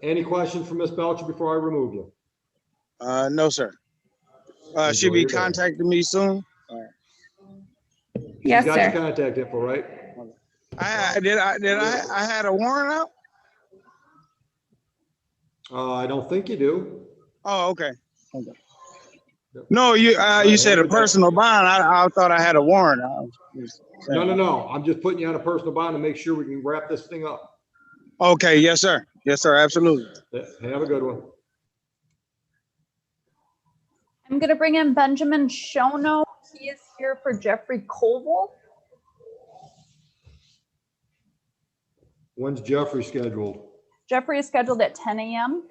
Any questions for Ms. Belcher before I remove you? No, sir. She'll be contacting me soon. Yes, you got sir. your contact info, right? I had a warrant out? I don't think you do. Oh, okay. Okay. No, you said a personal bond. I thought I had a warrant. No. I'm just putting you on a personal bond to make sure we can wrap this thing up. Okay, yes, sir. Yes, sir. Absolutely. Have a good one. I'm going to bring in Benjamin Shono. He is here for Jeffrey Koval. When's Jeffrey scheduled? Jeffrey is scheduled at 10 a.m.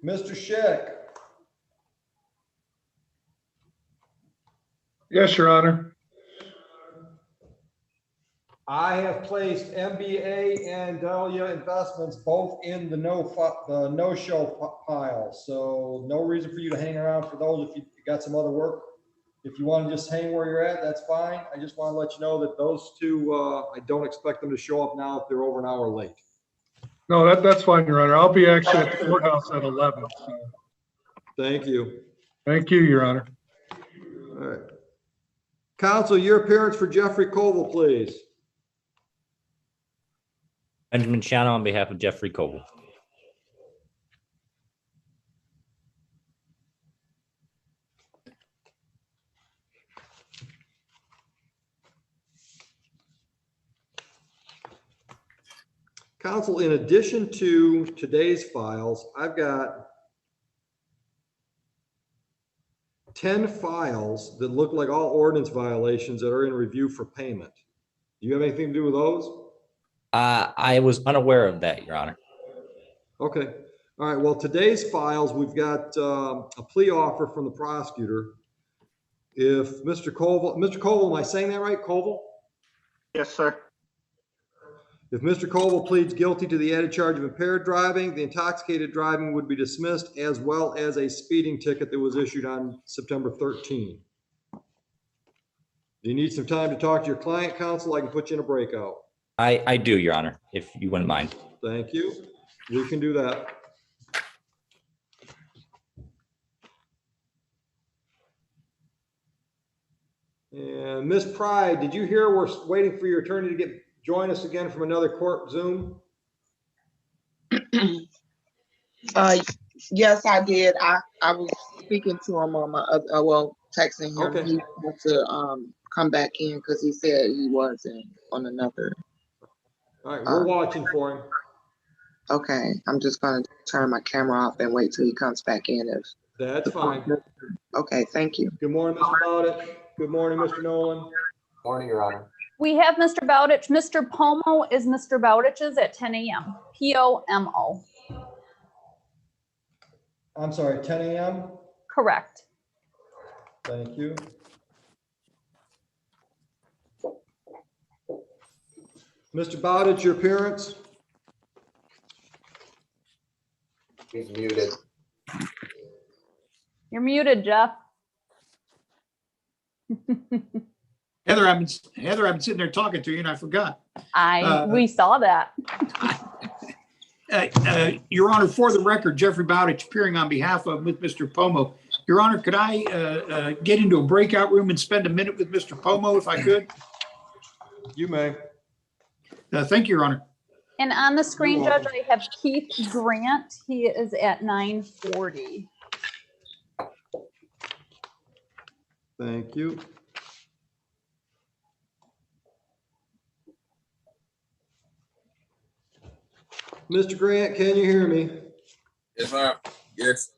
Mr. Schick. Yes, Your Honor. I have placed MBA and Dahlia Investments both in the no-show pile. So no reason for you to hang around for those if you got some other work. If you want to just hang where you're at, that's fine. I just want to let you know that those two, I don't expect them to show up now if they're over an hour late. No, that's fine, Your Honor. I'll be actually at the courthouse at 11. So. Thank you. Thank you, Your Honor. All right. Counsel, your appearance for Jeffrey Koval, please. Benjamin Shannon on behalf of Jeffrey Koval. Counsel, in addition to today's files, I've got 10 files that look like all ordinance violations that are in review for payment. Do you have anything to do with those? I was unaware of that, Your Honor. Okay. All right. Well, today's files, we've got a plea offer from the prosecutor. If Mr. Colville, am I saying that right, Colville? Yes, sir. If Mr. Colville pleads guilty to the added charge of impaired driving, the intoxicated driving would be dismissed, as well as a speeding ticket that was issued on September 13. Do you need some time to talk to your client, counsel? I can put you in a breakout. I do, Your Honor, if you wouldn't mind. Thank you. We can do that. And Ms. Pride, did you hear we're waiting for your attorney to join us again from another court Zoom? Yes, I did. I was speaking to him on my texting him. Okay. He had to come back in because he said he wasn't on another. All right, we're watching for him. Okay, I'm just gonna turn my camera off and wait till he comes back in. If that's fine. Okay, thank you. Good morning, Mr. Bowditch. Good morning, Mr. Nolan. Morning, Your Honor. We have Mr. Bowditch. Mr. Pomo is Mr. Bowditch's at 10 a.m. P-O-M-O. I'm sorry, 10 a.m.? Correct. Thank you. Mr. Bowditch, your appearance? He's muted. You're muted, Jeff. Heather, I've been sitting there talking to you and I forgot. We saw that. Your Honor, for the record, Jeffrey Bowditch appearing on behalf of Mr. Pomo. Your Honor, could I get into a breakout room and spend a minute with Mr. Pomo if I could? You may. Thank you, Your Honor. And on the screen, Judge, I have Keith Grant. He is at 9:40. Thank you. Mr. Grant, can you hear me? Yes, sir. Yes.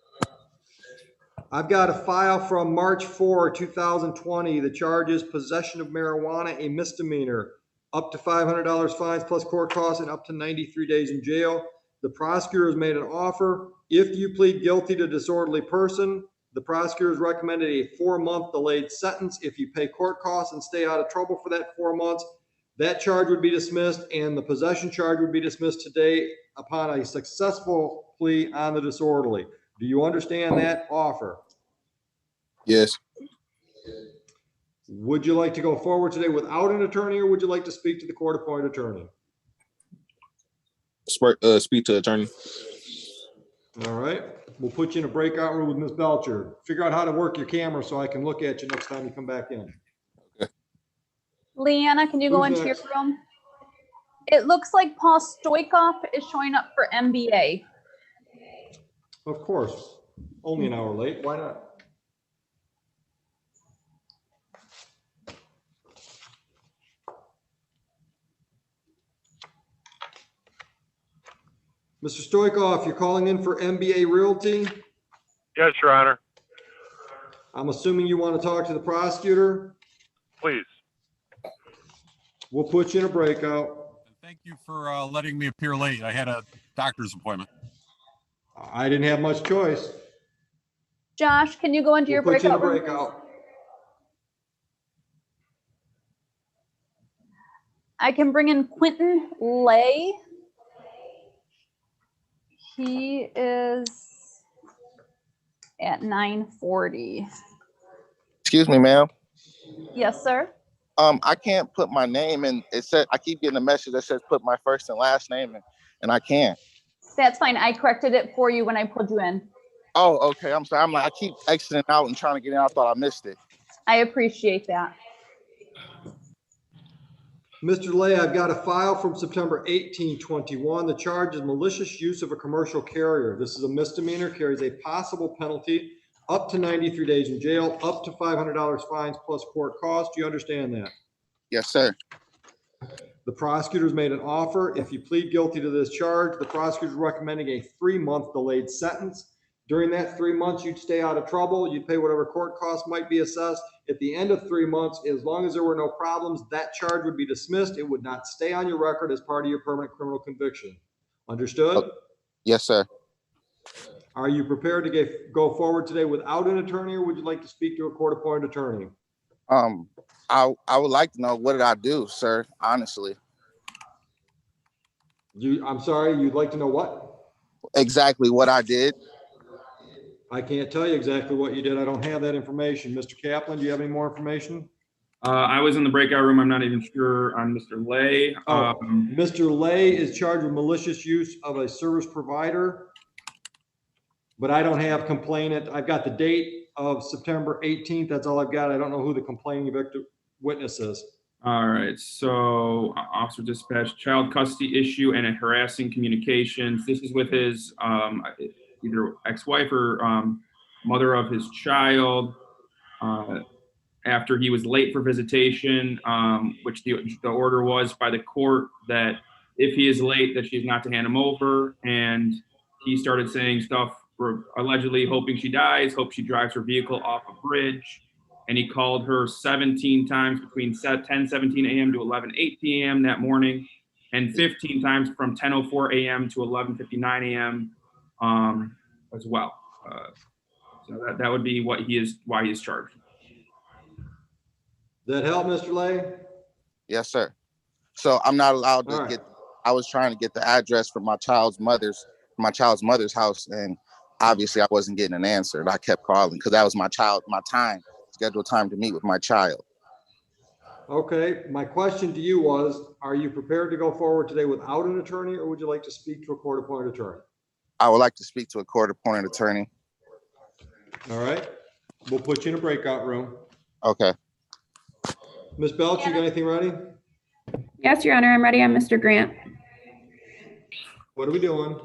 I've got a file from March 4, 2020. The charge is possession of marijuana, a misdemeanor, up to $500 fines plus court costs and up to 93 days in jail. The prosecutor has made an offer. If you plead guilty to disorderly person, the prosecutor has recommended a 4-month delayed sentence. If you pay court costs and stay out of trouble for that 4 months, that charge would be dismissed and the possession charge would be dismissed today upon a successful plea on the disorderly. Do you understand that offer? Yes. Would you like to go forward today without an attorney, or would you like to speak to the court-appointed attorney? Speak to attorney. All right. We'll put you in a breakout room with Ms. Belcher. Figure out how to work your camera so I can look at you next time you come back in. Leanna, can you go into your room? It looks like Paul Stoikoff is showing up for MBA. Of course. Only an hour late. Why not? Mr. Stoikoff, you're calling in for MBA Realty? Yes, Your Honor. I'm assuming you want to talk to the prosecutor? Please. We'll put you in a breakout. Thank you for letting me appear late. I had a doctor's appointment. I didn't have much choice. Josh, can you go into your Put you in a breakout room? breakout. I can bring in Quentin Lay. He is at 9:40. Excuse me, ma'am. Yes, sir. I can't put my name in. It said I keep getting a message that says put my first and last name in, and I can't. That's fine. I corrected it for you when I pulled you in. Oh, okay. I'm sorry. I'm like, I keep exiting out and trying to get in. I thought I missed it. I appreciate that. Mr. Lay, I've got a file from September 18, 21. The charge is malicious use of a commercial carrier. This is a misdemeanor, carries a possible penalty up to 93 days in jail, up to $500 fines plus court costs. Do you understand that? Yes, sir. The prosecutor's made an offer. If you plead guilty to this charge, the prosecutor's recommending a 3-month delayed sentence. During that 3 months, you'd stay out of trouble. You'd pay whatever court costs might be assessed. At the end of 3 months, as long as there were no problems, that charge would be dismissed. It would not stay on your record as part of your permanent criminal conviction. Understood? Yes, sir. Are you prepared to go forward today without an attorney, or would you like to speak to a court-appointed attorney? I would like to know, what did I do, sir? Honestly. I'm sorry, you'd like to know what? Exactly what I did. I can't tell you exactly what you did. I don't have that information. Mr. Kaplan, do you have any more information? I was in the breakout room. I'm not even sure on Mr. Lay. Mr. Lay is charged with malicious use of a service provider, but I don't have complainant. I've got the date of September 18th. That's all I've got. I don't know who the complaining victim witness is. All right, so officer dispatch, child custody issue and a harassing communications. This is with his either ex-wife or mother of his child. After he was late for visitation, which the order was by the court that if he is late, that she's not to hand him over. And he started saying stuff, allegedly hoping she dies, hope she drives her vehicle off a bridge. And he called her 17 times between 10:17 a.m. to 11:08 p.m. that morning, and 15 times from 10:04 a.m. to 11:59 a.m. As well. So that would be why he is charged. Does that help, Mr. Lay? Yes, sir. So I'm not allowed to I was trying to get the address for my child's mother's house, and obviously I wasn't getting an answer. And I kept calling because that was my scheduled time to meet with my child. Okay, my question to you was, are you prepared to go forward today without an attorney, or would you like to speak to a court-appointed attorney? I would like to speak to a court-appointed attorney. All right, we'll put you in a breakout room. Okay. Ms. Belch, you got anything ready? Yes, Your Honor, I'm ready on Mr. Grant. What are we doing?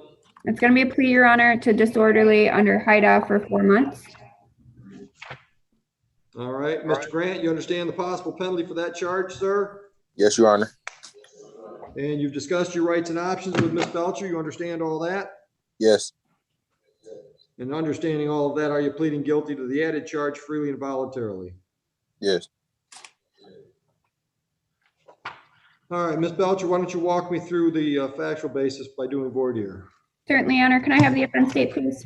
It's going to be a plea, Your Honor, to disorderly under HIDA for 4 months. All right, Mr. Grant, you understand the possible penalty for that charge, sir? Yes, Your Honor. And you've discussed your rights and options with Ms. Belcher. You understand all that? Yes. And understanding all of that, are you pleading guilty to the added charge freely and voluntarily? Yes. All right, Ms. Belcher, why don't you walk me through the factual basis by doing voir dire? Certainly, Your Honor. Can I have the offense date, please?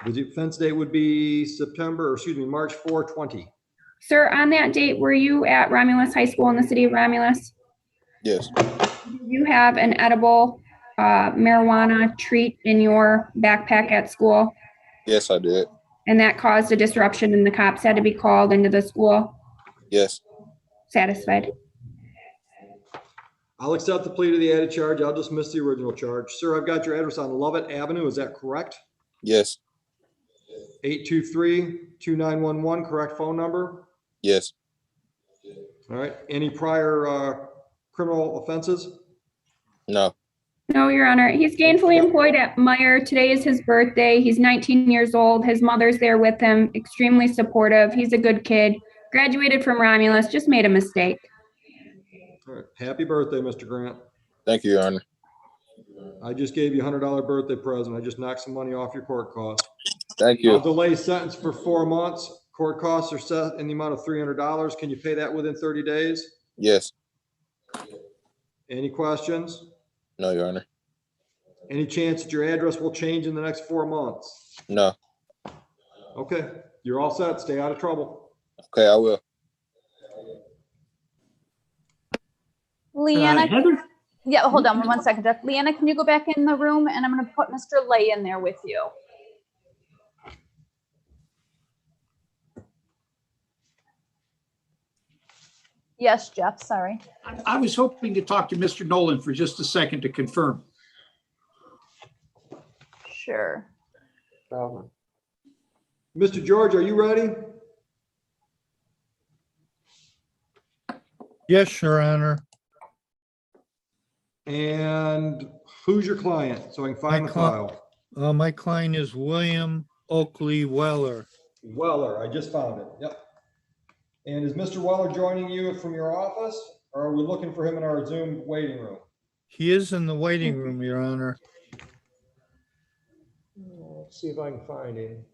The offense date would be March 4, 20. Sir, on that date, were you at Romulus High School in the city of Romulus? Yes. Do you have an edible marijuana treat in your backpack at school? Yes, I did. And that caused a disruption and the cops had to be called into the school? Yes. Satisfied. I'll accept the plea to the added charge. I'll dismiss the original charge. Sir, I've got your address on Lovett Avenue. Is that correct? Yes. 823-2911, correct phone number? Yes. All right. Any prior criminal offenses? No. No, Your Honor. He's gainfully employed at Meyer. Today is his birthday. He's 19 years old. His mother's there with him, extremely supportive. He's a good kid. Graduated from Romulus, just made a mistake. All right. Happy birthday, Mr. Grant. Thank you, Your Honor. I just gave you a $100 birthday present. I just knocked some money off your court costs. Thank you. I'll delay sentence for 4 months. Court costs are set in the amount of $300. Can you pay that within 30 days? Yes. Any questions? No, Your Honor. Any chance that your address will change in the next 4 months? No. Okay, you're all set. Stay out of trouble. Okay, I will. Leanna, Heather? yeah, hold on 1 second, Jeff. Leanna, can you go back in the room? And I'm going to put Mr. Lay in there with you. Yes, Jeff, sorry. I was hoping to talk to Mr. Nolan for just a second to confirm. Sure. Mr. George, are you ready? Yes, Your Honor. And who's your client? So I can find the file. My client is William Oakley Weller. Weller, I just found it. Yep. And is Mr. Weller joining you from your office, or are we looking for him in our Zoom waiting room? He is in the waiting room, Your Honor. see if I can find him.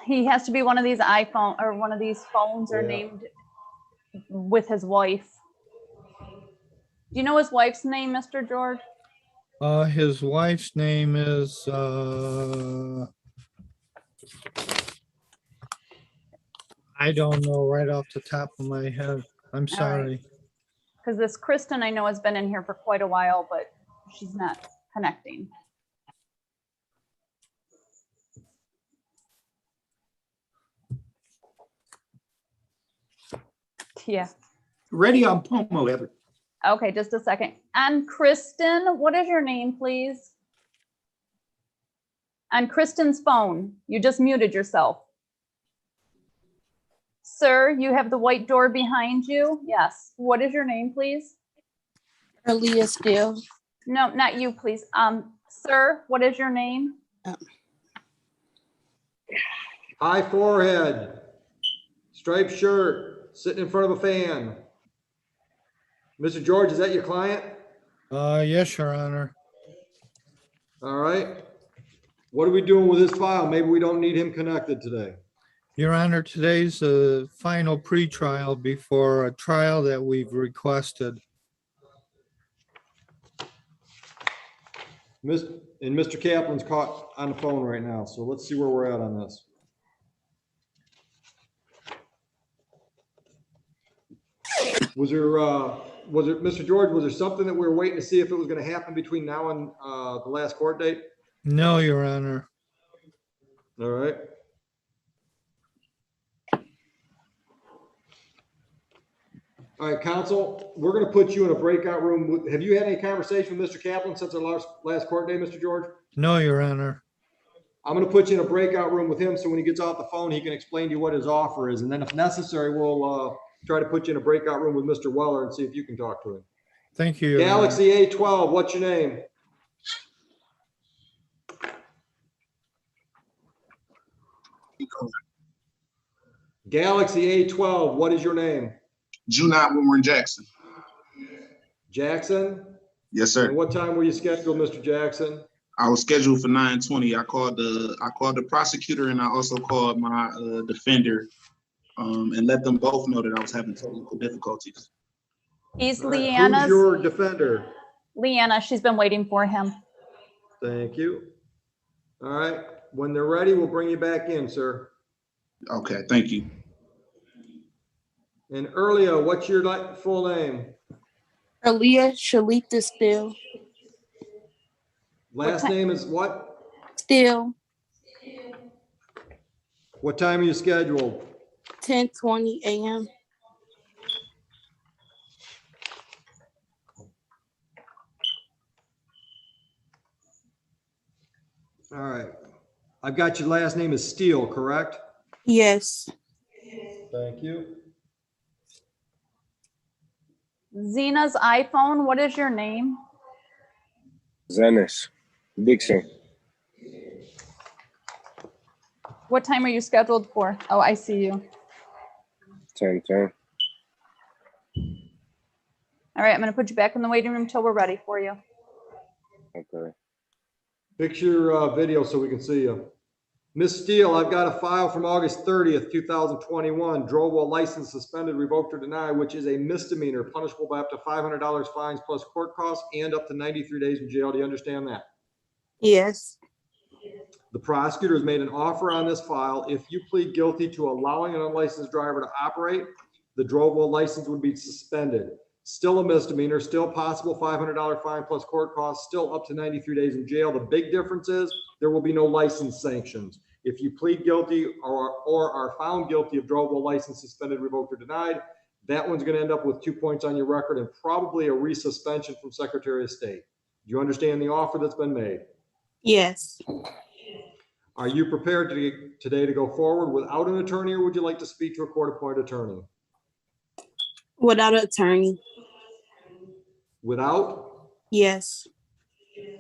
He has to be one of these iPhone or one of these phones are Yeah. named with his wife. Do you know his wife's name, Mr. George? His wife's name is, I don't know right off the top of my head. I'm sorry. Because this Kristen I know has been in here for quite a while, but she's not connecting. Yeah. Ready on Pomo, Evan. Okay, just a second. And Kristen, what is your name, please? On Kristen's phone, you just muted yourself. Sir, you have the white door behind you. Yes. What is your name, please? Aaliyah Steele. No, not you, please. Sir, what is your name? High forehead, striped shirt, sitting in front of a fan. Mr. George, is that your client? Yes, Your Honor. All right. What are we doing with this file? Maybe we don't need him connected today. Your Honor, today's the final pretrial before a trial that we've requested. And Mr. Kaplan's caught on the phone right now, so let's see where we're at on this. Mr. George, was there something that we were waiting to see if it was going to happen between now and the last court date? No, Your Honor. All right. All right, counsel, we're going to put you in a breakout room. Have you had any conversation with Mr. Kaplan since our last court day, Mr. George? No, Your Honor. I'm going to put you in a breakout room with him so when he gets off the phone, he can explain to you what his offer is. And then if necessary, we'll try to put you in a breakout room with Mr. Weller and see if you can talk to him. Thank you, Your Honor. Galaxy A12, what's your name? Galaxy A12, what is your name? Junot Warren Jackson. Jackson? Yes, sir. And what time were you scheduled, Mr. Jackson? I was scheduled for 9:20. I called the prosecutor and I also called my defender and let them both know that I was having technical difficulties. He's All right, Leanna's. who's your defender? Leanna, she's been waiting for him. Thank you. All right, when they're ready, we'll bring you back in, sir. Okay, thank you. And Earlia, what's your full name? Aaliyah Shalita Steele. Last name is what? Steele. What time are you scheduled? 10:20 a.m. All right. I've got your last name is Steele, correct? Yes. Thank you. Zena's iPhone, what is your name? Zenis Dixon. What time are you scheduled for? Oh, I see you. 10:10. All right, I'm going to put you back in the waiting room till we're ready for you. Okay. Fix your video so we can see you. Miss Steele, I've got a file from August 30th, 2021. Drove while license suspended, revoked, or denied, which is a misdemeanor, punishable by up to $500 fines plus court costs and up to 93 days in jail. Do you understand that? Yes. The prosecutor has made an offer on this file. If you plead guilty to allowing an unlicensed driver to operate, the drove while license would be suspended. Still a misdemeanor, still possible $500 fine plus court costs, still up to 93 days in jail. The big difference is there will be no license sanctions. If you plead guilty or are found guilty of drove while license suspended, revoked, or denied, that one's going to end up with 2 points on your record and probably a resuspension from Secretary of State. Do you understand the offer that's been made? Yes. Are you prepared today to go forward without an attorney, or would you like to speak to a court-appointed attorney? Without an attorney. Without? Yes.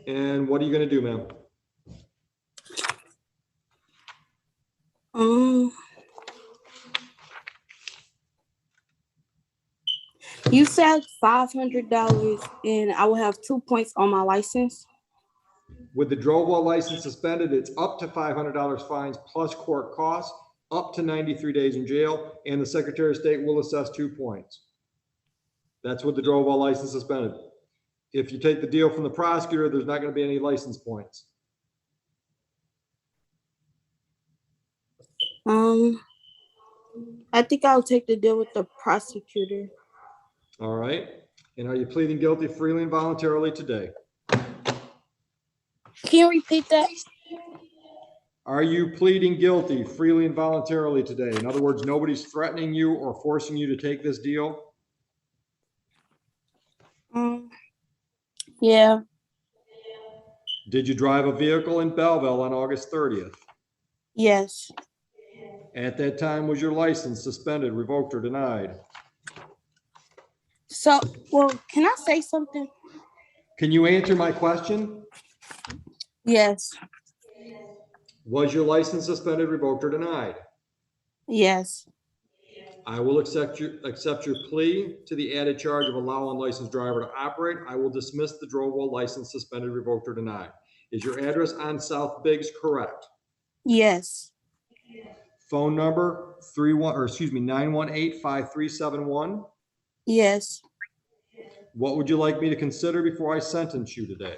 And what are you going to do, ma'am? You said $500 and I will have 2 points on my license. With the drove while license suspended, it's up to $500 fines plus court costs, up to 93 days in jail, and the Secretary of State will assess 2 points. That's with the drove while license suspended. If you take the deal from the prosecutor, there's not going to be any license points. I think I'll take the deal with the prosecutor. All right. And are you pleading guilty freely and voluntarily today? Can you repeat that? Are you pleading guilty freely and voluntarily today? In other words, nobody's threatening you or forcing you to take this deal? Yeah. Did you drive a vehicle in Belleville on August 30th? Yes. At that time, was your license suspended, revoked, or denied? So, well, can I say something? Can you answer my question? Yes. Was your license suspended, revoked, or denied? Yes. I will accept your plea to the added charge of allow unlicensed driver to operate. I will dismiss the drove while license suspended, revoked, or denied. Is your address on South Biggs correct? Yes. Phone number 918-5371. Yes. What would you like me to consider before I sentence you today?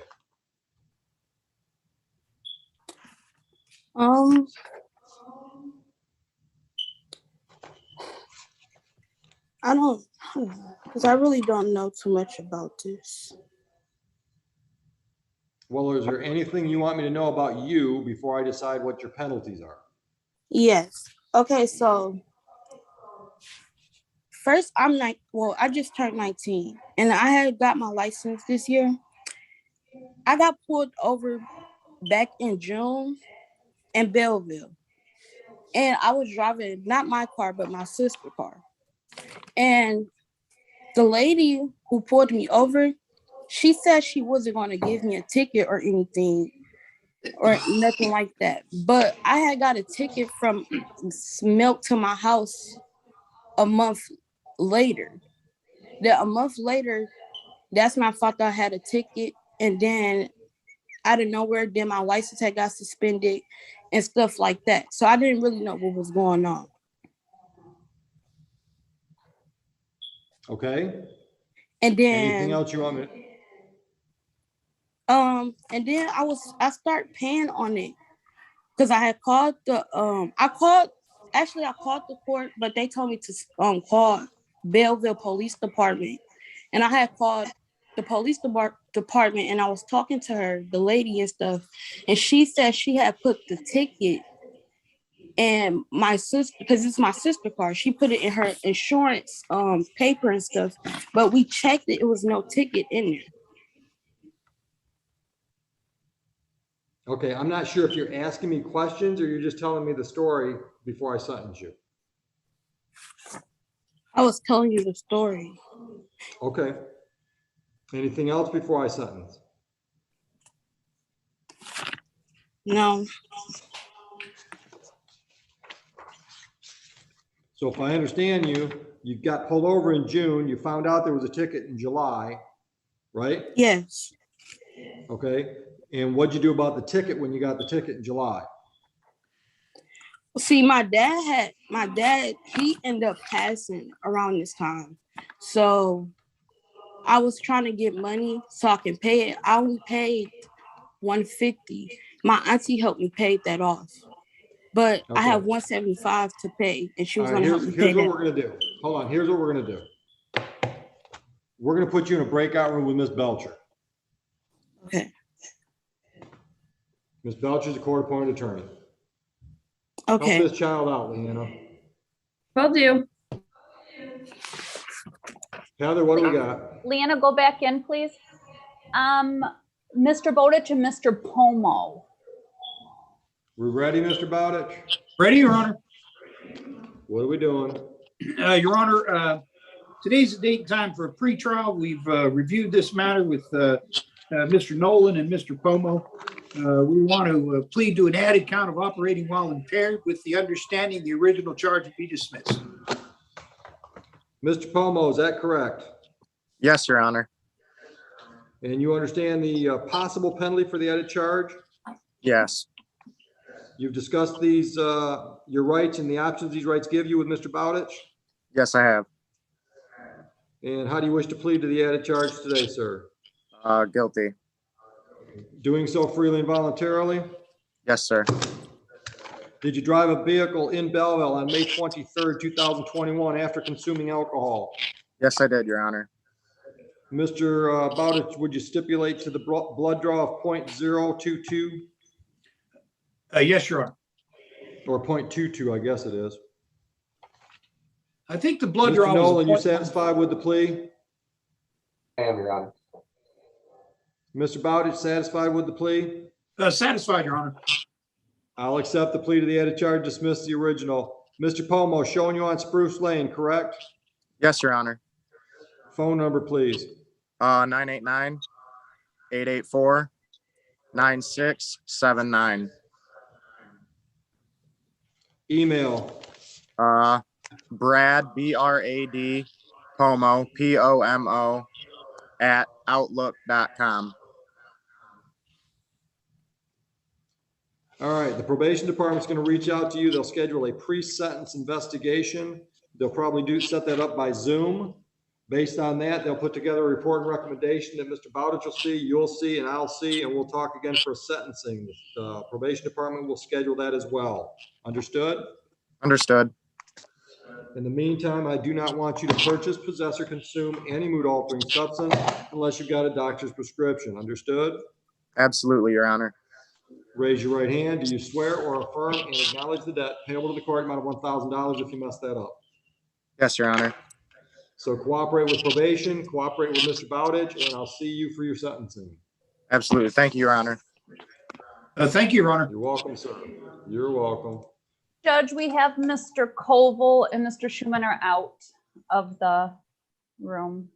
I don't, because I really don't know too much about this. Well, is there anything you want me to know about you before I decide what your penalties are? Yes. Okay, so first I just turned 19 and I had got my license this year. I got pulled over back in June in Belleville. And I was driving not my car, but my sister's car. And the lady who pulled me over, she said she wasn't going to give me a ticket or anything or nothing like that. But I had got a ticket from Milk to my house a month later. Then a month later, that's when I thought I had a ticket. And then out of nowhere, then my license had got suspended and stuff like that. So I didn't really know what was going on. Okay. And then anything else you want me to? And then I started paying on it because I had called I called the court, but they told me to call Belleville Police Department. And I had called the police department and I was talking to her, the lady and stuff, and she said she had put the ticket and my sister, because it's my sister's car, she put it in her insurance paper and stuff, but we checked it was no ticket in there. Okay, I'm not sure if you're asking me questions or you're just telling me the story before I sentence you. I was telling you the story. Okay. Anything else before I sentence? No. So if I understand you, you got pulled over in June, you found out there was a ticket in July, right? Yes. Okay. And what'd you do about the ticket when you got the ticket in July? See, my dad, he ended up passing around this time. So I was trying to get money so I can pay it. I only paid $150. My auntie helped me pay that off. But okay. I have $175 to pay, and she was going to help me pay that. Here's what we're going to do. Hold on. Here's what we're going to do. We're going to put you in a breakout room with Miss Belcher. Okay. Miss Belcher's a court-appointed attorney. Okay. Help this child out, Leanna. Will do. Heather, what do we got? Leanna, go back in, please. Mr. Bowditch and Mr. Pomo. We ready, Mr. Bowditch? Ready, Your Honor. What are we doing? Your Honor, today's the date and time for a pretrial. We've reviewed this matter with Mr. Nolan and Mr. Pomo. We want to plead to an added count of operating while impaired with the understanding the original charge would be dismissed. Mr. Pomo, is that correct? Yes, Your Honor. And you understand the possible penalty for the added charge? Yes. You've discussed these, your rights and the options these rights give you with Mr. Bowditch? Yes, I have. And how do you wish to plead to the added charge today, sir? Guilty. Doing so freely and voluntarily? Yes, sir. Did you drive a vehicle in Belleville on May 23rd, 2021 after consuming alcohol? Yes, I did, Your Honor. Mr. Bowditch, would you stipulate to the blood draw of 0.022? Yes, Your Honor. Or 0.22, I guess it is. I think the blood draw Mr. was. Nolan, you satisfied with the plea? I am, Your Honor. Mr. Bowditch, satisfied with the plea? Satisfied, Your Honor. I'll accept the plea to the added charge, dismiss the original. Mr. Pomo, showing you on Spruce Lane, correct? Yes, Your Honor. Phone number, please. 989-884-9679. Email. Brad, B-R-A-D, Pomo, P-O-M-O, @outlook.com. All right, the probation department's going to reach out to you. They'll schedule a pre-sentence investigation. They'll probably set that up by Zoom. Based on that, they'll put together a report and recommendation that Mr. Bowditch will see, you'll see, and I'll see, and we'll talk again for sentencing. The probation department will schedule that as well. Understood? Understood. In the meantime, I do not want you to purchase, possess, or consume any mood-altering substance unless you've got a doctor's prescription. Understood? Absolutely, Your Honor. Raise your right hand. Do you swear or affirm and acknowledge the debt payable to the court amount of $1,000 if you mess that up? Yes, Your Honor. So cooperate with probation, cooperate with Mr. Bowditch, and I'll see you for your sentencing. Absolutely. Thank you, Your Honor. Thank you, Your Honor. You're welcome, sir. You're welcome. Judge, we have Mr. Colville and Mr. Schuman are out of the room.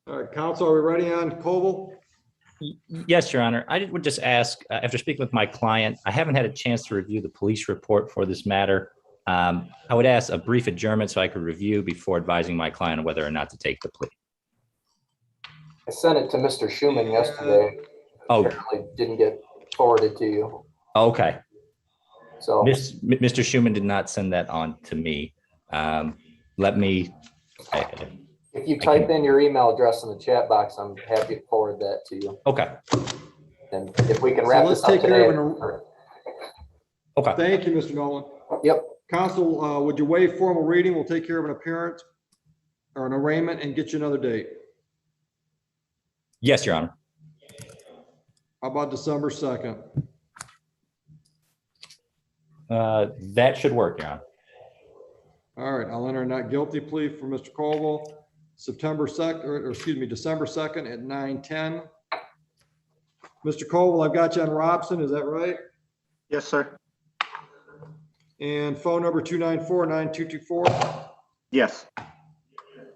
All right, counsel, are we ready on Koval? Yes, Your Honor. I would just ask, after speaking with my client, I haven't had a chance to review the police report for this matter. I would ask a brief adjournment so I could review before advising my client on whether or not to take the plea. I sent it to Mr. Schuman yesterday. Oh. Apparently didn't get forwarded to you. Okay. So Mr. Schuman did not send that on to me. Let me. if you type in your email address in the chat box, I'm happy to forward that to you. Okay. And if we can wrap this up today. Okay. Thank you, Mr. Nolan. Yep. Counsel, would you waive formal reading? We'll take care of an appearance or an arraignment and get you another date. Yes, Your Honor. How about December 2nd? That should work, Your Honor. All right, I'll enter a not guilty plea for Mr. Colville, December 2nd at 9:10. Mr. Colville, I've got you on Robson, is that right? Yes, sir. And phone number 294-9224? Yes.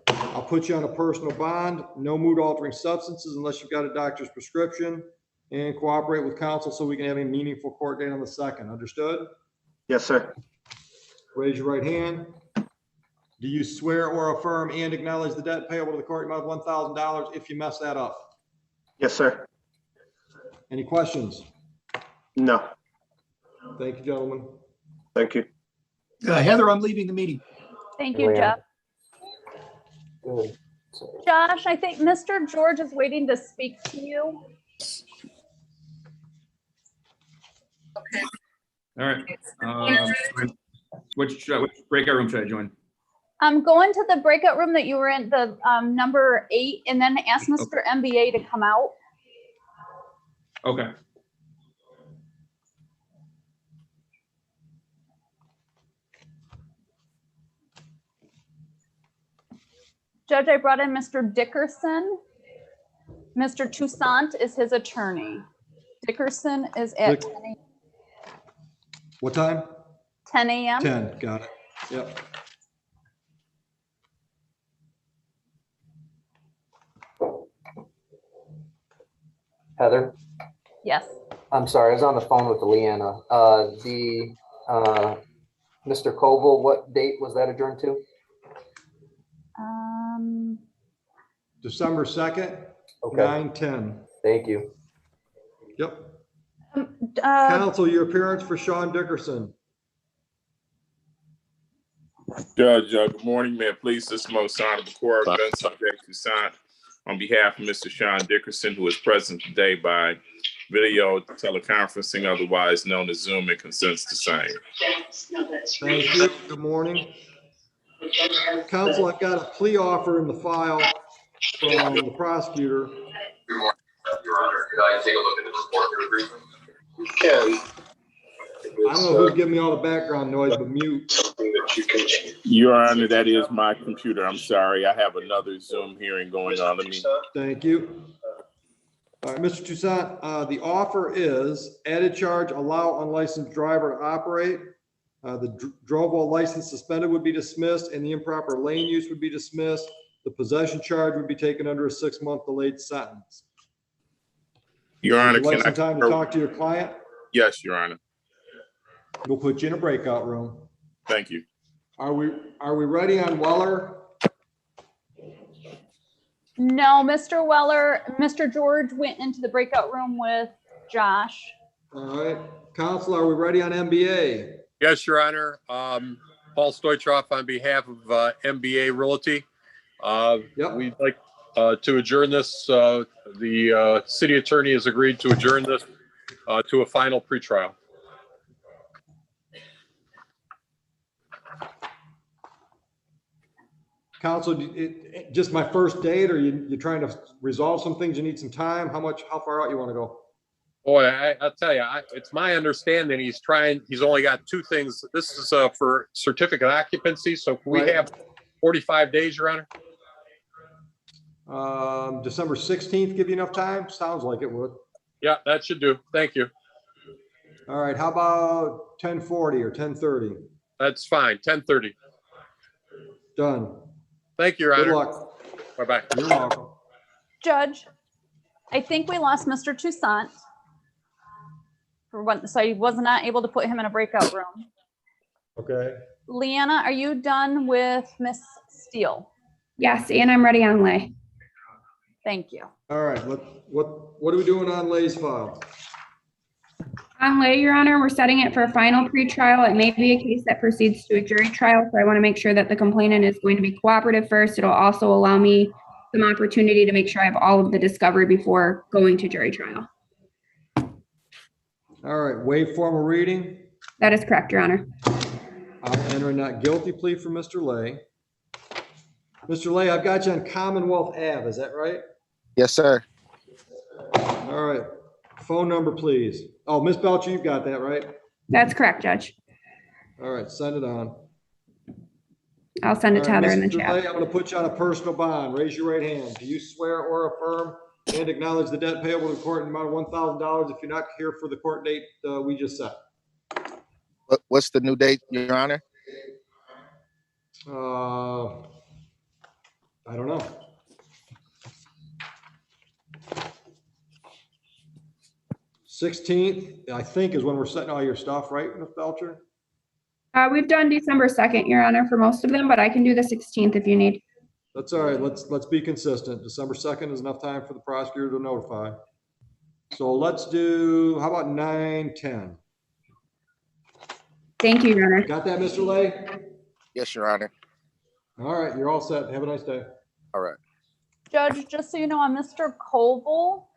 I'll put you on a personal bond, no mood altering substances unless you've got a doctor's prescription, and cooperate with counsel so we can have a meaningful court date on the 2nd. Understood? Yes, sir. Raise your right hand. Do you swear or affirm and acknowledge the debt payable to the court amount of $1,000 if you mess that up? Yes, sir. Any questions? No. Thank you, gentlemen. Thank you. Heather, I'm leaving the meeting. Thank you, Jeff. Good. Josh, I think Mr. George is waiting to speak to you. All right. Which breakout room should I join? Go into the breakout room that you were in, the number 8, and then ask Mr. MBA to come out. Okay. Judge, I brought in Mr. Dickerson. Mr. Toussaint is his attorney. Dickerson is at 10 a.m. What time? 10 a.m. 10, got it. Yep. Heather? Yes. I'm sorry, I was on the phone with Leanna. Mr. Koval, what date was that adjourned to? December 2nd? Okay. 9:10. Thank you. Yep. Counsel, your appearance for Sean Dickerson. Judge, good morning, Mayor. Please, this is Most Honorable Court, been subject to sign on behalf of Mr. Sean Dickerson, who is present today by video teleconferencing, otherwise known as Zoom, and consents to sign. Thank you. Good morning. Counsel, I've got a plea offer in the file from the prosecutor. Good morning, Your Honor. Could I take a look at the report here briefly? You can. I don't know who's giving me all the background noise, but mute. Your Honor, that is my computer. I'm sorry. I have another Zoom hearing going on. Let me. Thank you. All right, Mr. Toussaint, the offer is added charge, allow unlicensed driver to operate. The drove license suspended would be dismissed, and the improper lane use would be dismissed. The possession charge would be taken under a 6-month delayed sentence. Your Honor, would you like can some time to talk to your client? Yes, Your Honor. We'll put you in a breakout room. Thank you. Are we ready on Weller? No, Mr. Weller, Mr. George went into the breakout room with Josh. All right. Counsel, are we ready on MBA? Yes, Your Honor. Paul Stoichkov on behalf of MBA Realty. We'd like to adjourn this. The city attorney has agreed to adjourn this to a final pretrial. Counsel, just my first date, or you're trying to resolve some things, you need some time? How far out you want to go? Boy, I'll tell you, it's my understanding he's only got 2 things. This is for certificate occupancy. So can we have 45 days, Your Honor? December 16th give you enough time? Sounds like it would. Yeah, that should do. Thank you. All right. How about 10:40 or 10:30? That's fine. 10:30. Done. Thank you, Your Honor. Good luck. Bye-bye. You're welcome. Judge, I think we lost Mr. Toussaint. So I was not able to put him in a breakout room. Okay. Leanna, are you done with Miss Steele? Yes, and I'm ready on lay. Thank you. All right. What are we doing on Lay's file? On lay, Your Honor, we're setting it for a final pretrial. It may be a case that proceeds to a jury trial, so I want to make sure that the complainant is going to be cooperative first. It'll also allow me some opportunity to make sure I have all of the discovery before going to jury trial. All right. Waive formal reading. That is correct, Your Honor. I'll enter a not guilty plea for Mr. Lay. Mr. Lay, I've got you on Commonwealth Ave. Is that right? Yes, sir. All right. Phone number, please. Oh, Miss Belcher, you've got that, right? That's correct, Judge. All right. Send it on. I'll send it to Heather in the Mr. chat. Lay, I'm going to put you on a personal bond. Raise your right hand. Do you swear or affirm and acknowledge the debt payable to the court in the amount of $1,000 if you're not here for the court date we just set? What's the new date, Your Honor? I don't know. $16th, I think, is when we're setting all your stuff, right, Ms. Belcher? We've done December 2nd, Your Honor, for most of them, but I can do the 16th if you need. That's all right. Let's be consistent. December 2nd is enough time for the prosecutor to notify. So let's do, how about 9:10? Thank you, Your Honor. Got that, Mr. Lay? Yes, Your Honor. All right, you're all set. Have a nice day. All right. Judge, just so you know, on Mr. Koval,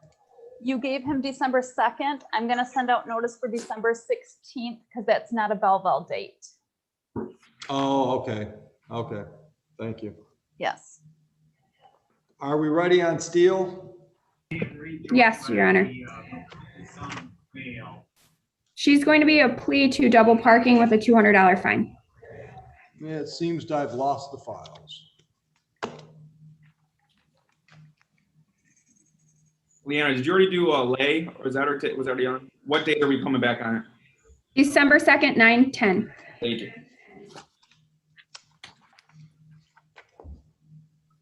you gave him December 2nd. I'm going to send out notice for December 16th because that's not a Belleville date. Oh, okay. Okay. Thank you. Yes. Are we ready on Steele? Yes, Your Honor. She's going to be a plea to double parking with a $200 fine. Yeah, it seems I've lost the files. Leanna, did you already do a lay, or is that was already on? What date are we coming back on it? December 2nd, 9:10. Thank you.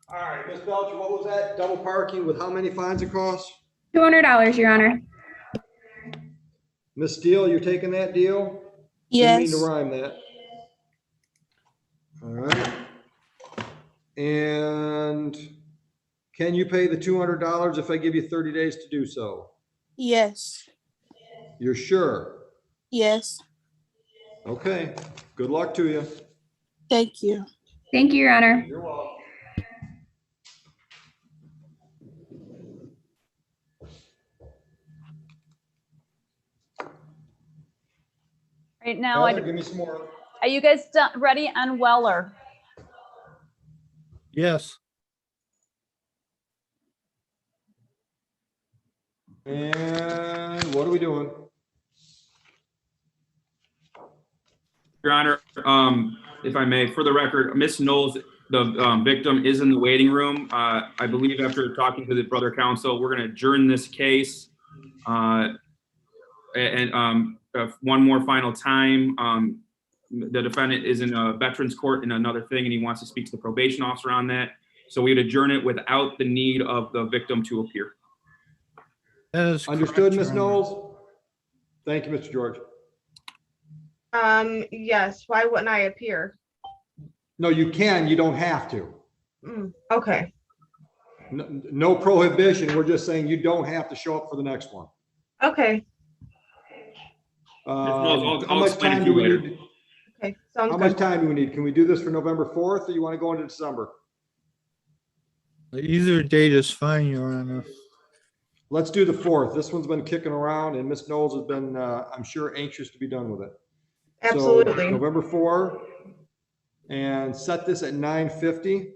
All right, Ms. Belcher, what was that? Double parking with how many fines it costs? $200, Your Honor. Ms. Steele, you're taking that deal? Yes. Didn't mean to rhyme that. All right. And Can you pay the $200 if I give you 30 days to do so? Yes. You're sure? Yes. Okay, good luck to you. Thank you. Thank you, Your Honor. You're welcome. Right now, Heather, give me some more. are you guys ready on Weller? Yes. And what are we doing? Your Honor, if I may, for the record, Miss Knowles, the victim, is in the waiting room. I believe after talking to the brother counsel, we're going to adjourn this case. One more final time. The defendant is in a veterans court in another thing, and he wants to speak to the probation officer on that. So we'd adjourn it without the need of the victim to appear. That is understood, correct, Ms. Your Honor. Knowles. Thank you, Mr. George. Yes, why wouldn't I appear? No, you can, you don't have to. Okay. No prohibition. We're just saying you don't have to show up for the next one. Okay. How much time do we need? Okay, sounds How good. much time do we need? Can we do this for November 4th, or you want to go into December? Either date is fine, Your Honor. Let's do the 4th. This one's been kicking around, and Ms. Knowles has been, I'm sure, anxious to be done with it. Absolutely. So November 4, and set this at 9:50.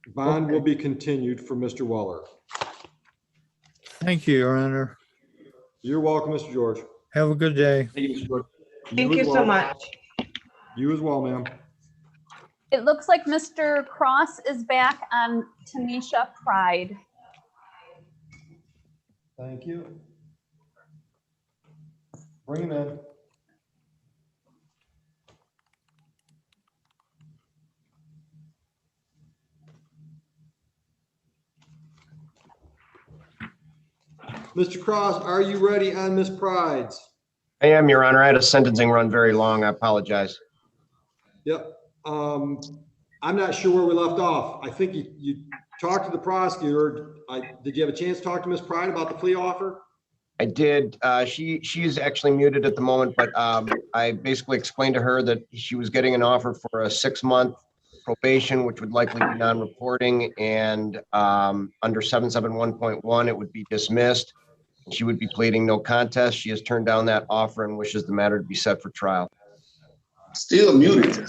Bond will be continued for Mr. Weller. Thank you, Your Honor. You're welcome, Mr. George. Have a good day. Thank you, Mr. George. Thank you so much. You as well, ma'am. It looks like Mr. Cross is back on Tanisha Pride. Thank you. Bring him in. Mr. Cross, are you ready on Miss Pride's? I am, Your Honor. I had a sentencing run very long. I apologize. Yep. I'm not sure where we left off. I think you talked to the prosecutor. Did you have a chance to talk to Miss Pride about the plea offer? I did. She's actually muted at the moment, but I basically explained to her that she was getting an offer for a 6-month probation, which would likely be non-reporting, and under 771.1, it would be dismissed. She would be pleading no contest. She has turned down that offer and wishes the matter to be set for trial. Still muted.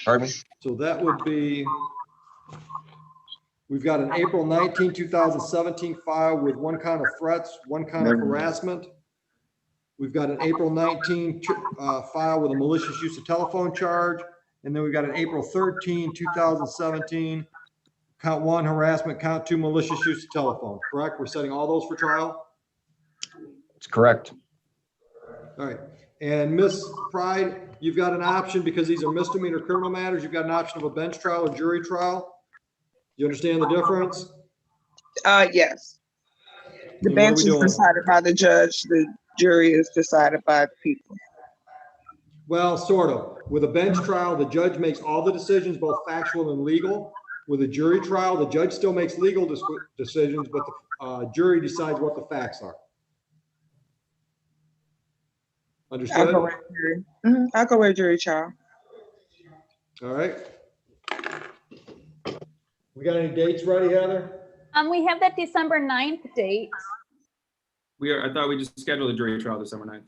Pardon me? So that would be, we've got an April 19, 2017 file with 1 count of threats, 1 count of harassment. We've got an April 19 file with a malicious use of telephone charge. And then we've got an April 13, 2017, count 1 harassment, count 2 malicious use of telephone, correct? We're setting all those for trial? That's correct. All right. And Miss Pride, you've got an option because these are misdemeanor criminal matters. You've got an option of a bench trial or jury trial. You understand the difference? Yes. The And bench what are we is doing? decided by the judge. The jury is decided by the people. Well, sort of. With a bench trial, the judge makes all the decisions, both factual and legal. With a jury trial, the judge still makes legal decisions, but the jury decides what the facts are. Understood? I'll go with jury. I'll go with jury trial. All right. We got any dates ready, Heather? We have that December 9th date. I thought we just scheduled a jury trial December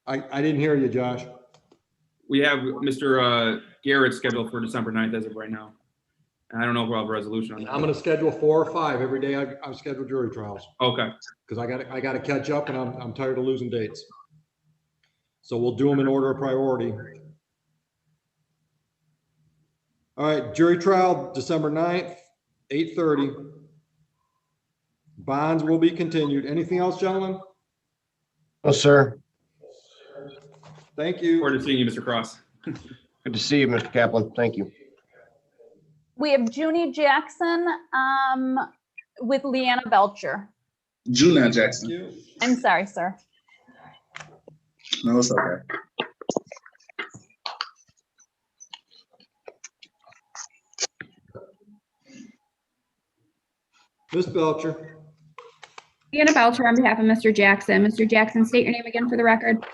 9th. I didn't hear you, Josh. We have Mr. Garrett scheduled for December 9th as of right now. And I don't know if we'll have a resolution on that. I'm going to schedule 4 or 5 every day. I've scheduled jury trials. Okay. Because I got to catch up, and I'm tired of losing dates. So we'll do them in order of priority. All right, jury trial December 9th, 8:30. Bonds will be continued. Anything else, gentlemen? No, sir. Thank you. Forward to seeing you, Mr. Cross. Good to see you, Mr. Kaplan. Thank you. We have Junie Jackson with Leanna Belcher. Juna Jackson. I'm sorry, sir. No, it's okay. Ms. Belcher. Deanna Belcher on behalf of Mr. Jackson. Mr. Jackson, state your name again for the record.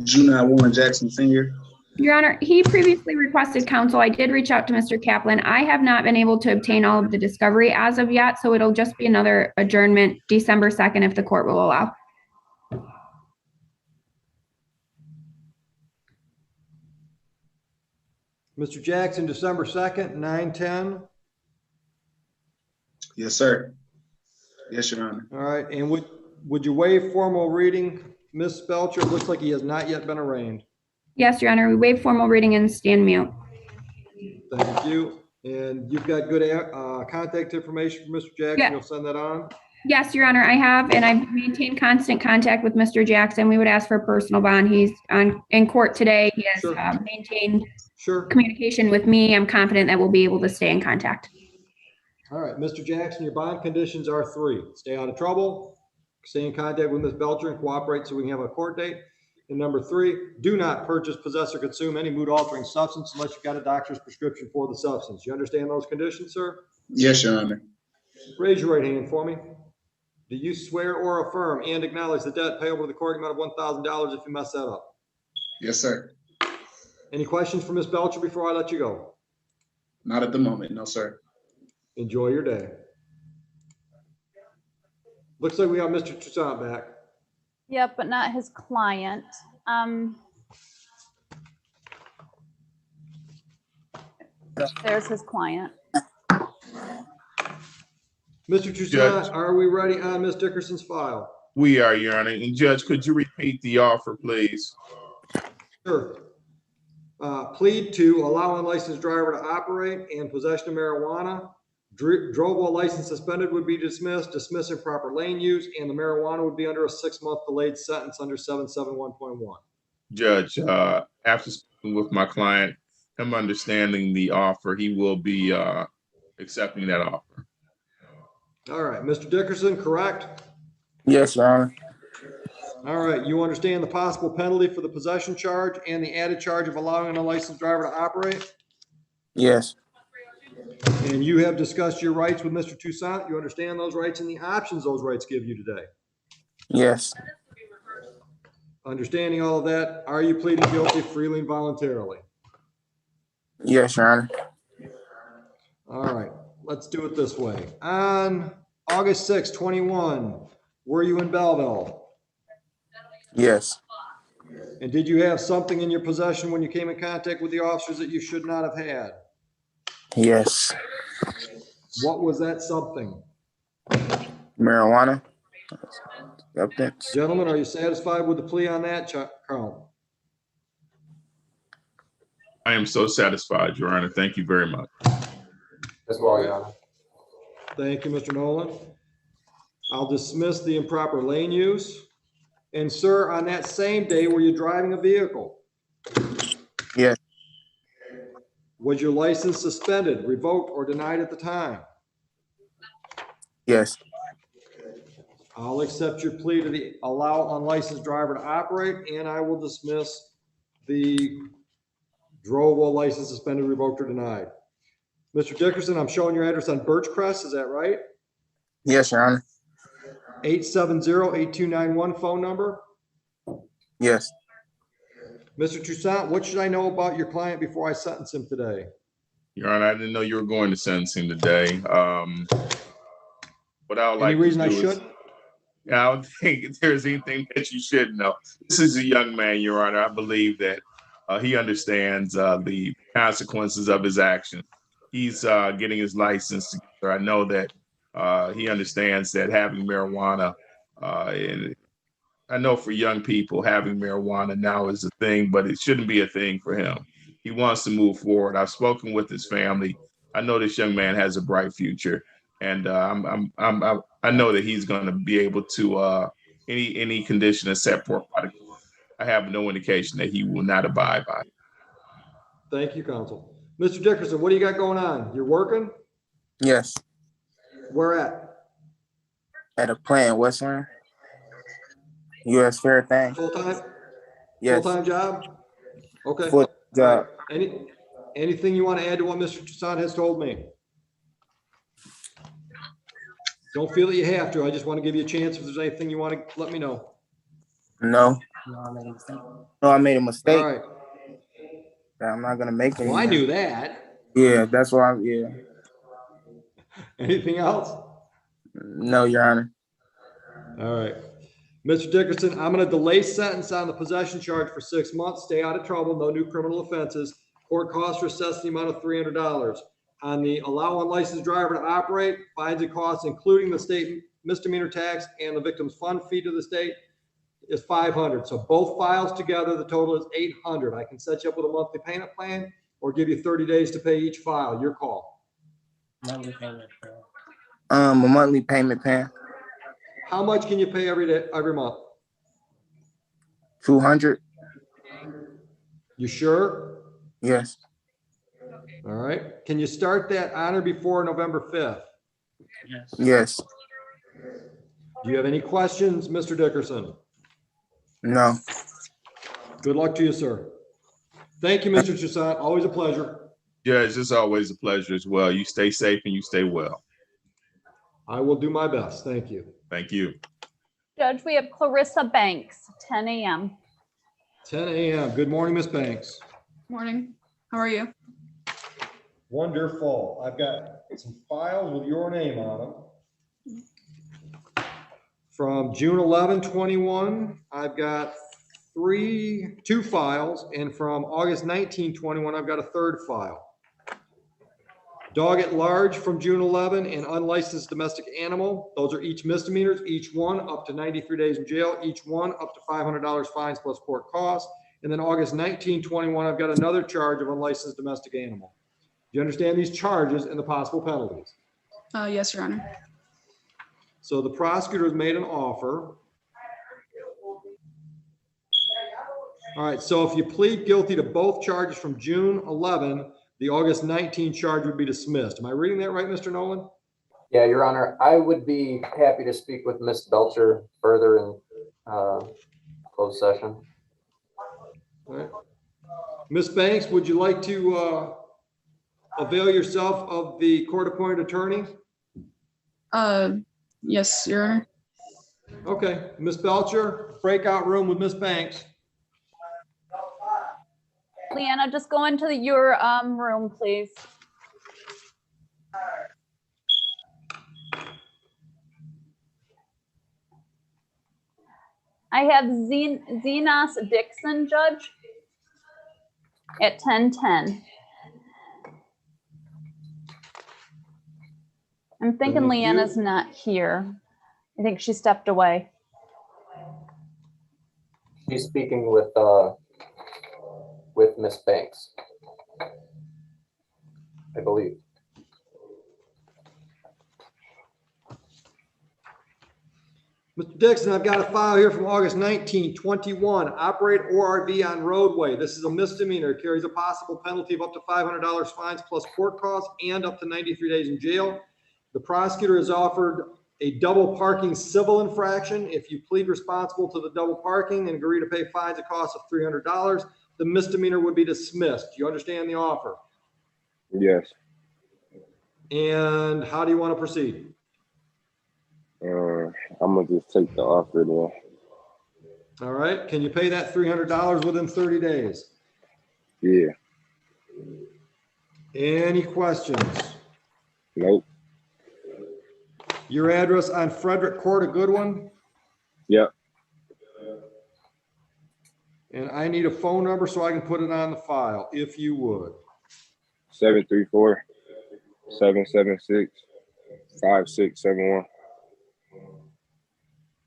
Junior Warren Jackson Sr. Your Honor, he previously requested counsel. I did reach out to Mr. Kaplan. I have not been able to obtain all of the discovery as of yet, so it'll just be another adjournment December 2nd if the court will allow. Mr. Jackson, December 2nd, 9:10. Yes, sir. Yes, Your Honor. All right, and would you waive formal reading, Ms. Belcher? It looks like he has not yet been arraigned. Yes, Your Honor, we waive formal reading and stand mute. Thank you. And you've got good contact information for Mr. Jackson. Yeah. You'll send that on? Yes, Your Honor, I have, and I've maintained constant contact with Mr. Jackson. We would ask for a personal bond. He's in court today. He has maintained communication with me. I'm confident that we'll be able to stay in contact. All right, Mr. Jackson, your bond conditions are 3. Stay out of trouble, stay in contact with Ms. Belcher, and cooperate so we can have a court date. And number 3, do not purchase, possess, or consume any mood-altering substance unless you've got a doctor's prescription for the substance. You understand those conditions, sir? Yes, Your Honor. Raise your right hand for me. Do you swear or affirm and acknowledge the debt payable to the court amount of $1,000 if you mess that up? Yes, sir. Any questions for Ms. Belcher before I let you go? Not at the moment, no, sir. Enjoy your day. Looks like we got Mr. Toussaint back. Yep, but not his client. There's his client. Mr. Toussaint, are we ready on Ms. Dickerson's file? We are, Your Honor. And Judge, could you repeat the offer, please? Sure. Plead to allow unlicensed driver to operate and possession of marijuana. Drove while license suspended would be dismissed, dismiss improper lane use, and the marijuana would be under a 6-month delayed sentence under 771.1. Judge, after speaking with my client, him understanding the offer, he will be accepting that offer. All right, Mr. Dickerson, correct? Yes, Your Honor. All right, you understand the possible penalty for the possession charge and the added charge of allowing an unlicensed driver to operate? Yes. And you have discussed your rights with Mr. Toussaint. You understand those rights and the options those rights give you today? Yes. Understanding all of that, are you pleading guilty freely and voluntarily? Yes, Your Honor. All right, let's do it this way. On August 6, 21, were you in Belleville? Yes. And did you have something in your possession when you came in contact with the officers that you should not have had? Yes. What was that something? Marijuana. Substance. Gentlemen, are you satisfied with the plea on that, Carl? I am so satisfied, Your Honor. Thank you very much. That's well, Your Honor. Thank you, Mr. Nolan. I'll dismiss the improper lane use. And sir, on that same day, were you driving a vehicle? Yes. Was your license suspended, revoked, or denied at the time? Yes. I'll accept your plea to allow unlicensed driver to operate, and I will dismiss the drove while license suspended, revoked, or denied. Mr. Dickerson, I'm showing your address on Birchcrest, is that right? Yes, Your Honor. 870-8291 phone number? Yes. Mr. Toussaint, what should I know about your client before I sentence him today? Your Honor, I didn't know you were going to sentence him today. What I would like Any reason to I do should? I don't think there's anything that you should know. This is a young man, Your Honor. I believe that he understands the consequences of his action. He's getting his license together. I know that he understands that having marijuana, and I know for young people, having marijuana now is a thing, but it shouldn't be a thing for him. He wants to move forward. I've spoken with his family. I know this young man has a bright future, and I know that he's going to be able to any condition that's set forth by the court. I have no indication that he will not abide by it. Thank you, counsel. Mr. Dickerson, what do you got going on? You're working? Yes. Where at? At a plant in Westland. U.S. Fair thing. Full-time? Yes. Full-time job? Okay. Full job. Anything you want to add to what Mr. Toussaint has told me? Don't feel that you have to. I just want to give you a chance. If there's anything you want to let me know. No. No, I made a mistake. All right. I'm not gonna make it. Well, I knew that. Yeah, that's why I'm. Yeah. Anything else? No, Your Honor. All right. Mr. Dickerson, I'm going to delay sentence on the possession charge for 6 months. Stay out of trouble. No new criminal offenses. Court costs are assessed in the amount of $300. On the allow unlicensed driver to operate, fines and costs, including the state misdemeanor tax and the victim's fund fee to the state, is $500. So both files together, the total is $800. I can set you up with a monthly payment plan or give you 30 days to pay each file. Your call. Monthly payment plan. A monthly payment plan. How much can you pay every month? 200. You sure? Yes. All right. Can you start that on or before November 5th? Yes. Yes. Do you have any questions, Mr. Dickerson? No. Good luck to you, sir. Thank you, Mr. Toussaint. Always a pleasure. Judge, it's always a pleasure as well. You stay safe and you stay well. I will do my best. Thank you. Thank you. Judge, we have Clarissa Banks, 10 a.m. 10 a.m. Good morning, Miss Banks. Morning. How are you? Wonderful. I've got some files with your name on them. From June 11, 21, I've got two files, and from August 19, 21, I've got a third file. Dog at large from June 11 and unlicensed domestic animal. Those are each misdemeanors, each one up to 93 days in jail, each one up to $500 fines plus court costs. And then August 19, 21, I've got another charge of unlicensed domestic animal. Do you understand these charges and the possible penalties? Yes, Your Honor. So the prosecutor has made an offer. All right, so if you plead guilty to both charges from June 11, the August 19 charge would be dismissed. Am I reading that right, Mr. Nolan? Yeah, Your Honor, I would be happy to speak with Ms. Belcher further in closed session. All right. Ms. Banks, would you like to avail yourself of the court-appointed attorney? Yes, Your Honor. Okay, Ms. Belcher, breakout room with Ms. Banks. Leanna, just go into your room, please. I have Zenas Dixon, Judge, at 10:10. I'm thinking Leanna's not here. I think she stepped away. She's speaking with Ms. Banks, I believe. Mr. Dixon, I've got a file here from August 19, 21. Operate ORV on roadway. This is a misdemeanor. It carries a possible penalty of up to $500 fines plus court costs and up to 93 days in jail. The prosecutor has offered a double parking civil infraction. If you plead responsible to the double parking and agree to pay fines at cost of $300, the misdemeanor would be dismissed. Do you understand the offer? Yes. And how do you want to proceed? I'm gonna just take the offer then. All right. Can you pay that $300 within 30 days? Yeah. Any questions? Nope. Your address on Frederick Court, a good one? Yep. And I need a phone number so I can put it on the file, if you would. 734-776-5671.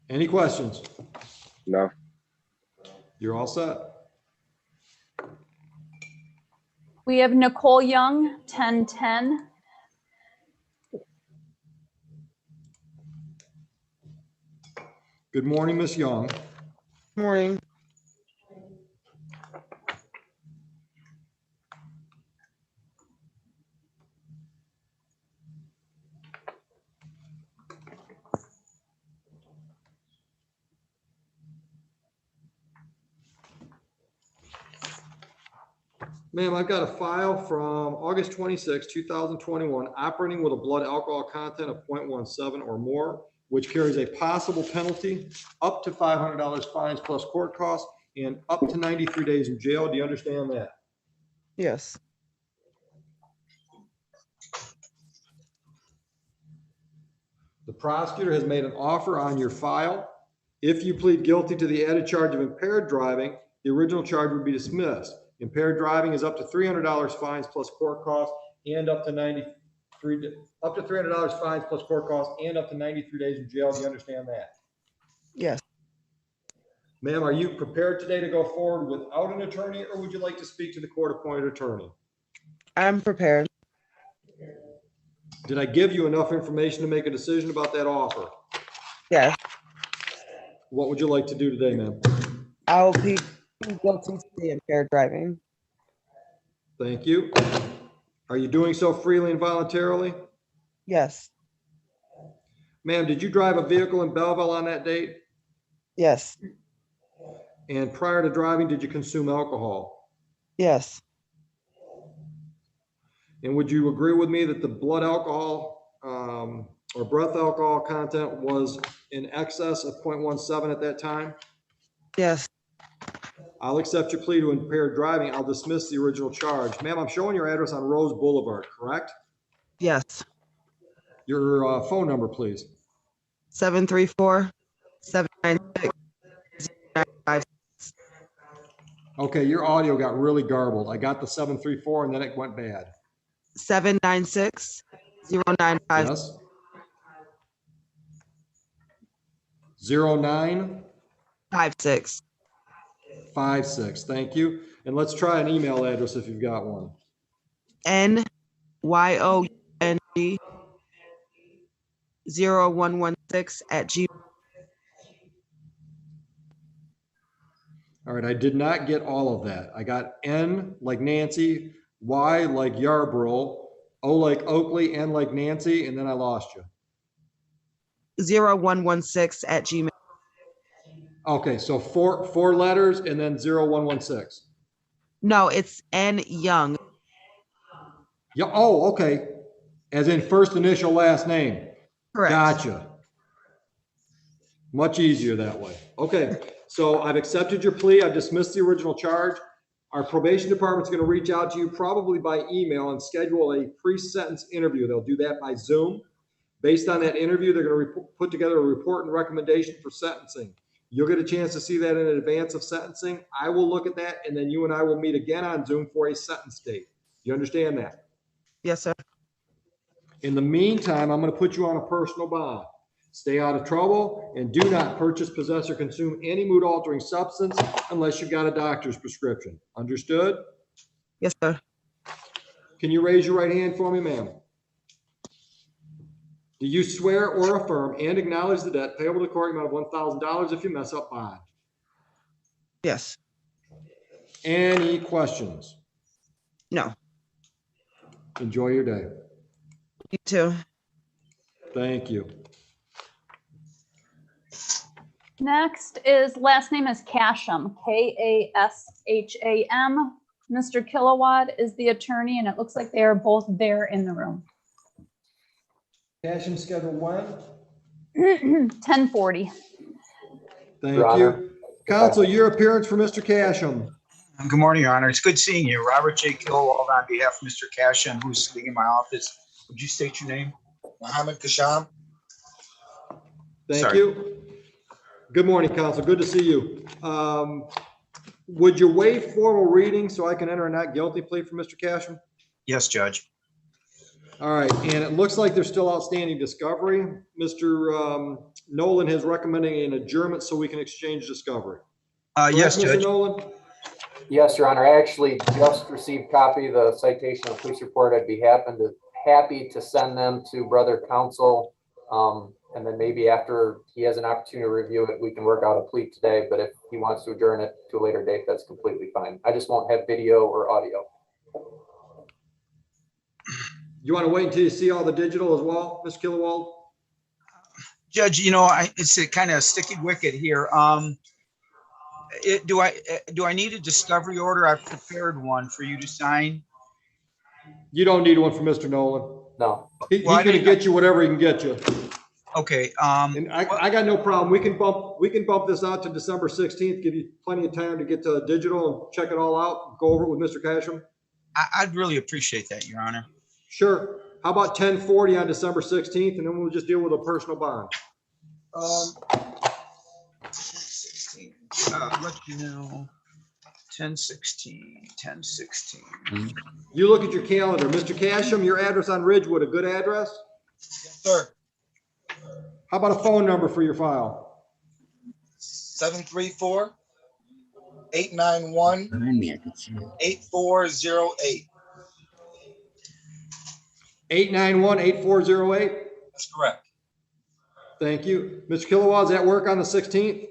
Any questions? No. You're all set. We have Nicole Young, 10:10. Good morning, Miss Young. Morning. Ma'am, I've got a file from August 26, 2021, operating with a blood alcohol content of 0.17 or more, which carries a possible penalty up to $500 fines plus court costs and up to 93 days in jail. Do you understand that? Yes. The prosecutor has made an offer on your file. If you plead guilty to the added charge of impaired driving, the original charge would be dismissed. Impaired driving is up to $300 fines plus court costs and up to $300 fines plus court costs and up to 93 days in jail. Do you understand that? Yes. Ma'am, are you prepared today to go forward without an attorney, or would you like to speak to the court-appointed attorney? I'm prepared. Did I give you enough information to make a decision about that offer? Yes. What would you like to do today, ma'am? I will plead guilty to the impaired driving. Thank you. Are you doing so freely and voluntarily? Yes. Ma'am, did you drive a vehicle in Belleville on that date? Yes. And prior to driving, did you consume alcohol? Yes. And would you agree with me that the blood alcohol or breath alcohol content was in excess of 0.17 at that time? Yes. I'll accept your plea to impaired driving. I'll dismiss the original charge. Ma'am, I'm showing your address on Rose Boulevard, correct? Yes. Your phone number, please. 734-796-0956. Okay, your audio got really garbled. I got the 734 and then it went bad. 796-0956. Yes. 0956. Thank you. And let's try an email address if you've got one. NYONG0116@gmail. All right, I did not get all of that. I got N like Nancy, Y like Yarborough, O like Oakley, N like Nancy, and then I lost you. 0116@gmail. Okay, so four letters and then 0116. No, it's N Young. Yeah. Oh, okay. As in first initial, last name. Correct. Gotcha. Much easier that way. Okay, so I've accepted your plea. I've dismissed the original charge. Our probation department's going to reach out to you probably by email and schedule a pre-sentence interview. They'll do that by Zoom. Based on that interview, they're going to put together a report and recommendation for sentencing. You'll get a chance to see that in advance of sentencing. I will look at that, and then you and I will meet again on Zoom for a sentence date. You understand that? Yes, sir. In the meantime, I'm going to put you on a personal bond. Stay out of trouble and do not purchase, possess, or consume any mood-altering substance unless you've got a doctor's prescription. Understood? Yes, sir. Can you raise your right hand for me, ma'am? Do you swear or affirm and acknowledge the debt payable to the court amount of $1,000 if you mess up bond? Yes. Any questions? No. Enjoy your day. You too. Thank you. Next is, last name is Casham, Kasham. Mr. Kilowatt is the attorney, and it looks like they are both there in the room. Casham scheduled when? 10:40. Thank you. Counsel, your appearance for Mr. Casham. Good morning, Your Honor. It's good seeing you. Robert J. Kilwald on behalf of Mr. Casham, who's sitting in my office. Would you state your name? Mohammed Kasham. Thank you. Good morning, counsel. Good to see you. Would you waive formal reading so I can enter a not guilty plea for Mr. Casham? Yes, Judge. All right, and it looks like there's still outstanding discovery. Mr. Nolan is recommending an adjournment so we can exchange discovery. Yes, Mr. Judge. Nolan? Yes, Your Honor. I actually just received copy of the citation of police report. I'd be happy to send them to brother counsel. And then maybe after he has an opportunity to review it, we can work out a plea today. But if he wants to adjourn it to a later date, that's completely fine. I just won't have video or audio. You want to wait until you see all the digital as well, Ms. Kilowald? Judge, it's a kind of sticky wicket here. do I need a discovery order? I've prepared one for you to sign. You don't need one for Mr. Nolan. No. He's Well, I gonna didn't- get you whatever he can get you. Okay, And I got no problem. We can bump this out to December 16th, give you plenty of time to get to digital and check it all out, go over it with Mr. Casham. I'd really appreciate that, Your Honor. Sure. How about 10:40 on December 16th, and then we'll just deal with a personal bond. 16, let you know, 10/16. You look at your calendar. Mr. Casham, your address on Ridgewood, a good address? Yes, sir. How about a phone number for your file? 734-891-8408. 891-8408? That's correct. Thank you. Mr. Kilowog, does that work on the 16th?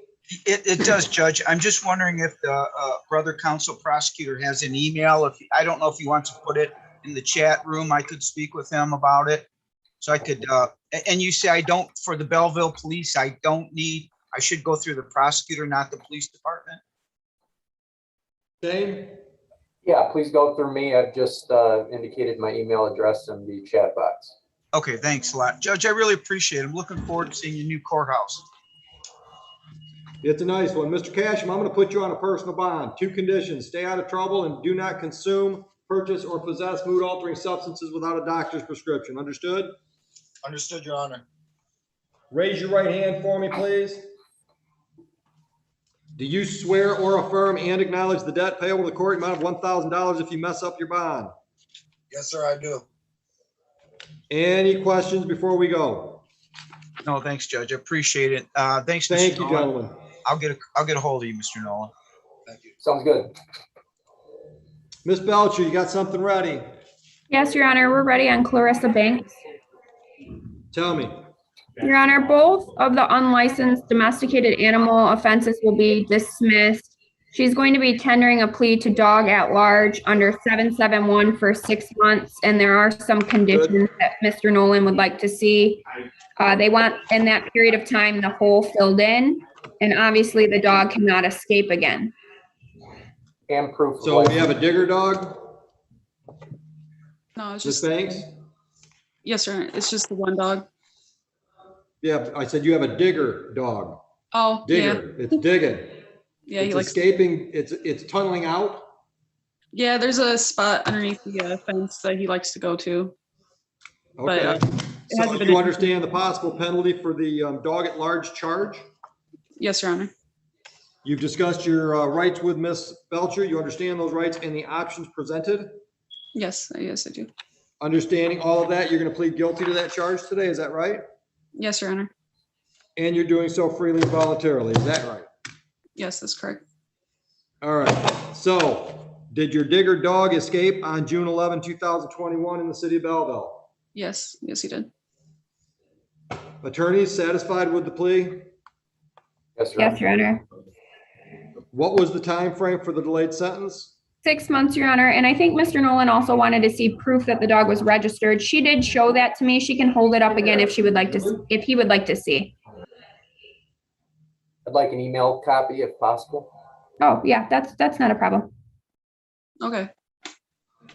It does, Judge. I'm just wondering if the brother counsel prosecutor has an email. I don't know if he wants to put it in the chat room. I could speak with him about it. So I could, and you say for the Belleville police, I should go through the prosecutor, not the police department? Dane? Yeah, please go through me. I've just indicated my email address in the chat box. Okay, thanks a lot. Judge, I really appreciate it. I'm looking forward to seeing your new courthouse. It's a nice one. Mr. Casham, I'm going to put you on a personal bond. 2 conditions: stay out of trouble and do not consume, purchase, or possess mood-altering substances without a doctor's prescription. Understood? Understood, Your Honor. Raise your right hand for me, please. Do you swear or affirm and acknowledge the debt payable to the court amount of $1,000 if you mess up your bond? Yes, sir, I do. Any questions before we go? No, thanks, Judge. I appreciate it. Thanks, Mr. Thank you, Nolan. gentlemen. I'll get a hold of you, Mr. Nolan. Thank you. Sounds good. Miss Belcher, you got something ready? Yes, Your Honor, we're ready on Clarissa Banks. Tell me. Your Honor, both of the unlicensed domesticated animal offenses will be dismissed. She's going to be tendering a plea to dog at large under 771 for 6 months, and there are some conditions that Mr. Nolan would like to see. They want, in that period of time, the hole filled in, and obviously the dog cannot escape again. And proof. So we have a digger dog? No, it's Miss just. Banks? Yes, sir. It's just the one dog. Yeah, I said you have a digger dog. Oh, Digger. yeah. It's digging. Yeah, he it's likes. escaping. It's tunneling out. Yeah, there's a spot underneath the fence that he likes to go to. Okay. But, it So hasn't been you a- understand the possible penalty for the dog at large charge? Yes, Your Honor. You've discussed your rights with Miss Belcher. You understand those rights and the options presented? Yes, I do. Understanding all of that, you're going to plead guilty to that charge today. Is that right? Yes, Your Honor. And you're doing so freely and voluntarily. Is that right? Yes, that's correct. All right. So did your digger dog escape on June 11, 2021 in the city of Belleville? Yes, he did. Attorneys satisfied with the plea? Yes, Yes, Your Honor. What was the time frame for the delayed sentence? 6 months, Your Honor. And I think Mr. Nolan also wanted to see proof that the dog was registered. She did show that to me. She can hold it up again if she would like to, if he would like to see. I'd like an email copy if possible. Oh, yeah, that's not a problem. Okay.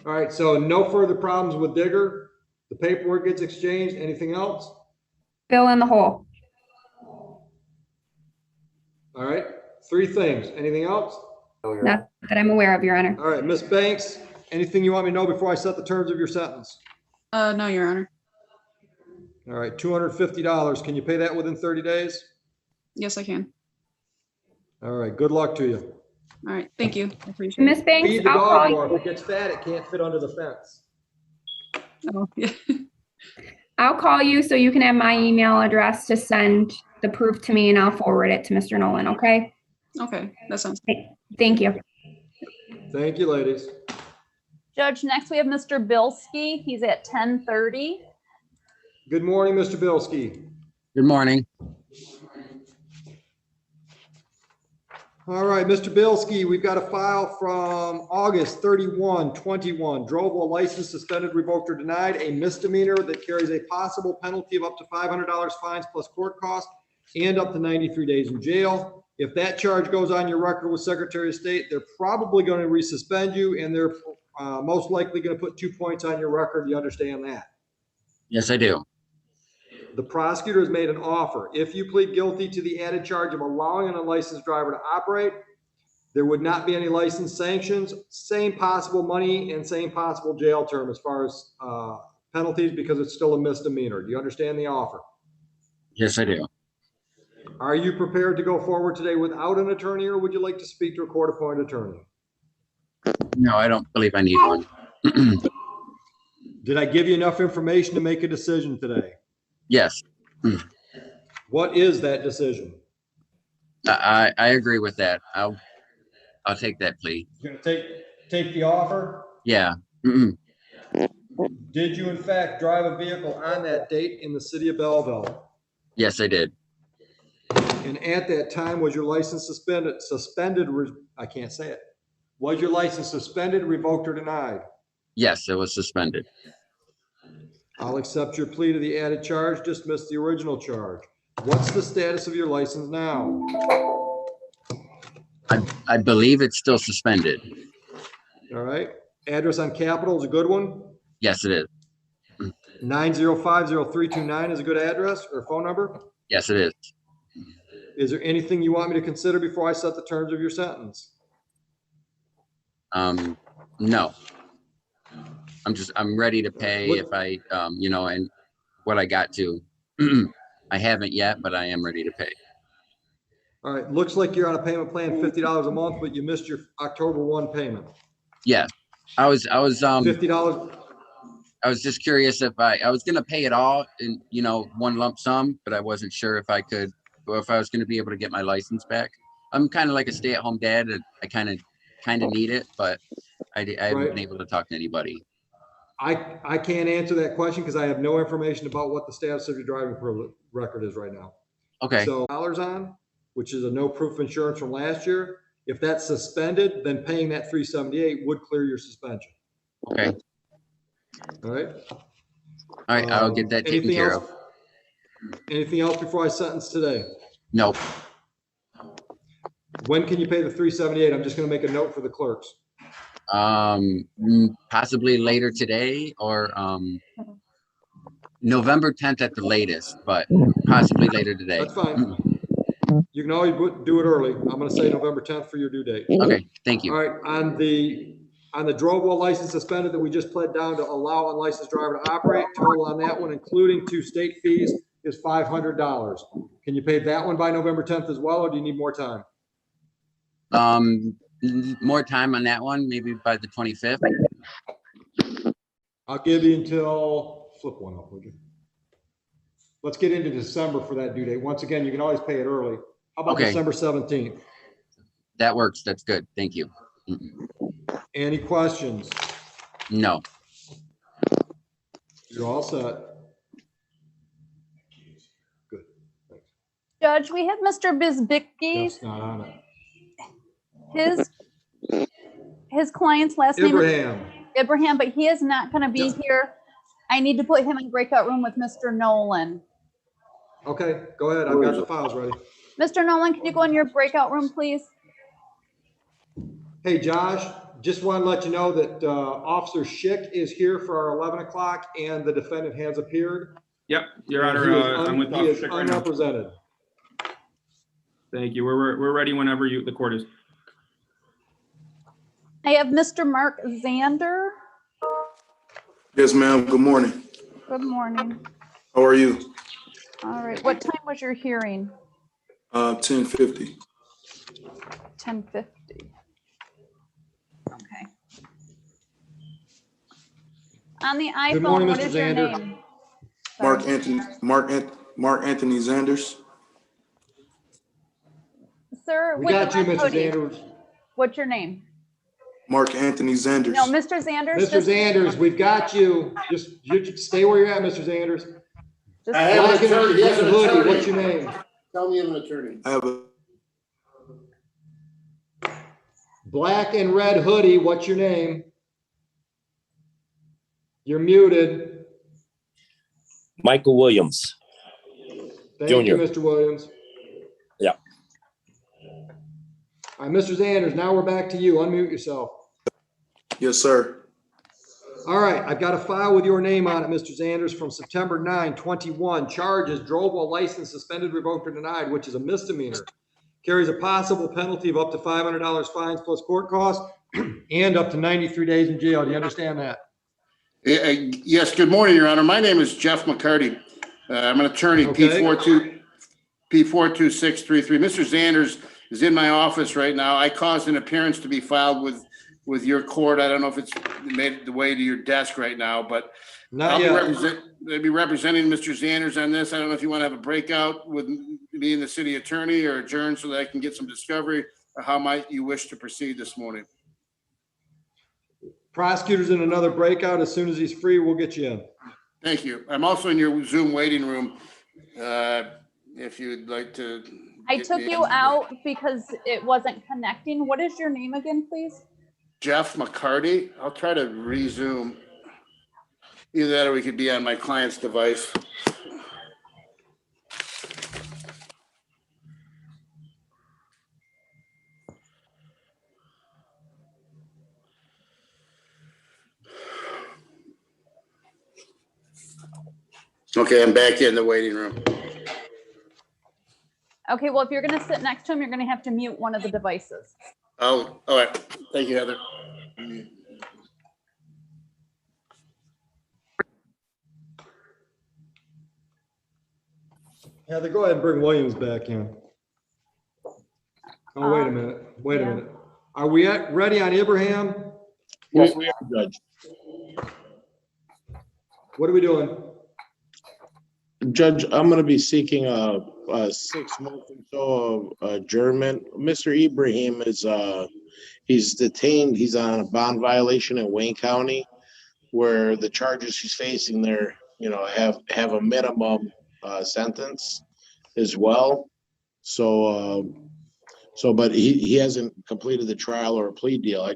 All right. So no further problems with digger. The paperwork gets exchanged. Anything else? Fill in the hole. All right. 3 things. Anything else? Not that I'm aware of, Your Honor. All right. Miss Banks, anything you want me to know before I set the terms of your sentence? No, Your Honor. All right. $250. Can you pay that within 30 days? Yes, I can. All right. Good luck to you. All right. Thank you. I appreciate Miss it. Banks, Feed the I'll dog call more. you. If it gets fat, it can't fit under the fence. Oh, yeah. I'll call you so you can have my email address to send the proof to me, and I'll forward it to Mr. Nolan, okay? Okay, that sounds. Thank you. Thank you, ladies. Judge, next we have Mr. Bilski. He's at 10:30. Good morning, Mr. Bilski. Good morning. All right, Mr. Bilski, we've got a file from August 31/21. Drove while license suspended, revoked, or denied, a misdemeanor that carries a possible penalty of up to $500 fines plus court costs and up to 93 days in jail. If that charge goes on your record with Secretary of State, they're probably going to resuspend you, and they're most likely going to put 2 points on your record. You understand that? Yes, I do. The prosecutor has made an offer. If you plead guilty to the added charge of allowing an unlicensed driver to operate, there would not be any license sanctions, same possible money and same possible jail term as far as penalties, because it's still a misdemeanor. Do you understand the offer? Yes, I do. Are you prepared to go forward today without an attorney, or would you like to speak to a court-appointed attorney? No, I don't believe I need one. Did I give you enough information to make a decision today? Yes. What is that decision? I agree with that. I'll take that plea. You're gonna take the offer? Yeah. Did you in fact drive a vehicle on that date in the city of Belleville? Yes, I did. And at that time, was your license suspended, I can't say it. Was your license suspended, revoked, or denied? Yes, it was suspended. I'll accept your plea to the added charge, dismiss the original charge. What's the status of your license now? I believe it's still suspended. All right. Address on Capitol is a good one? Yes, it is. 9050329 is a good address or phone number? Yes, it is. Is there anything you want me to consider before I set the terms of your sentence? No. I'm ready to pay if I, and what I got to. I haven't yet, but I am ready to pay. All right. Looks like you're on a payment plan, $50 a month, but you missed your October 1 payment. Yeah. I was $50. I was just curious if I was going to pay it all in, one lump sum, but I wasn't sure if I could, or if I was going to be able to get my license back. I'm kind of like a stay-at-home dad, and I kind of need it, but I haven't been able to talk to anybody. I can't answer that question because I have no information about what the status of your driving record is right now. Okay. So dollars on, which is a no proof insurance from last year. If that's suspended, then paying that $378 would clear your suspension. Okay. All right. All right. I'll get that taken care of. Anything else before I sentence today? Nope. When can you pay the $378? I'm just going to make a note for the clerks. Possibly later today or November 10th at the latest, but possibly later today. That's fine. You can always do it early. I'm going to say November 10th for your due date. Okay, thank you. All right, on the Drovewell license suspended that we just pled down to allow unlicensed driver to operate, total on that one, including 2 state fees, is $500. Can you pay that one by November 10th as well, or do you need more time? More time on that one, maybe by the 25th. I'll give you until, flip one up, would you? Let's get into December for that due date. Once again, you can always pay it early. How about December 17th? That works. That's good. Thank you. Any questions? No. You're all set. Good. Thanks. Judge, we have Mr. Bizbicki. That's not on it. His client's last name Ibrahim. is Ibrahim, but he is not going to be here. I need to put him in breakout room with Mr. Nolan. Okay, go ahead. I've got the files ready. Mr. Nolan, can you go in your breakout room, please? Hey, Josh, just want to let you know that Officer Schick is here for our 11 o'clock and the defendant has appeared. Yep, Your Honor, I'm with He is Officer Schick right now. unrepresented. Thank you. We're ready whenever the court is. I have Mr. Mark Zander. Yes, ma'am. Good morning. Good morning. How are you? All right. What time was your hearing? 10:50. 10:50. Okay. On the Good morning, iPhone, what Mr. is your Zander. name? Mark Anthony Zanders. Sir, We with got the you, red Mr. hoodie. Zanders. What's your name? Mark Anthony Zanders. No, Mr. Zanders. Mr. Zanders, we've got you. Just you stay where you're at, Mr. Zanders. Just I have an attorney. He has an Hoodie, attorney. what's your name? Tell me I'm an attorney. I have a Black and red hoodie, what's your name? You're muted. Michael Williams. Thank you, Jr. Mr. Williams. Yeah. All right, Mr. Zanders, now we're back to you. Unmute yourself. Yes, sir. All right, I've got a file with your name on it, Mr. Zanders, from September 9, 21. Charges, drove while license suspended, revoked, or denied, which is a misdemeanor. Carries a possible penalty of up to $500 fines plus court costs and up to 93 days in jail. Do you understand that? Yes, good morning, Your Honor. My name is Jeff McCarty. I'm an attorney, Okay. P42633. Mr. Zanders is in my office right now. I caused an appearance to be filed with your court. I don't know if it's made the way to your desk right now, but Not I'll yet. be representing Mr. Zanders on this. I don't know if you want to have a breakout with me and the city attorney or adjourn so that I can get some discovery, or how might you wish to proceed this morning? Prosecutor's in another breakout. As soon as he's free, we'll get you in. Thank you. I'm also in your Zoom waiting room. If you'd like to. I took you out because it wasn't connecting. What is your name again, please? Jeff McCarty. I'll try to resume. Either that or we could be on my client's device. Okay, I'm back in the waiting room. Okay, well, if you're gonna sit next to him, you're gonna have to mute one of the devices. Oh, all right. Thank you, Heather. Heather, go ahead and bring Williams back in. Oh, wait a minute. Wait a minute. Are we ready on Abraham? Yes, we are, Judge. What are we doing? Judge, I'm going to be seeking a 6 month or so of adjournment. Mr. Ibrahim is he's detained. He's on a bond violation in Wayne County, where the charges he's facing there, have a minimum sentence as well. So, but he hasn't completed the trial or a plea deal. I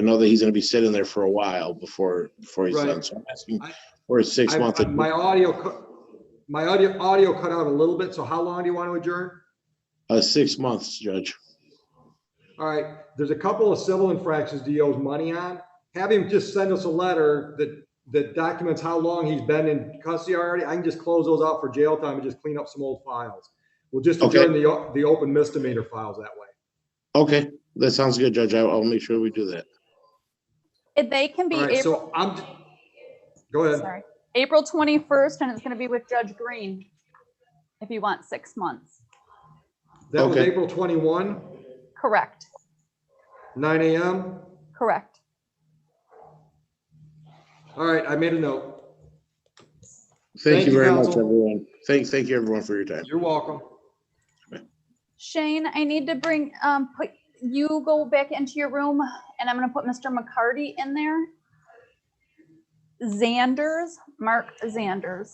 know that he's going to be sitting there for a while before he's done. So I'm asking for a 6 month. My audio cut out a little bit. So how long do you want to adjourn? 6 months, Judge. All right. There's a couple of civil infractions he owes money on. Have him just send us a letter that documents how long he's been in custody already. I can just close those out for jail time and just clean up some old files. We'll just adjourn the open misdemeanor files that way. Okay, that sounds good, Judge. I'll make sure we do that. If they can be All right, April. so go ahead. Sorry, April 21st, and it's going to be with Judge Green. If you want 6 months. That was April 21. Correct. 9 a.m. Correct. All right, I made a note. Thank you very much, everyone. Thank you, everyone, for your time. You're welcome. Shane, I need to bring put you go back into your room, and I'm going to put Mr. McCarty in there. Zanders, Mark Zanders.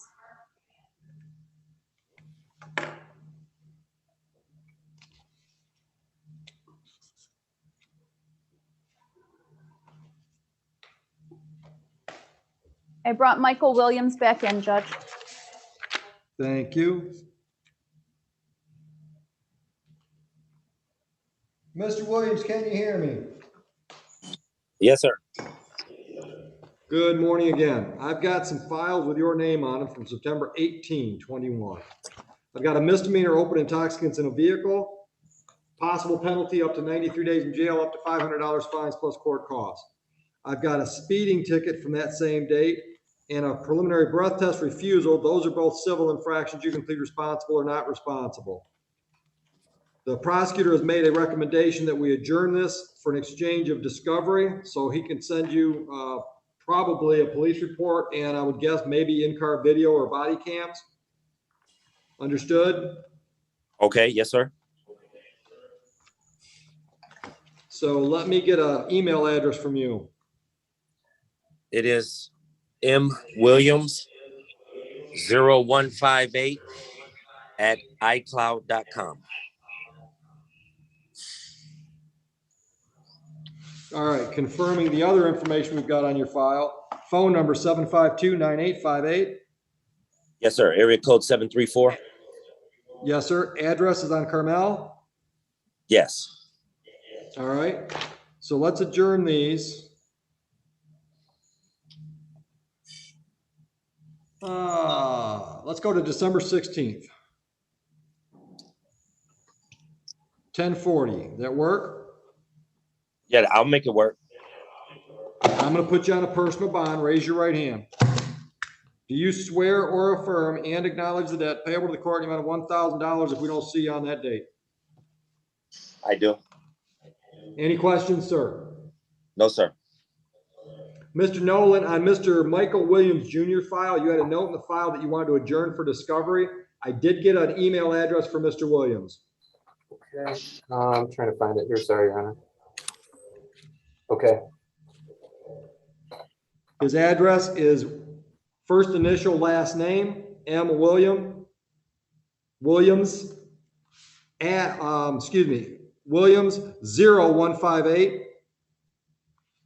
I brought Michael Williams back in, Judge. Thank you. Mr. Williams, can you hear me? Yes, sir. Good morning again. I've got some files with your name on them from September 18, 21. I've got a misdemeanor open intoxicants in a vehicle, possible penalty up to 93 days in jail, up to $500 fines plus court costs. I've got a speeding ticket from that same date and a preliminary breath test refusal. Those are both civil infractions. You can plead responsible or not responsible. The prosecutor has made a recommendation that we adjourn this for an exchange of discovery, so he can send you probably a police report, and I would guess maybe in-car video or body cams. Understood? Okay, yes, sir. So let me get an email address from you. It is mwilliams0158@icloud.com. All right, confirming the other information we've got on your file. Phone number 752-9858. Yes, sir. Area code 734. Yes, sir. Address is on Carmel. Yes. All right, so let's adjourn these. Let's go to December 16th. 10:40, that work? Yeah, I'll make it work. I'm gonna put you on a personal bond, raise your right hand. Do you swear or affirm and acknowledge the debt payable to the court in the amount of $1,000 if we don't see you on that date? I do. Any questions, sir? No, sir. Mr. Nolan, on Mr. Michael Williams Jr. file, you had a note in the file that you wanted to adjourn for discovery. I did get an email address for Mr. Williams. Okay, I'm trying to find it here. Sorry, Your Honor. Okay. His address is first initial, last name, M. Williams, at, Williams 0158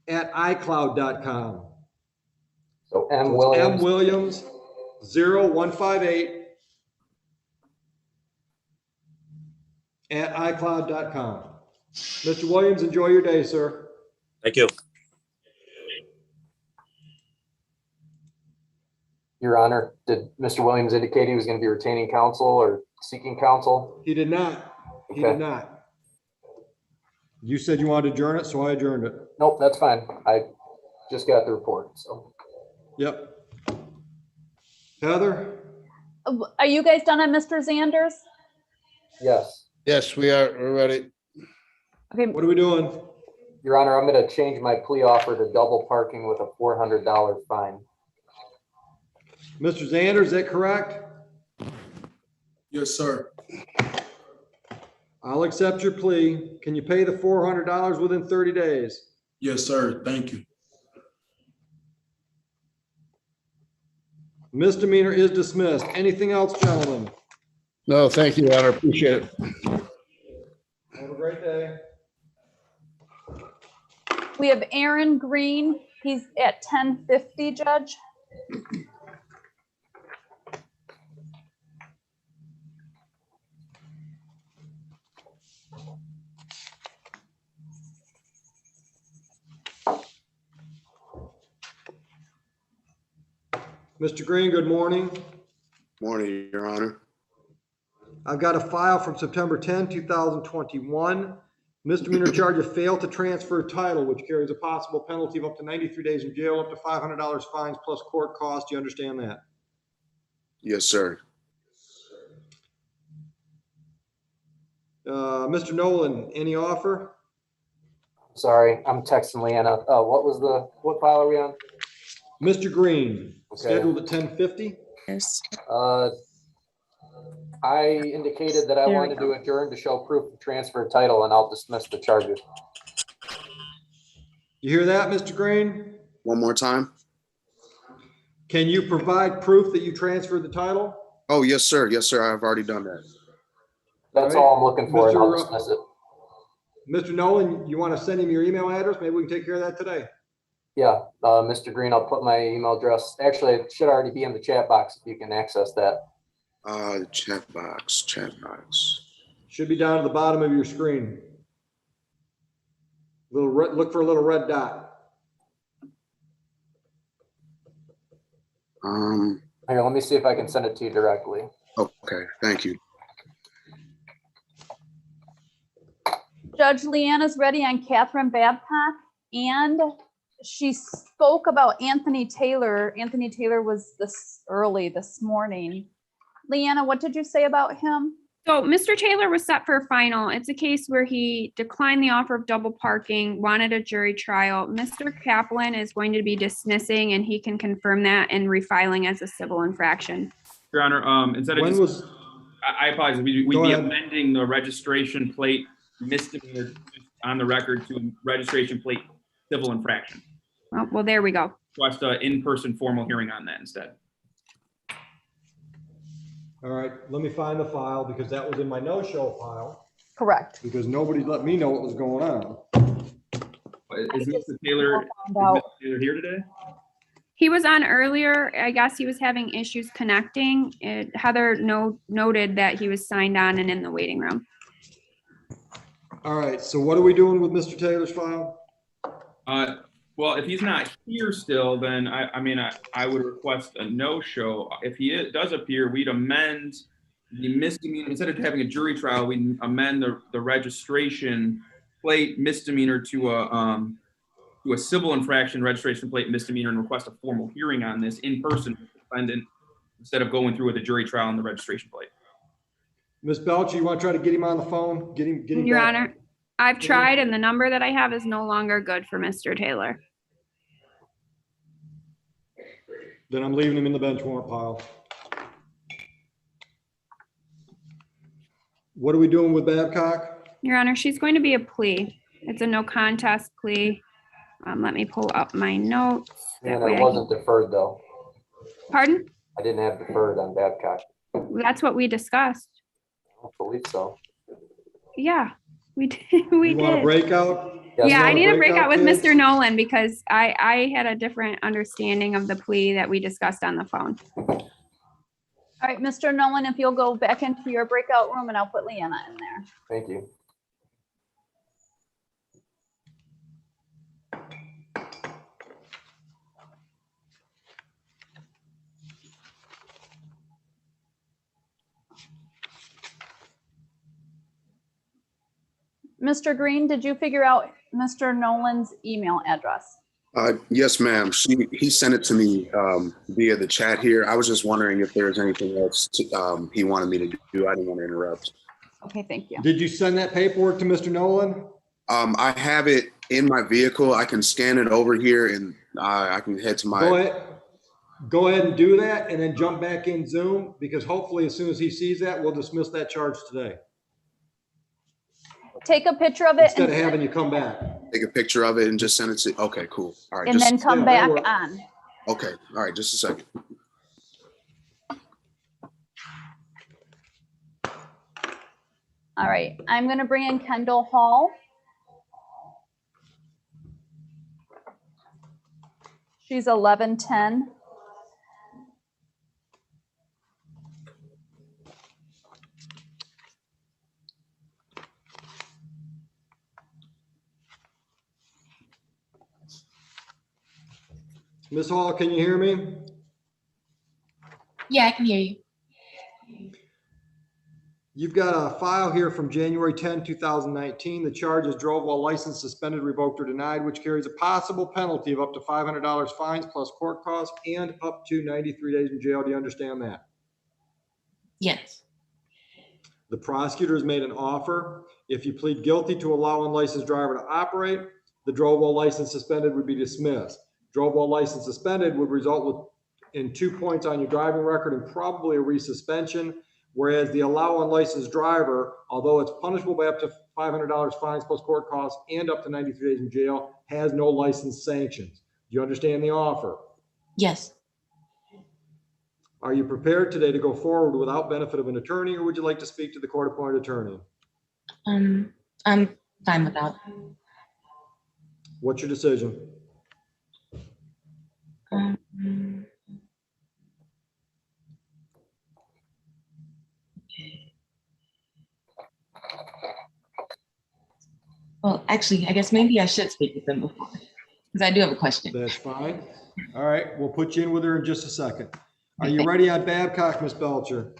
at iCloud.com. So M. So Williams. M. Williams 0158 at iCloud.com. Mr. Williams, enjoy your day, sir. Thank you. Your Honor, did Mr. Williams indicate he was going to be retaining counsel or seeking counsel? He did not. He Okay. did not. You said you wanted to adjourn it, so I adjourned it. Nope, that's fine. I just got the report, so. Yep. Heather? Are you guys done on Mr. Zanders? Yes. Yes, we are. We're ready. Okay. What are we doing? Your Honor, I'm going to change my plea offer to double parking with a $400 fine. Mr. Zanders, is that correct? Yes, sir. I'll accept your plea. Can you pay the $400 within 30 days? Yes, sir. Thank you. Misdemeanor is dismissed. Anything else, gentlemen? No, thank you, Your Honor. Appreciate it. Have a great day. We have Aaron Green. He's at 1050, Judge. Mr. Green, good morning. Morning, Your Honor. I've got a file from September 10, 2021. Misdemeanor charge of fail to transfer title, which carries a possible penalty of up to 93 days in jail, up to $500 fines plus court costs. Do you understand that? Yes, sir. Mr. Nolan, any offer? Sorry, I'm texting Leanna. What file are we on? Mr. Green, Okay. scheduled at 10:50. Yes. I indicated that I There we wanted to adjourn to show proof of transfer of title, and I'll dismiss the charges. You hear that, Mr. Green? One more time. Can you provide proof that you transferred the title? Oh, yes, sir. Yes, sir. I've already done that. That's All right. all I'm looking for, and I'll Mr. dismiss it. Mr. Nolan, you want to send him your email address? Maybe we can take care of that today. Yeah, Mr. Green, I'll put my email address. Actually, it should already be in the chat box if you can access that. The chat box. Should be down at the bottom of your screen. Look for a little red dot. Here, let me see if I can send it to you directly. Okay, thank you. Judge Leanna's ready on Catherine Babcock, and she spoke about Anthony Taylor. Anthony Taylor was this morning. Leanna, what did you say about him? So Mr. Taylor was set for final. It's a case where he declined the offer of double parking, wanted a jury trial. Mr. Kaplan is going to be dismissing, and he can confirm that and refiling as a civil infraction. Your Honor, instead of I apologize, we'd be amending the registration plate misdemeanor on the record to registration plate civil infraction. Oh, well, there we go. Request an in-person formal hearing on that instead. All right, let me find the file because that was in my no-show file. Correct. Because nobody let me know what was going on. Is Mr. Taylor here today? He was on earlier. I guess he was having issues connecting. Heather noted that he was signed on and in the waiting room. All right, so what are we doing with Mr. Taylor's file? Well, if he's not here still, then I would request a no-show. If he does appear, we'd amend the misdemeanor, instead of having a jury trial, we amend the registration plate misdemeanor to a civil infraction registration plate misdemeanor and request a formal hearing on this in person with the defendant instead of going through with a jury trial on the registration plate. Ms. Belcher, you want to try to get him on the phone? Get him Your back? Honor, I've tried and the number that I have is no longer good for Mr. Taylor. Then I'm leaving him in the bench warrant pile. What are we doing with Babcock? Your Honor, she's going to be a plea. It's a no contest plea. Let me pull up my notes. And it wasn't deferred though. Pardon? I didn't have deferred on Babcock. That's what we discussed. I don't believe so. Yeah, we did. We You want a did. breakout? Yeah, I need a breakout with kids? Mr. Nolan because I had a different understanding of the plea that we discussed on the phone. All right, Mr. Nolan, if you'll go back into your breakout room and I'll put Leanna in there. Thank you. Mr. Green, did you figure out Mr. Nolan's email address? Yes, ma'am. He sent it to me via the chat here. I was just wondering if there's anything else he wanted me to do. I didn't want to interrupt. Okay, thank you. Did you send that paperwork to Mr. Nolan? I have it in my vehicle. I can scan it over here and I can head to my. Go ahead and do that and then jump back in Zoom because hopefully as soon as he sees that, we'll dismiss that charge today. Take a picture of it. Instead of having you come back. Take a picture of it and just send it to. Okay, cool. All right. And then come back on. Okay. All right. Just a second. All right, I'm going to bring in Kendall Hall. She's 1110. Ms. Hall, can you hear me? Yeah, I can hear you. You've got a file here from January 10, 2019. The charge is drove while license suspended, revoked, or denied, which carries a possible penalty of up to $500 fines plus court costs and up to 93 days in jail. Do you understand that? Yes. The prosecutor has made an offer. If you plead guilty to allow unlicensed driver to operate, the drove while license suspended would be dismissed. Drove while license suspended would result in 2 points on your driving record and probably a resuspension. Whereas the allow unlicensed driver, although it's punishable by up to $500 fines plus court costs and up to 93 days in jail, has no license sanctions. Do you understand the offer? Yes. Are you prepared today to go forward without benefit of an attorney, or would you like to speak to the court-appointed attorney? I'm fine with that. What's your decision? Well, actually, I guess maybe I should speak with them before, because I do have a question. That's fine. All right, we'll put you in with her in just a second. Are you ready on Babcock, Ms. Belcher?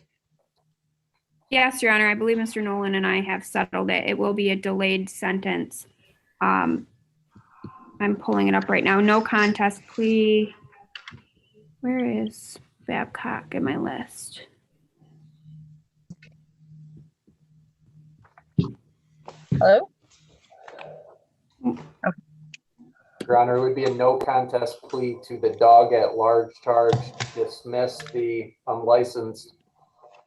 Yes, Your Honor. I believe Mr. Nolan and I have settled it. It will be a delayed sentence. I'm pulling it up right now. No contest plea. Where is Babcock in my list? Hello? Your Honor, it would be a no contest plea to the dog at large charge, dismiss the unlicensed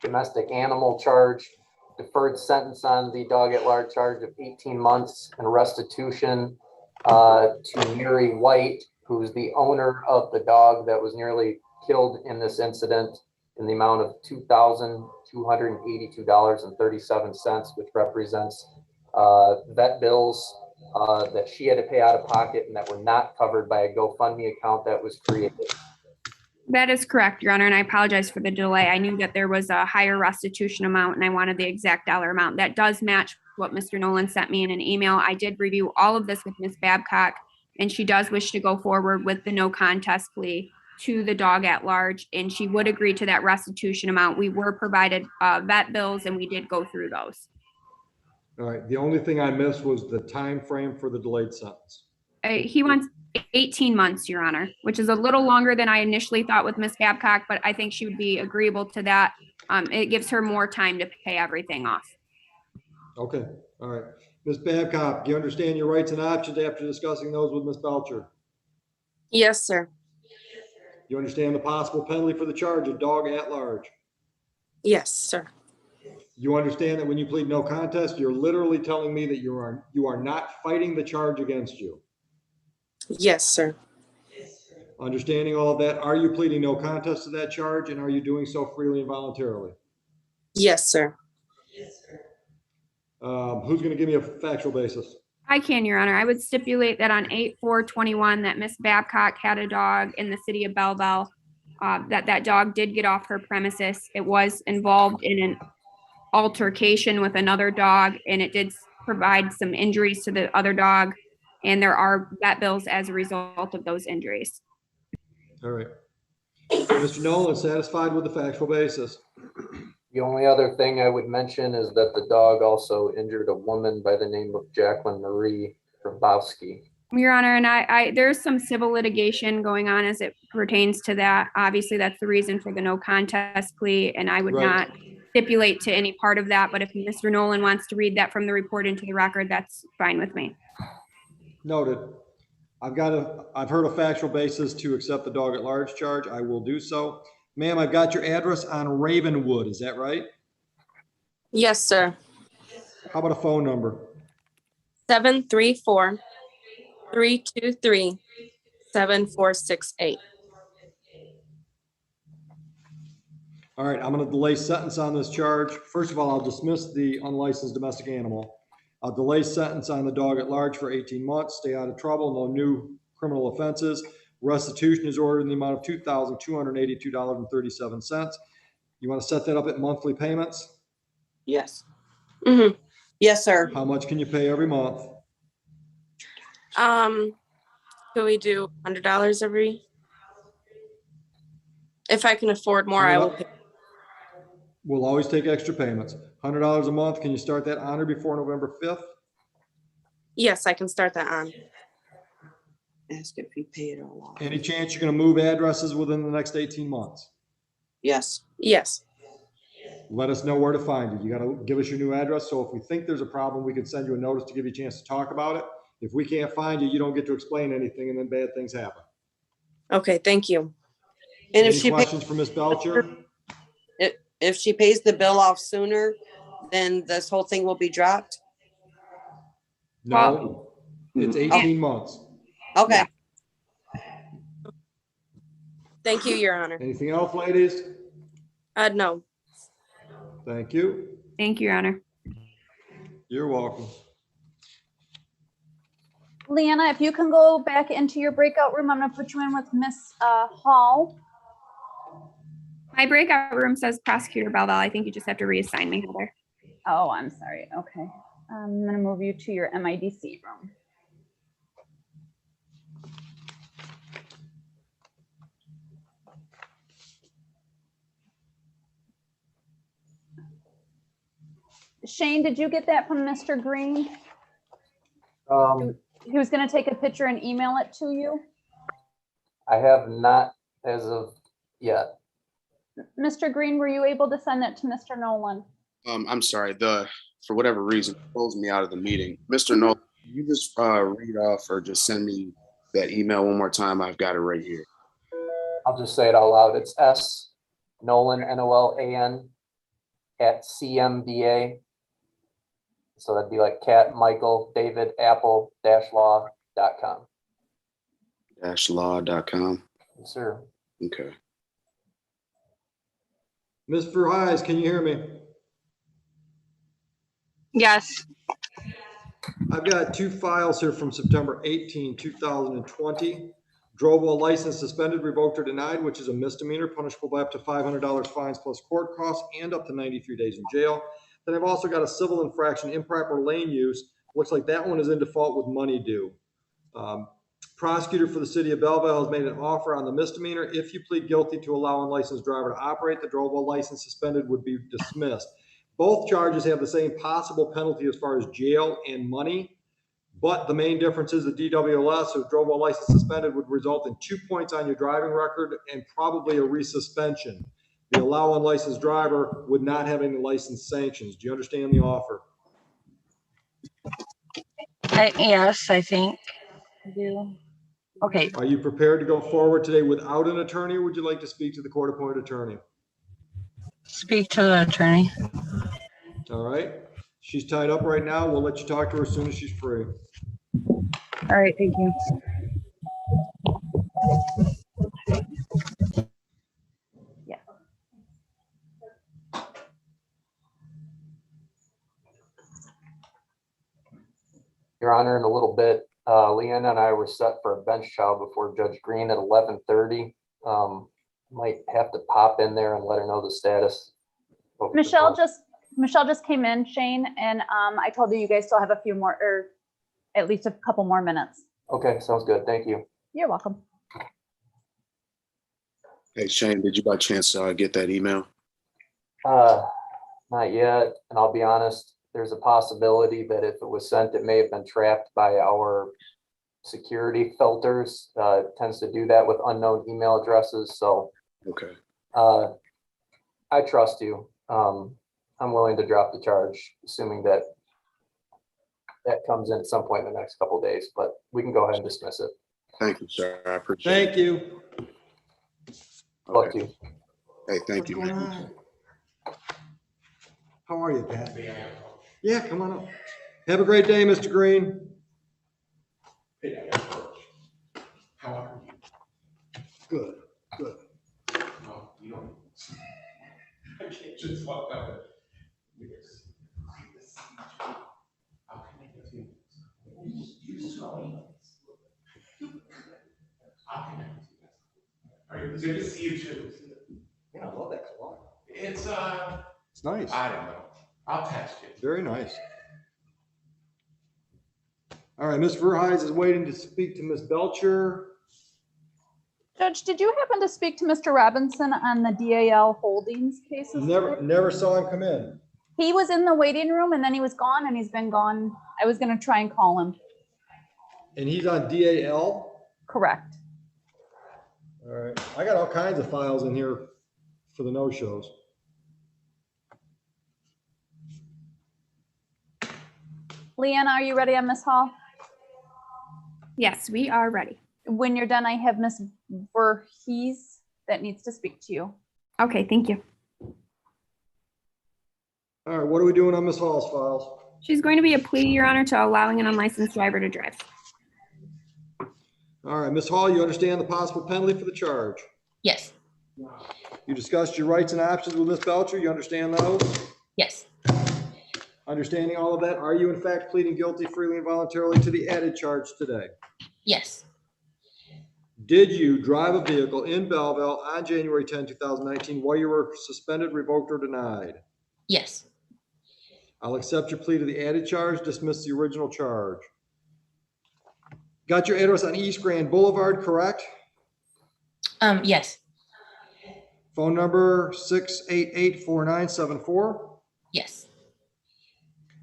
domestic animal charge, deferred sentence on the dog at large charge of 18 months and restitution to Mary White, who's the owner of the dog that was nearly killed in this incident, in the amount of $2,282.37, which represents vet bills that she had to pay out of pocket and that were not covered by a GoFundMe account that was created. That is correct, Your Honor, and I apologize for the delay. I knew that there was a higher restitution amount and I wanted the exact dollar amount. That does match what Mr. Nolan sent me in an email. I did review all of this with Ms. Babcock, and she does wish to go forward with the no contest plea to the dog at large, and she would agree to that restitution amount. We were provided vet bills, and we did go through those. All right, the only thing I missed was the time frame for the delayed sentence. He wants 18 months, Your Honor, which is a little longer than I initially thought with Ms. Babcock, but I think she would be agreeable to that. It gives her more time to pay everything off. Okay, all right. Ms. Babcock, do you understand your rights and options after discussing those with Ms. Belcher? Yes, sir. You understand the possible penalty for the charge of dog at large? Yes, sir. You understand that when you plead no contest, you're literally telling me that you are not fighting the charge against you? Yes, sir. Understanding all of that, are you pleading no contest to that charge, and are you doing so freely and voluntarily? Yes, sir. Who's going to give me a factual basis? I can, Your Honor. I would stipulate that on 8/4/21 that Ms. Babcock had a dog in the city of Bell Bell, that dog did get off her premises. It was involved in an altercation with another dog, and it did provide some injuries to the other dog, and there are vet bills as a result of those injuries. All right. Mr. Nolan, satisfied with the factual basis? The only other thing I would mention is that the dog also injured a woman by the name of Jacqueline Marie Grabowski. Your Honor, and there's some civil litigation going on as it pertains to that. Obviously, that's the reason for the no contest plea, and I would not stipulate to any part of that. But if Mr. Nolan wants to read that from the report into the record, that's fine with me. Noted. I've heard a factual basis to accept the dog at large charge. I will do so. Ma'am, I've got your address on Ravenwood. Is that right? Yes, sir. How about a phone number? 734-323-7468. All right, I'm going to delay sentence on this charge. First of all, I'll dismiss the unlicensed domestic animal. I'll delay sentence on the dog at large for 18 months. Stay out of trouble. No new criminal offenses. Restitution is ordered in the amount of $2,282.37. You want to set that up at monthly payments? Yes. Mm-hmm. Yes, sir. How much can you pay every month? Can we do $100 every? If I can afford more, I will pay. We'll always take extra payments. $100 a month. Can you start that on or before November 5th? Yes, I can start that on. Ask if you pay it all off. Any chance you're going to move addresses within the next 18 months? Yes. Yes. Let us know where to find you. You got to give us your new address. So if we think there's a problem, we can send you a notice to give you a chance to talk about it. If we can't find you, you don't get to explain anything, and then bad things happen. Okay, thank you. And Any questions for Ms. Belcher? If she pays the bill off sooner, then this whole thing will be dropped? No, it's 18 months. Okay. Thank you, Your Honor. Anything else, ladies? No. Thank you. Thank you, Your Honor. You're welcome. Leanna, if you can go back into your breakout room, I'm going to put you in with Miss Hall. My breakout room says Prosecutor Bell Bell. I think you just have to reassign me, Heather. Oh, I'm sorry. Okay. I'm going to move you to your MIDC room. Shane, did you get that from Mr. Green? He was going to take a picture and email it to you. I have not as of yet. Mr. Green, were you able to send that to Mr. Nolan? I'm sorry, for whatever reason, closed me out of the meeting. Mr. Nolan, can you just read off or just send me that email one more time? I've got it right here. I'll just say it out loud. It's S Nolan, NOLAN @CMDA. So that'd be like Cat Michael David Apple -law.com. -law.com. Yes, sir. Okay. Ms. Verhees, can you hear me? Yes. I've got two files here from September 18, 2020. Drove while license suspended, revoked, or denied, which is a misdemeanor, punishable by up to $500 fines plus court costs and up to 93 days in jail. Then I've also got a civil infraction, improper lane use. Looks like that one is in default with money due. Prosecutor for the city of Belleville has made an offer on the misdemeanor. If you plead guilty to allow unlicensed driver to operate, the drivable license suspended would be dismissed. Both charges have the same possible penalty as far as jail and money, but the main difference is the DWLS, or drivable license suspended, would result in 2 points on your driving record and probably a resuspension. The allow unlicensed driver would not have any license sanctions. Do you understand the offer? Yes, I think. I do. Okay. Are you prepared to go forward today without an attorney, or would you like to speak to the court-appointed attorney? Speak to the attorney. All right. She's tied up right now. We'll let you talk to her as soon as she's free. All right, thank you. Yeah. Your Honor, in a little bit, Leanna and I were set for a bench trial before Judge Green at 11:30. Might have to pop in there and let her know the status. Michelle just came in, Shane, and I told you guys still have a few more, or at least a couple more minutes. Okay, sounds good. Thank you. You're welcome. Hey, Shane, did you by chance get that email? Not yet, and I'll be honest, there's a possibility that if it was sent, it may have been trapped by our security filters. It tends to do that with unknown email addresses, so. Okay. I trust you. I'm willing to drop the charge, assuming that comes in at some point in the next couple of days, but we can go ahead and dismiss it. Thank you, sir. I appreciate it. Thank you. Fuck you. Hey, thank you. How are you, Pat? Yeah, come on up. Have a great day, Mr. Green. How are you? Good, good. No, you don't. I can't just walk up. Yes. How can I get you? You saw me. How can I get you? All right, good to see you too. Yeah, I love that cologne. It's nice. I don't know. I'll text you. Very nice. All right, Ms. Verhees is waiting to speak to Ms. Belcher. Judge, did you happen to speak to Mr. Robinson on the DAL Holdings cases? Never saw him come in. He was in the waiting room and then he was gone and he's been gone. I was going to try and call him. And he's on DAL? Correct. All right. I got all kinds of files in here for the no-shows. Leanna, are you ready on Ms. Hall? Yes, we are ready. When you're done, I have Ms. Verhees that needs to speak to you. Okay, thank you. All right, what are we doing on Ms. Hall's files? She's going to be a plea, Your Honor, to allowing an unlicensed driver to drive. All right, Ms. Hall, you understand the possible penalty for the charge? Yes. You discussed your rights and options with Ms. Belcher. You understand those? Yes. Understanding all of that, are you in fact pleading guilty freely and voluntarily to the added charge today? Yes. Did you drive a vehicle in Belleville on January 10, 2019 while you were suspended, revoked, or denied? Yes. I'll accept your plea to the added charge, dismiss the original charge. Got your address on East Grand Boulevard, correct? Yes. Phone number 688-4974. Yes.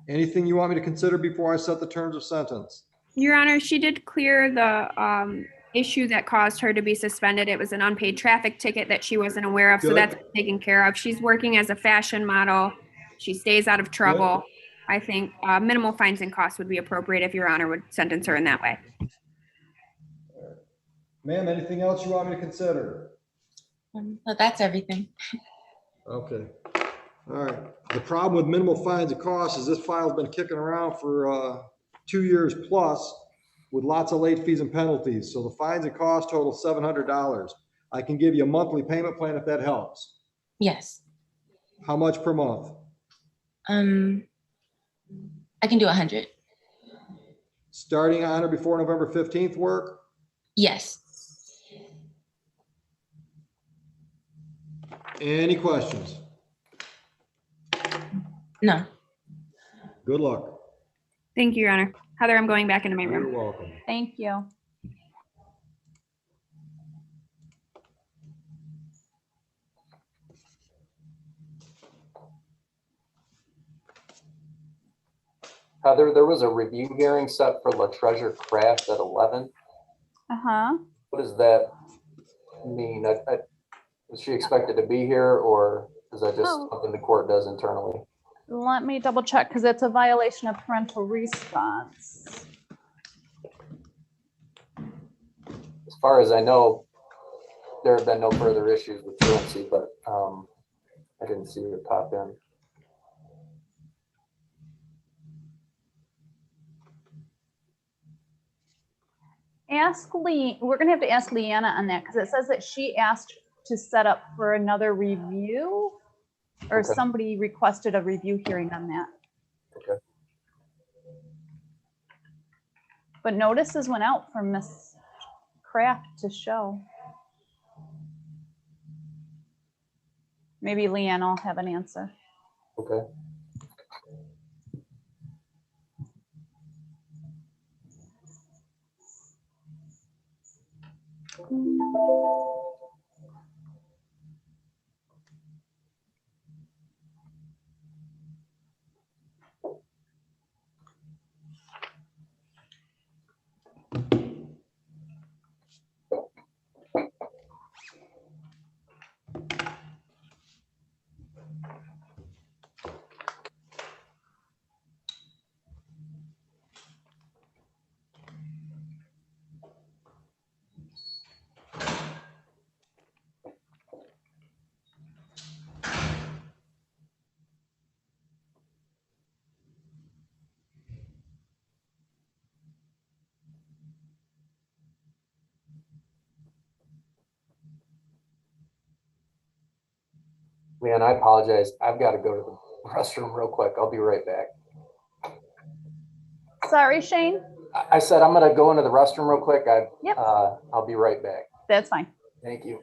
Anything you want me to consider before I set the terms of sentence? Your Honor, she did clear the issue that caused her to be suspended. It was an unpaid traffic ticket that she wasn't aware of, so Good. that's taken care of. She's working as a fashion model. She stays out of trouble. Good. I think minimal fines and costs would be appropriate if Your Honor would sentence her in that way. Ma'am, anything else you want me to consider? Well, that's everything. Okay. All right. The problem with minimal fines and costs is this file's been kicking around for 2 years plus with lots of late fees and penalties. So the fines and costs total $700. I can give you a monthly payment plan if that helps. Yes. How much per month? I can do 100. Starting on or before November 15th work? Yes. Any questions? No. Good luck. Thank you, Your Honor. Heather, I'm going back into my You're room. welcome. Thank you. Heather, there was a review hearing set for La Treasure Craft at 11. Uh-huh. What does that mean? Is she expected to be here, or is that just Oh. something the court does internally? Let me double check because it's a violation of parental response. As far as I know, there have been no further issues with truancy, but I didn't see it pop in. Ask Lee, we're gonna have to ask Leanna on that because it says that she asked to set up for another review, or Okay. somebody requested a review hearing on that. Okay. But notices went out from Miss Kraft to show. Maybe Leanna will have an answer. Okay. Man, I apologize. I've got to go to the restroom real quick. I'll be right back. Sorry, Shane. I said I'm going to go into the restroom real quick. Yep. I'll be right back. That's fine. Thank you.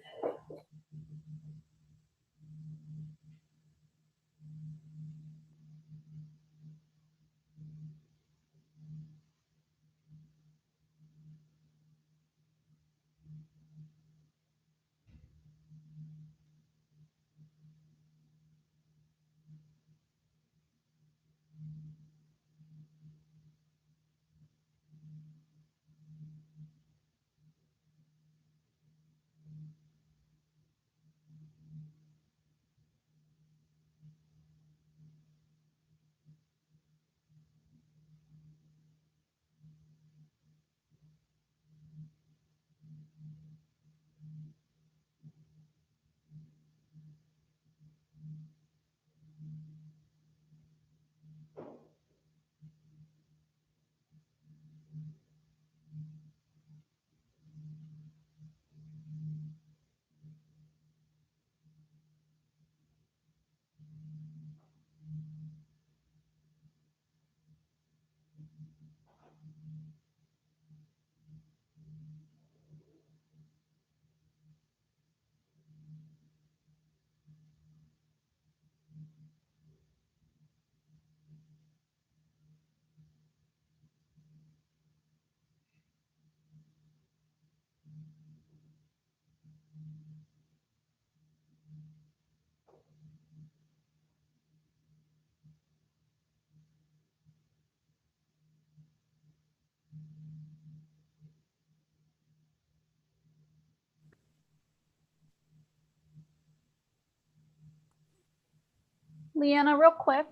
Leanna, real quick.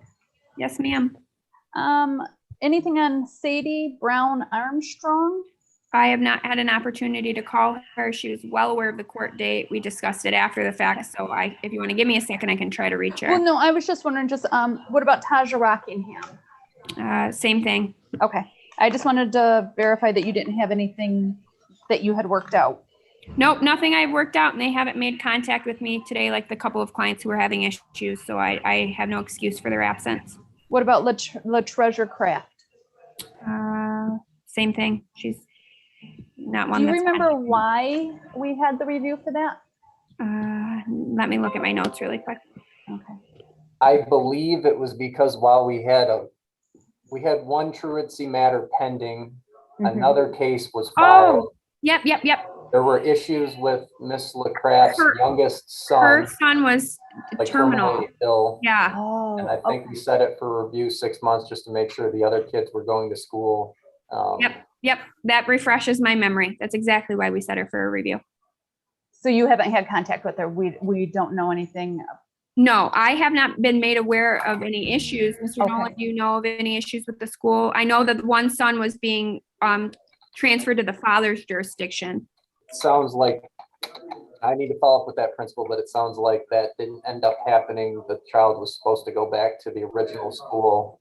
Yes, ma'am. Anything on Sadie Brown Armstrong? I have not had an opportunity to call her. She was well aware of the court date. We discussed it after the fact. So if you want to give me a second, I can try to reach her. Well, no, I was just wondering, what about Taja Rockingham? Same thing. Okay. I just wanted to verify that you didn't have anything that you had worked out. Nope, nothing I've worked out, and they haven't made contact with me today, like the couple of clients who were having issues. So I have no excuse for their absence. What about La Treasure Craft? Same thing. She's not one. Do you remember why we had the review for that? Let me look at my notes really quick. Okay. I believe it was because while we had one truancy matter pending, another case was filed. Oh, yep. There were issues with Miss LaCraft's youngest son. Her son was like terminal. terminally ill. Yeah. And I think we set it for review 6 months just to make sure the other kids were going to school. Yep. That refreshes my memory. That's exactly why we set her for a review. So you haven't had contact with her. We don't know anything. No, I have not been made aware of any issues. Mr. Nolan, do you know of any issues with the school? I know that one son was being transferred to the father's jurisdiction. Sounds like, I need to follow up with that principal, but it sounds like that didn't end up happening. The child was supposed to go back to the original school.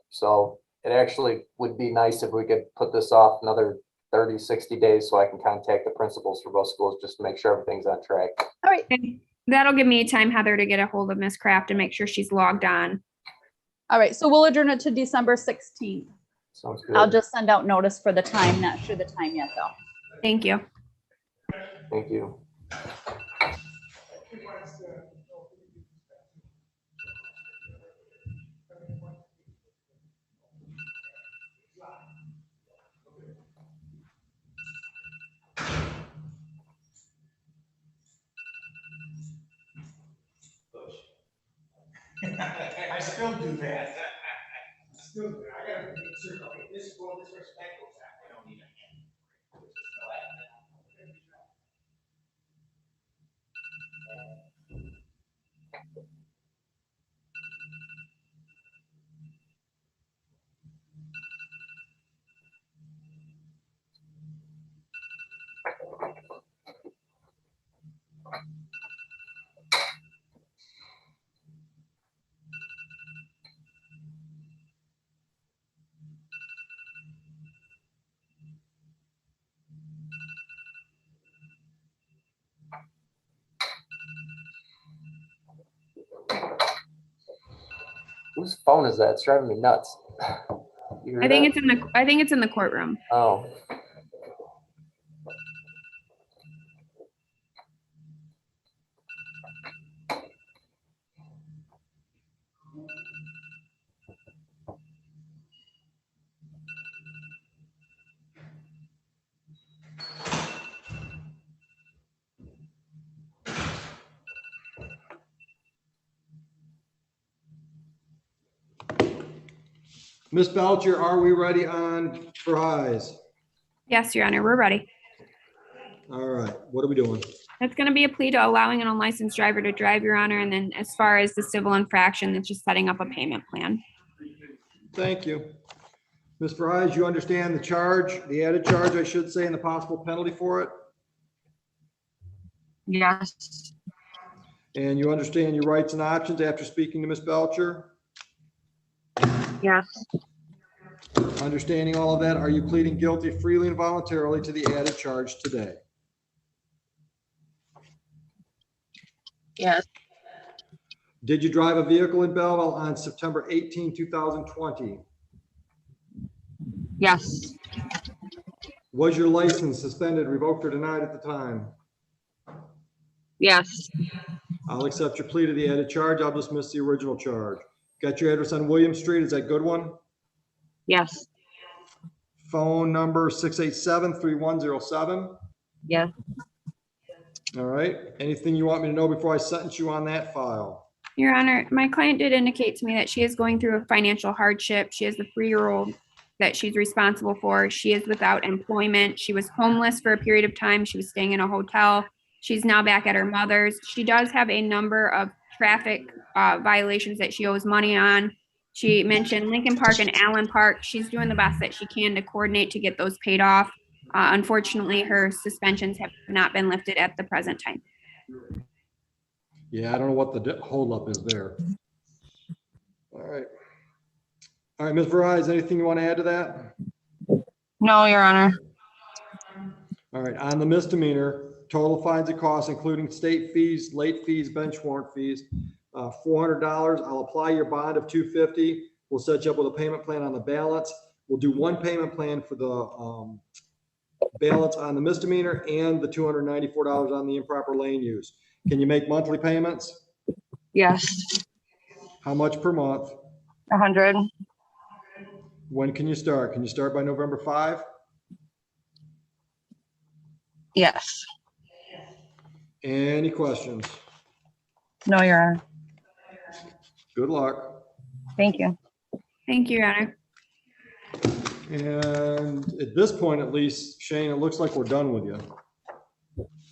So it actually would be nice if we could put this off another 30, 60 days so I can contact the principals for both schools just to make sure everything's on track. All right. And that'll give me time, Heather, to get a hold of Miss Kraft and make sure she's logged on. All right. So we'll adjourn it to December 16th. Sounds good. I'll just send out notice for the time. Not sure the time yet, though. Thank you. Thank you. I still do that. I gotta make sure, okay, this respect goes out. I don't need it. Whose phone is that? It's driving me nuts. I think it's in the courtroom. Oh. Ms. Belcher, are we ready on for ayes? Yes, Your Honor, we're ready. All right, what are we doing? That's going to be a plea to allowing an unlicensed driver to drive, Your Honor. And then as far as the civil infraction, it's just setting up a payment plan. Thank you. Ms. Fries, you understand the charge, the added charge, I should say, and the possible penalty for it? Yes. And you understand your rights and options after speaking to Ms. Belcher? Yes. Understanding all of that, are you pleading guilty freely and voluntarily to the added charge today? Yes. Did you drive a vehicle in Belleville on September 18, 2020? Yes. Was your license suspended, revoked, or denied at the time? Yes. I'll accept your plea to the added charge. I'll dismiss the original charge. Got your address on William Street. Is that a good one? Yes. Phone number 687-3107. Yes. All right. Anything you want me to know before I sentence you on that file? Your Honor, my client did indicate to me that she is going through a financial hardship. She has a 3-year-old that she's responsible for. She is without employment. She was homeless for a period of time. She was staying in a hotel. She's now back at her mother's. She does have a number of traffic violations that she owes money on. She mentioned Lincoln Park and Allen Park. She's doing the best that she can to coordinate to get those paid off. Unfortunately, her suspensions have not been lifted at the present time. Yeah, I don't know what the holdup is there. All right. All right, Ms. Verizon, anything you want to add to that? No, Your Honor. All right, on the misdemeanor, total fines and costs, including state fees, late fees, bench warrant fees, $400. I'll apply your bond of $250. We'll set you up with a payment plan on the balance. We'll do one payment plan for the balance on the misdemeanor and the $294 on the improper lane use. Can you make monthly payments? Yes. How much per month? 100. When can you start? Can you start by November 5? Yes. Any questions? No, Your Honor. Good luck. Thank you. Thank you, Your Honor. And at this point, at least, Shane, it looks like we're done with you.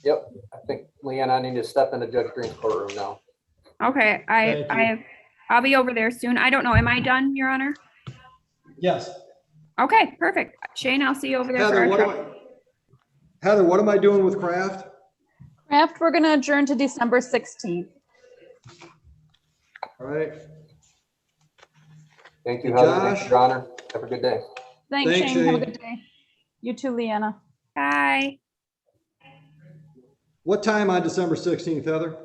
Yep, I think Leanne, I need to step into Judge Green's courtroom now. Okay, I'll be over there soon. I don't know. Am I done, Your Honor? Yes. Okay, perfect. Shane, I'll see you over there. Heather, what am I doing with Kraft? Kraft, we're going to adjourn to December 16th. All right. Thank you, Hey, Heather. Thank Josh. you, Your Honor. Have a good day. Thanks, Thanks, Shane. Have a Shane. good day. You too, Leanna. Bye. What time on December 16th, Heather?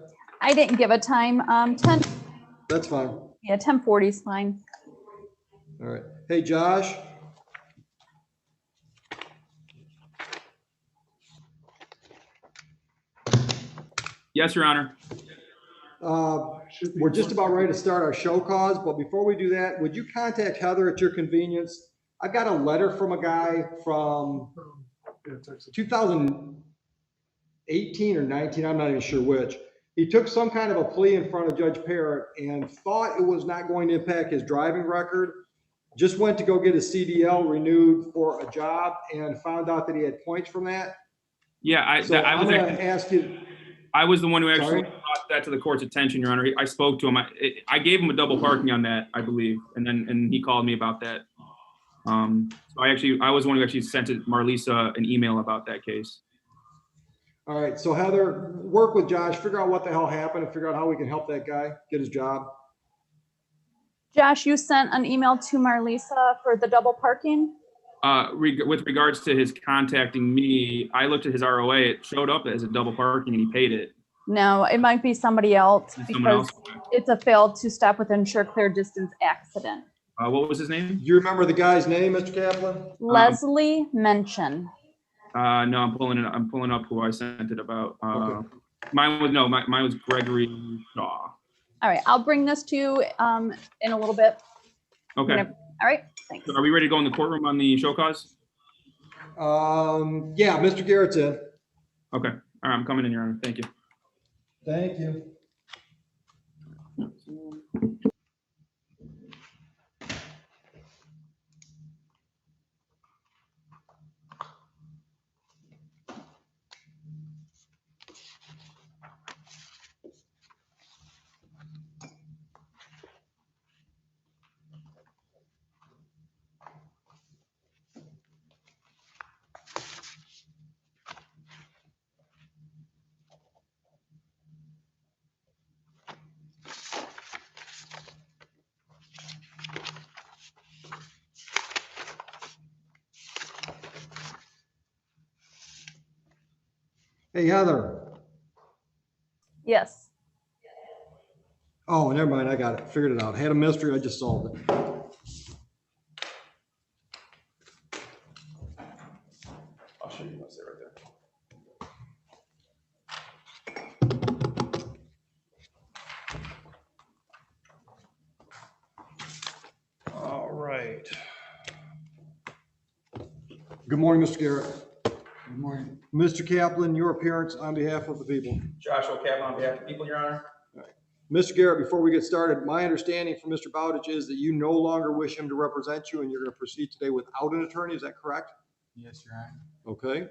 I didn't give a time. 10. That's fine. Yeah, 10:40 is fine. All right. Hey, Josh. Yes, Your Honor. We're just about ready to start our show cause, but before we do that, would you contact Heather at your convenience? I got a letter from a guy from 2018 or 19, I'm not even sure which. He took some kind of a plea in front of Judge Parrott and thought it was not going to impact his driving record. Just went to go get his CDL renewed for a job and found out that he had points from that. Yeah, I was I'm going actually, to ask you. I was the one who actually Sorry? brought that to the court's attention, Your Honor. I spoke to him. I gave him a double parking on that, I believe, and he called me about that. So I was the one who actually sent Marlisa an email about that case. All right, so Heather, work with Josh, figure out what the hell happened and figure out how we can help that guy get his job. Josh, you sent an email to Marlisa for the double parking? With regards to his contacting me, I looked at his ROA. It showed up as a double parking and he paid it. No, it might be somebody else Someone else? it's a failed to stop with ensure clear distance accident. What was his name? You remember the guy's name, Mr. Kaplan? Leslie Mention. No, I'm pulling up who I sent it about. Okay. Mine was Gregory Shaw. All right, I'll bring this to you in a little bit. Okay. All right, thanks. So are we ready to go in the courtroom on the show cause? Yeah, Mr. Garrett's in. Okay. All right, I'm coming in, Your Honor. Thank you. Thank you. Hey, Heather. Yes. Oh, never mind. I got it. Figured it out. Had a mystery. I just solved it. I'll show you what's there right there. All right. Good morning, Mr. Garrett. Good morning. Mr. Kaplan, your appearance on behalf of the people. Joshua Kaplan on behalf of the people, Your Honor. Mr. Garrett, before we get started, my understanding from Mr. Bowditch is that you no longer wish him to represent you and you're going to proceed today without an attorney. Is that correct? Yes, Your Honor. Okay.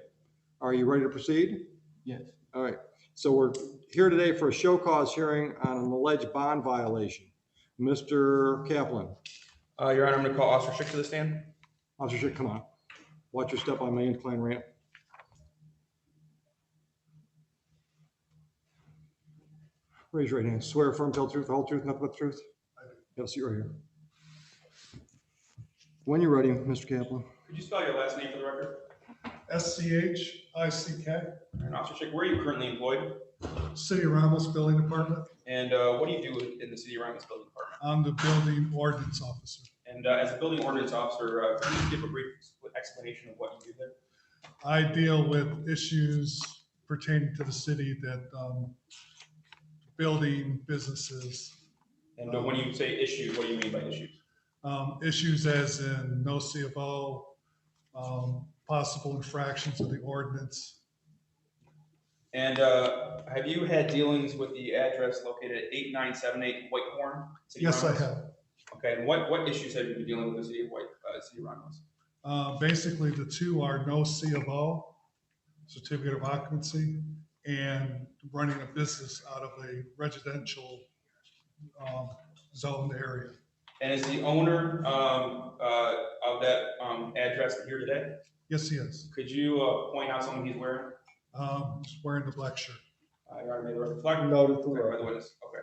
Are you ready to proceed? Yes. All right. So we're here today for a show cause hearing on an alleged bond violation. Mr. Kaplan. Your Honor, I'm going to call Officer Schick to the stand. Officer Schick, come on. Watch your step on my incline ramp. Raise your right hand. Swear firm, tell the truth, the whole truth, nothing but the truth. Yes, you're right here. When you're ready, Mr. Kaplan. Could you spell your last name for the record? S-C-H-I-C-K. And Officer Schick, where are you currently employed? City of Ramos Building Department. And what do you do in the City of Ramos Building Department? I'm the building ordinance officer. And as a building ordinance officer, can you give a brief explanation of what you do there? I deal with issues pertaining to the city that building businesses And when you say issues, what do you mean by issues? Issues as in no C of O, possible infractions of the ordinance. And have you had dealings with the address located at 8978 Whitehorn? City Yes, I Romulus? have. Okay, and what issues have you been dealing with the city of City Romulus? Basically, the two are no C of O, certificate of occupancy, and running a business out of a residential zoned area. And is the owner of that address here today? Yes, he is. Could you point out something he's wearing? He's wearing the black shirt. You already made the reflect. Noted Okay, by the witness. Okay.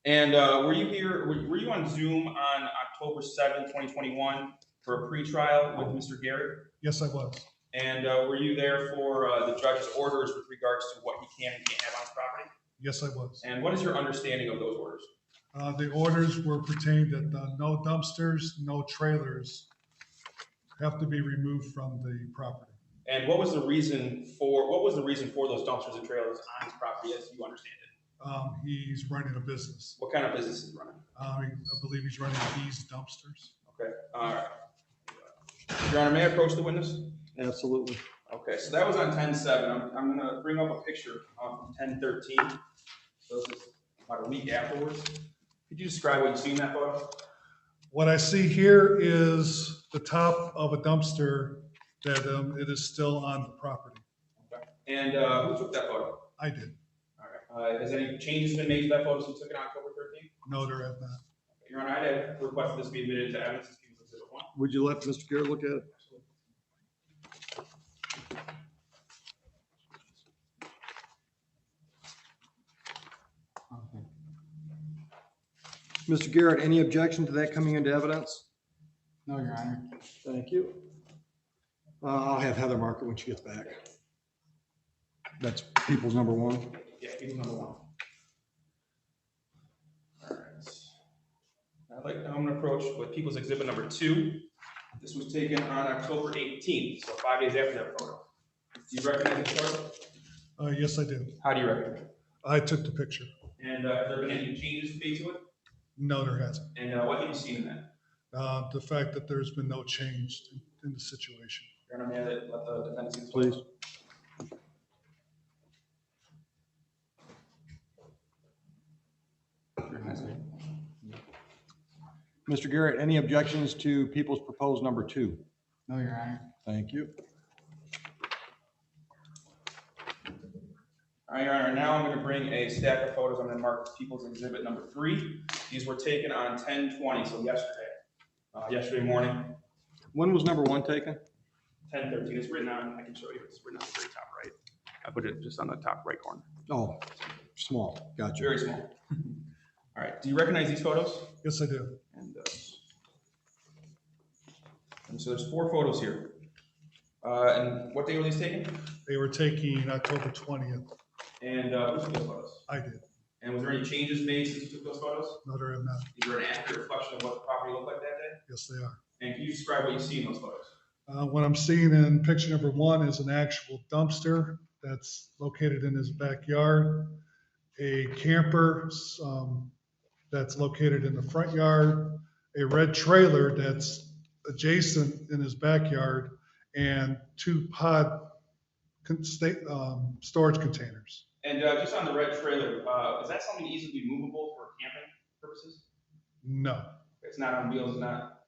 And were you here? Were you on Zoom on October 7th, 2021 for a pre-trial with Mr. Garrett? Yes, I was. And were you there for the judge's orders with regards to what he can and can't have on his property? Yes, I was. And what is your understanding of those orders? The orders were pertained that no dumpsters, no trailers have to be removed from the property. And what was the reason for those dumpsters and trailers on his property, as you understand it? He's running a business. What kind of business is he running? I believe he's running these dumpsters. Okay. All right. Your Honor, may I approach the witness? Absolutely. Okay, so that was on 10/7. I'm going to bring up a picture from 10/13. So this is about a week afterwards. Could you describe what you see in that photo? What I see here is the top of a dumpster that it is still on the property. Okay. And who took that photo? I did. All right. Has any changes been made to that photo since you took it on October 13th? No, there have not. Your Honor, I'd request this be admitted to evidence as People's Exhibit 1. Would you let Mr. Garrett look at it? Mr. Garrett, any objection to that coming into evidence? No, Your Honor. Thank you. I'll have Heather mark it when she gets back. That's people's number one. Yeah, People's number 1. All right. I'm going to approach with People's Exhibit number 2. This was taken on October 18th, so 5 days after that photo. Do you recognize the photo? Yes, I do. How do you recognize it? I took the picture. And have there been any changes made to it? No, there hasn't. And what have you seen in that? The fact that there's been no change in the situation. Your Honor, may I let the defendant see this? Please. Mr. Garrett, any objections to people's proposed number 2? No, Your Honor. Thank you. All right, Your Honor, now I'm going to bring a stack of photos. I'm going to mark People's Exhibit number 3. These were taken on 10/20, so yesterday morning. When was number 1 taken? 10/13. It's written on, I can show you, it's written on the very top right. I put it just on the top right corner. Oh, small. Gotcha. Very small. All right, do you recognize these photos? Yes, I do. And so there's 4 photos here. And what day were these taken? They were taken October 20th. And who took those photos? I did. And was there any changes made since you took those photos? No, there have not. Is there an accurate reflection of what the property looked like that day? Yes, they are. And can you describe what you see in those photos? What I'm seeing in picture number 1 is an actual dumpster that's located in his backyard, a camper that's located in the front yard, a red trailer that's adjacent in his backyard, and 2 pod storage containers. And just on the red trailer, is that something easily movable for camping purposes? No. It's not on wheels, it's not?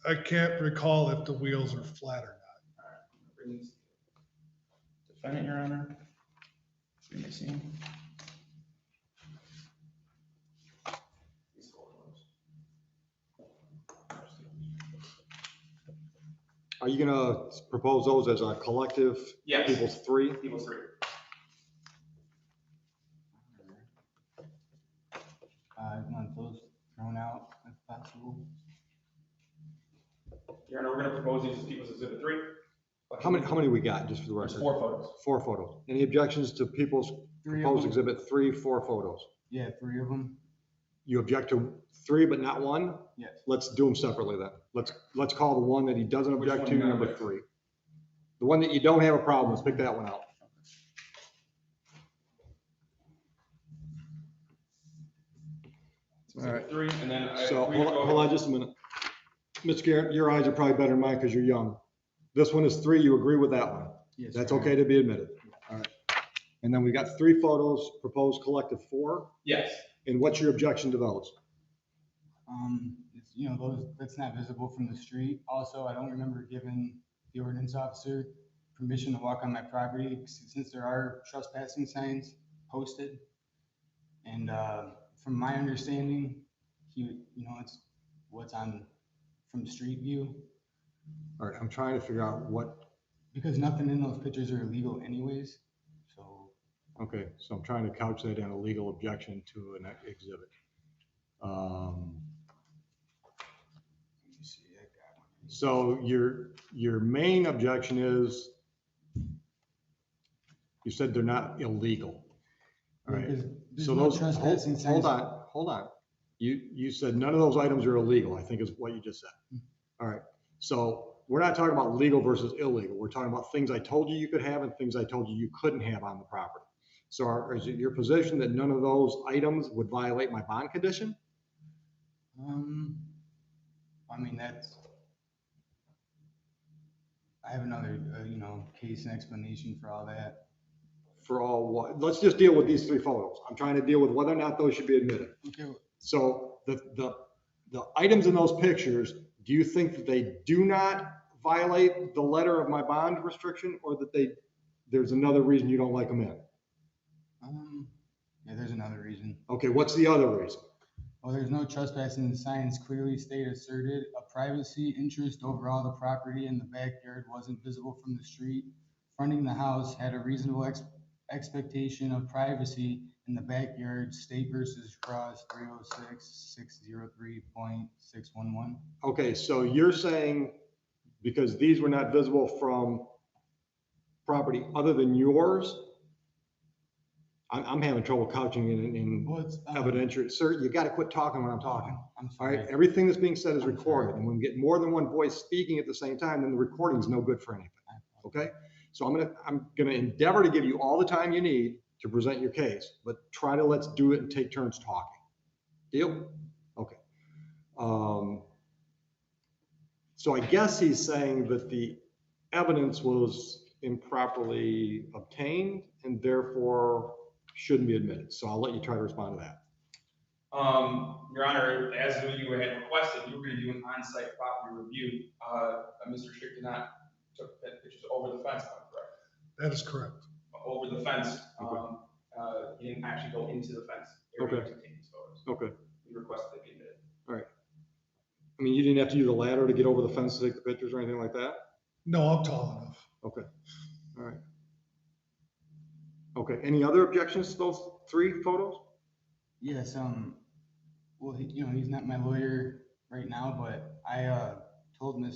I can't recall if the wheels are flat or not. Defendant, Your Honor. You may see him. Are you going to propose those as a collective? Yes. People's 3? People's 3. I want those thrown out if possible. Your Honor, we're going to propose these as People's Exhibit 3. How many we got, just for the record? 4 photos. 4 photos. Any objections to people's 3 of proposed them. Exhibit 3, 4 photos? Yeah, 3 of them. You object to 3, but not 1? Yes. Let's do them separately then. Let's call the one that he doesn't object one to you don't number object to? 3. The one that you don't have a problem, let's pick that one out. All right. 3, and then. So hold on just a minute. Mr. Garrett, your eyes are probably better than mine because you're young. This one is 3. You agree with that one? Yes, That's Your okay Honor. to be admitted. All right. And then we got 3 photos, proposed collective 4. Yes. And what's your objection to those? It's, you know, that's not visible from the street. Also, I don't remember giving the ordinance officer permission to walk on my property since there are trespassing signs posted. And from my understanding, it's what's on from street view. All right, I'm trying to figure out what. Because nothing in those pictures are illegal anyways, so. Okay, so I'm trying to couch that in a legal objection to an exhibit. So your main objection is, you said they're not illegal. All right, so those, hold on. You said none of those items are illegal, I think is what you just said. All right, so we're not talking about legal versus illegal. We're talking about things I told you you could have and things I told you you couldn't have on the property. So is it your position that none of those items would violate my bond condition? I mean, I have another, case and explanation for all that. For all what? Let's just deal with these 3 photos. I'm trying to deal with whether or not those should be admitted. Okay. So the items in those pictures, do you think that they do not violate the letter of my bond restriction, or that there's another reason you don't like them in? Yeah, there's another reason. Okay, what's the other reason? Well, there's no trespassing. The signs clearly state asserted a privacy interest over all the property in the backyard wasn't visible from the street. Fronting the house had a reasonable expectation of privacy in the backyard. State versus Cross 306-603.611. Okay, so you're saying because these were not visible from property other than yours, I'm having trouble couching in evidentiary. Sir, you got to quit talking when I'm talking. I'm sorry. All right, everything that's being said is recorded, and when we get more than one voice speaking at the same time, then the recording is no good for anything. Okay, so I'm gonna endeavor to give you all the time you need to present your case, but let's do it and take turns talking. Deal? Okay. So I guess he's saying that the evidence was improperly obtained and therefore shouldn't be admitted. So I'll let you try to respond to that. Your Honor, as you had requested, you were going to do an on-site property review. Mr. Schick did not took pictures over the fence, am I correct? That is correct. Over the fence, he didn't actually go into the fence. Okay. To take these photos. Okay. We requested they be admitted. All right. I mean, you didn't have to use a ladder to get over the fence to take the pictures or anything like that? No, I'm tall enough. Okay. All right. Okay. Any other objections to those 3 photos? Yes. Well, he's not my lawyer right now, but I told I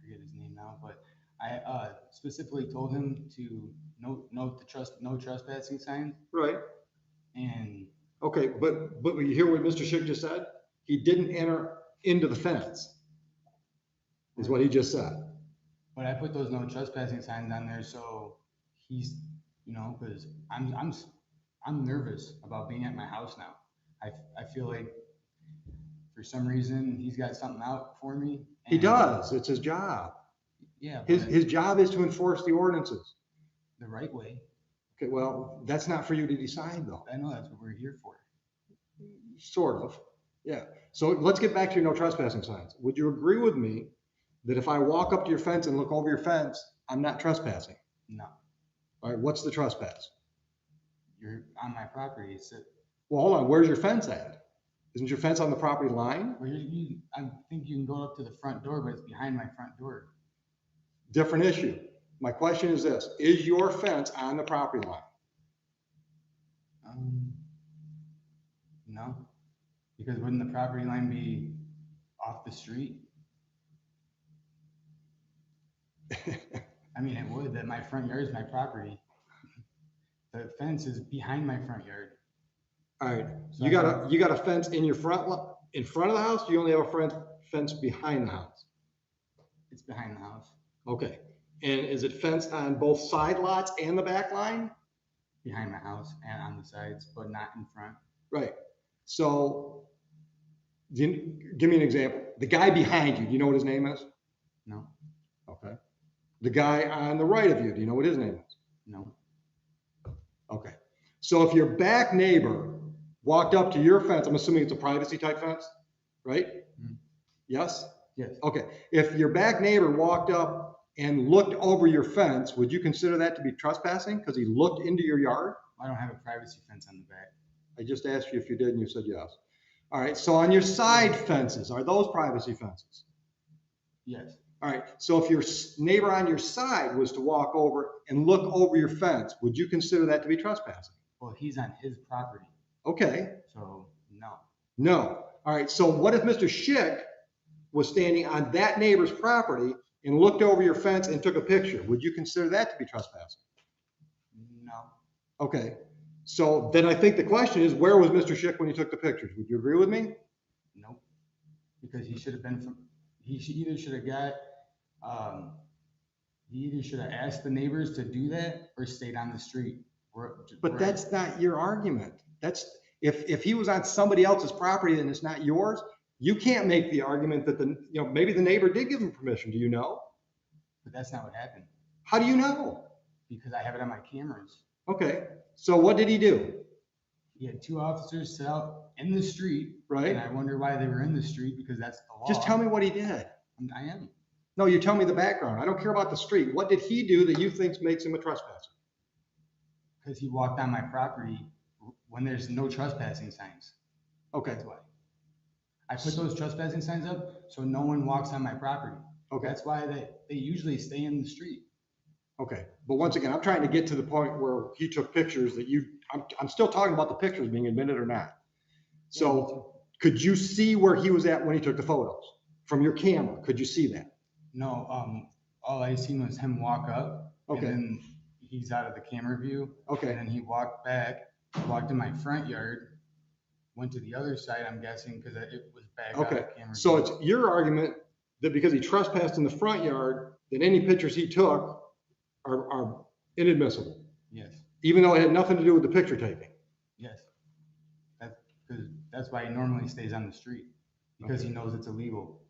forget his name now, but I specifically told him to note no trespassing signs. Right. And okay, but you hear what Mr. Schick just said? He didn't enter into the fence, is what he just said. But I put those no trespassing signs on there, so he's, because I'm nervous about being at my house now. I feel like for some reason he's got something out for me. He does. It's his job. Yeah. His job is to enforce the ordinances. The right way. Okay, well, that's not for you to decide, though. I know that's what we're here for. Sort of. Yeah. So let's get back to your no trespassing signs. Would you agree with me that if I walk up to your fence and look over your fence, I'm not trespassing? No. All right, what's the trespass? You're on my property. Well, hold on. Where's your fence at? Isn't your fence on the property line? Well, I think you can go up to the front door, but it's behind my front door. Different issue. My question is this: is your fence on the property line? No, because wouldn't the property line be off the street? I mean, it would. That my front yard is my property. The fence is behind my front yard. All right. So You got a fence in front of the house? You only have a fence behind the house? It's behind the house. Okay. And is it fenced on both side lots and the back line? Behind my house and on the sides, but not in front. Right. So Give me an example. The guy behind you, do you know what his name is? No, Okay. The guy on the right of you, do you know what his name is? no. Okay. So if your back neighbor walked up to your fence, I'm assuming it's a privacy type fence, right? Yes? Yes. Okay. If your back neighbor walked up and looked over your fence, would you consider that to be trespassing because he looked into your yard? I don't have a privacy fence on the back. I just asked you if you did and you said yes. All right. So on your side fences, are those privacy fences? Yes. All right. So if your neighbor on your side was to walk over and look over your fence, would you consider that to be trespassing? Well, he's on his property, Okay. so no. No. All right. So what if Mr. Schick was standing on that neighbor's property and looked over your fence and took a picture? Would you consider that to be trespassing? No. Okay. So then I think the question is, where was Mr. Schick when he took the pictures? Would you agree with me? Nope. Because he should have been from, either should have got, he either should have asked the neighbors to do that or stayed on the street. But that's not your argument. That's, if he was on somebody else's property and it's not yours, you can't make the argument that maybe the neighbor did give him permission. Do you know? But that's not what happened. How do you know? Because I have it on my cameras. Okay. So what did he do? He had 2 officers set out in the street. Right. And I wonder why they were in the street, because that's the law. Just tell me what he did. I am. No, you tell me the background. I don't care about the street. What did he do that you think makes him a trespasser? Because he walked on my property when there's no trespassing signs. Okay. That's why. I put those trespassing signs up so no one walks on my property. Okay. That's why they usually stay in the street. Okay. But once again, I'm trying to get to the point where he took pictures that I'm still talking about the pictures being admitted or not. So could you see where he was at when he took the photos from your camera? Could you see that? No, all I seen was him walk up. Okay. And then he's out of the camera view. Okay. And then he walked back, walked in my front yard, went to the other side, I'm guessing, because it was back out Okay. of camera So view. it's your argument that because he trespassed in the front yard, that any pictures he took are inadmissible, Yes, even though it had nothing to do with the picture taking. yes. That's why he normally stays on the street, because he knows it's illegal.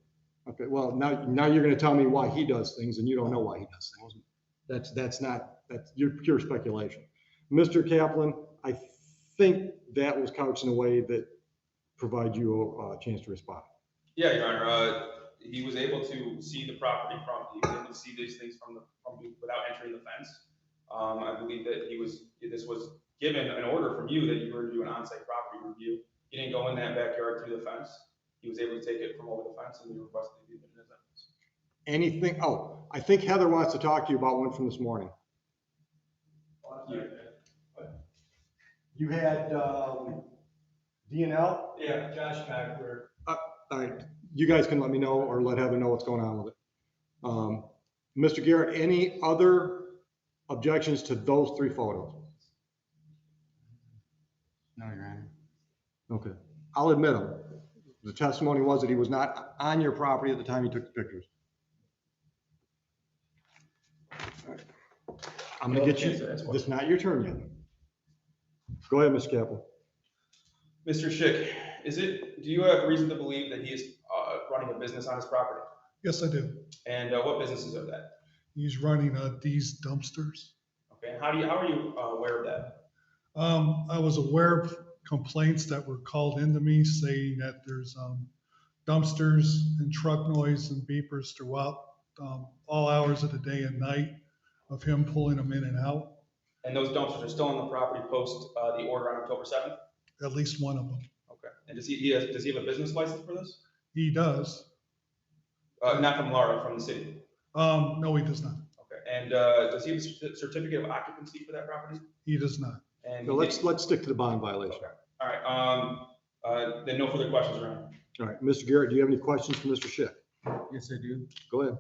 Okay, well, now you're gonna tell me why he does things and you don't know why he does things. That's your pure speculation. Mr. Kaplan, I think that was couched in a way that provides you a chance to respond. Yeah, Your Honor, he was able to see the property he was able to see these things from without entering the fence. I believe that this was given an order from you that you were to do an on-site property review. He didn't go in that backyard through the fence. He was able to take it from over the fence and we requested to be admitted as evidence. Anything, I think Heather wants to talk to you about one from this morning. You had DNL? Yeah, Josh Mackler. All right, you guys can let me know or let Heather know what's going on with it. Mr. Garrett, any other objections to those 3 photos? No, Your Honor. Okay, I'll admit them. The testimony was that he was not on your property at the time he took the pictures. All right. I'm gonna get you, this is not your turn yet. Go ahead, Mr. Kaplan. Mr. Schick, do you have reason to believe that he is running a business on his property? Yes, I do. And what businesses are that? He's running these dumpsters. Okay, how are you aware of that? I was aware of complaints that were called into me saying that there's dumpsters and truck noise and beepers throughout all hours of the day and night of him pulling them in and out. And those dumpsters are still on the property post the order on October 7th? At least one of them. Okay. And does he have a business license for this? He does. Not from Laura, from the city? No, he does not. Okay. And does he have a certificate of occupancy for that property? He does not. And No, let's stick to the bond violation. Okay. All right. Then no further questions, Your Honor. All right, Mr. Garrett, do you have any questions for Mr. Schick? Yes, I do. Go ahead.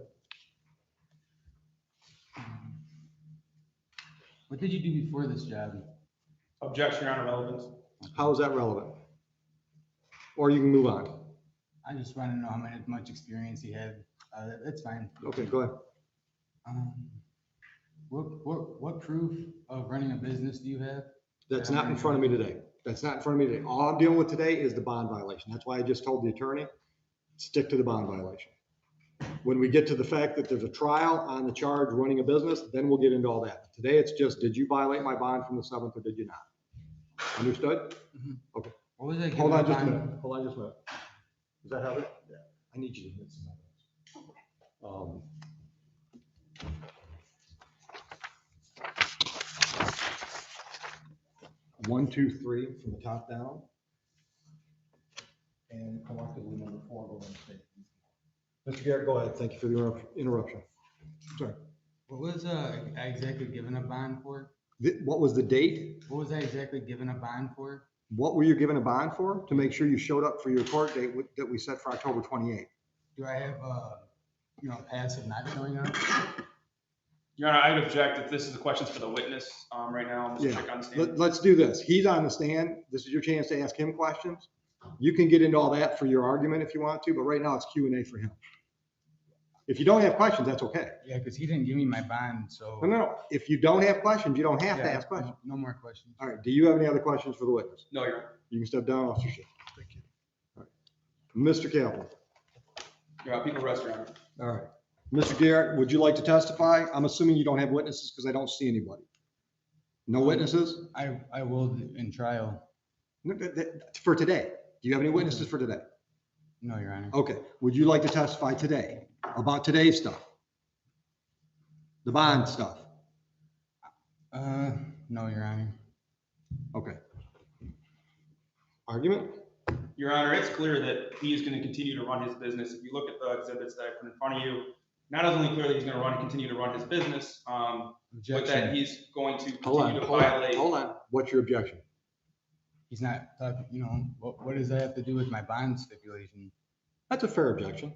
What did you do before this job? Objection, Your Honor, relevance. How is that relevant? Or you can move on. I just want to know how much experience he had. That's fine. Okay, go ahead. What proof of running a business do you have? That's not in front of me today. That's not in front of me today. All I'm dealing with today is the bond violation. That's why I just told the attorney, stick to the bond violation. When we get to the fact that there's a trial on the charge running a business, then we'll get into all that. Today, it's just, did you violate my bond from the 7th or did you not? Understood? Okay. What was that? Hold on just a minute. Hold on just a minute. Does that have it? Yeah. I need you to admit some evidence. 1, 2, 3 from the top down. And collectively number 4 go on state. Mr. Garrett, go ahead. Thank you for the interruption. Sorry. What was I exactly given a bond for? What was the date? What was I exactly given a bond for? What were you given a bond for? To make sure you showed up for your court date that we set for October 28th. Do I have passive not showing up? Your Honor, I'd object if this is the questions for the witness right now. Yeah. Let's do this. He's on the stand. This is your chance to ask him questions. You can get into all that for your argument if you want to, but right now it's Q&A for him. If you don't have questions, that's okay. Yeah, because he didn't give me my bond, so. No. If you don't have questions, you don't have to ask questions. No more questions. All right. Do you have any other questions for the witness? No, Your Honor. You can step down, Officer Schiff. Thank you. All right. Mr. Kaplan. People rest, Your Honor. All right. Mr. Garrett, would you like to testify? I'm assuming you don't have witnesses because I don't see anybody. No witnesses? I will in trial. For today. Do you have any witnesses for today? No, Your Honor. Okay. Would you like to testify today about today's stuff? The bond stuff? No, Your Honor. Okay. Argument? Your Honor, it's clear that he is going to continue to run his business. If you look at the exhibits that I put in front of you, not only clear that he's going to continue to run his business, but that he's going to continue to violate. Hold on. What's your objection? He's not, what does that have to do with my bond stipulation? That's a fair objection.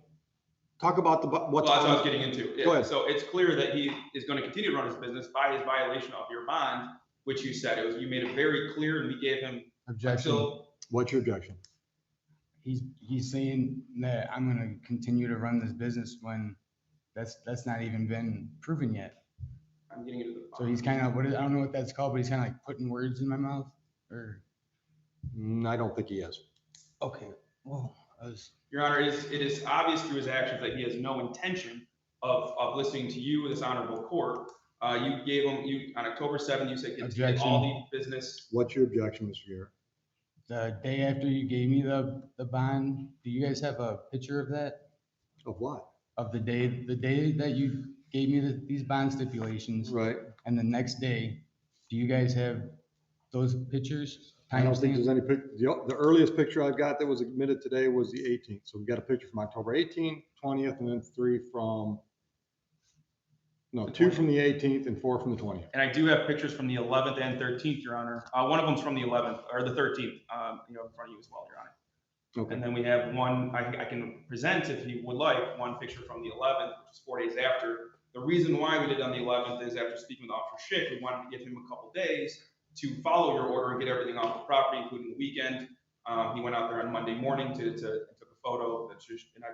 Talk about Well, that's what I was getting into. Go ahead. So it's clear that he is going to continue to run his business by his violation of your bond, which you said. You made it very clear, and we gave him objection. What's your objection? He's saying that I'm going to continue to run this business when that's not even been proven yet. I'm getting into the bond. So he's kind of, I don't know what that's called, but he's kind of like putting words in my mouth, or. I don't think he is. Okay. Well, Your Honor, it is obvious through his actions that he has no intention of listening to you, this honorable court. You gave him, on October 7th, you said get all the business. What's your objection, Mr. Garrett? The day after you gave me the bond, do you guys have a picture of that? Of what? Of the day that you gave me these bond stipulations. Right. And the next day, do you guys have those pictures? I don't think there's any picture. The earliest picture I've got that was admitted today was the 18th. So we got a picture from October 18th, 20th, and then 2 from the 18th and 4 from the 20th. And I do have pictures from the 11th and 13th, Your Honor. One of them's from the 11th or the 13th, in front of you as well, Your Honor. Okay. And then we have one, I can present if you would like, one picture from the 11th, which is 4 days after. The reason why we did on the 11th is after speaking with Officer Schick, we wanted to give him a couple days to follow your order and get everything off the property, including the weekend. He went out there on Monday morning and took a photo and I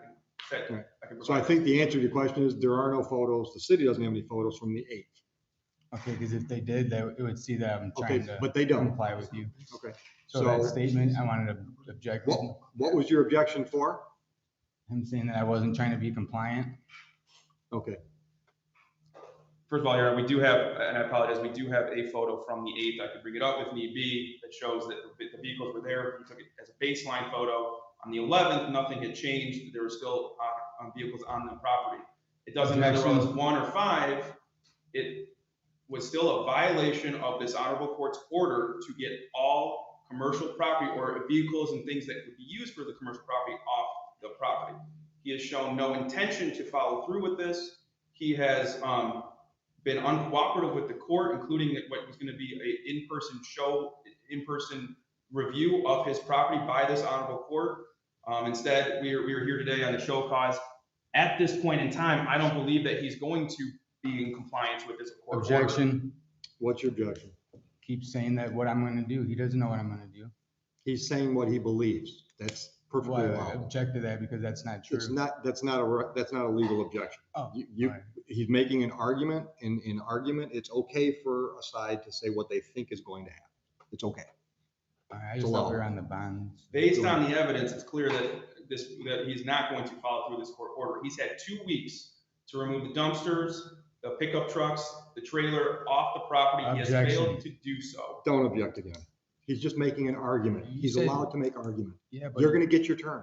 can So I think the answer to your question is there are no photos. The city doesn't have any photos from the 8th. Okay, because if they did, it would see that I'm trying to but they don't comply with you. Okay. So that statement, I wanted to object. What was your objection for? I'm saying that I wasn't trying to be compliant. Okay. First of all, Your Honor, we do have, and I apologize, we do have a photo from the 8th. I could bring it up if need be that shows that the vehicles were there. We took it as a baseline photo. On the 11th, nothing had changed. There were still vehicles on the property. It doesn't matter whether it was 1 or 5. It was still a violation of this honorable court's order to get all commercial property or vehicles and things that would be used for the commercial property off the property. He has shown no intention to follow through with this. He has been uncooperative with the court, including what was going to be an in-person review of his property by this honorable court. Instead, we are here today on the show cause. At this point in time, I don't believe that he's going to be in compliance with this court Objection. order. What's your objection? Keep saying that what I'm going to do. He doesn't know what I'm going to do. He's saying what he believes. That's perfectly I object to that because that's not true. That's not a legal objection. Oh, he's making an argument, and in argument, it's okay for a side to say what they think is going to happen. It's okay. I just thought we were on the bonds. Based on the evidence, it's clear that he's not going to follow through this court order. He's had 2 weeks to remove the dumpsters, the pickup trucks, the trailer off the property. He has failed to do so. Don't object again. He's just making an argument. He's allowed to make argument. Yeah, but You're gonna get your turn.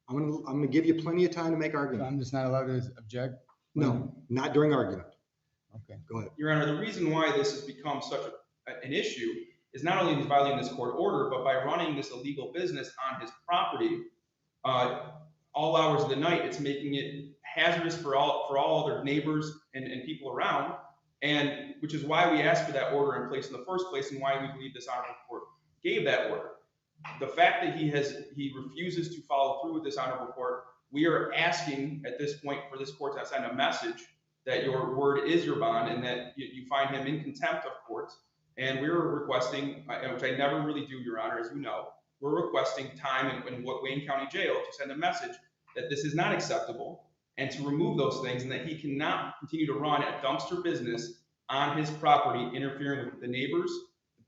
I'm gonna give you plenty of time to make argument. I'm just not allowed to object? No, not during argument. Okay. Go ahead. Your Honor, the reason why this has become such an issue is not only is violating this court order, but by running this illegal business on his property, all hours of the night, it's making it hazardous for all other neighbors and people around, and which is why we asked for that order in place in the first place, and why we believe this honorable court gave that order. The fact that he refuses to follow through with this honorable court, we are asking at this point for this court to send a message that your word is your bond, and that you find him in contempt of court. And we're requesting, which I never really do, Your Honor, as you know, we're requesting time in Wayne County Jail to send a message that this is not acceptable, and to remove those things, and that he cannot continue to run a dumpster business on his property, interfering with the neighbors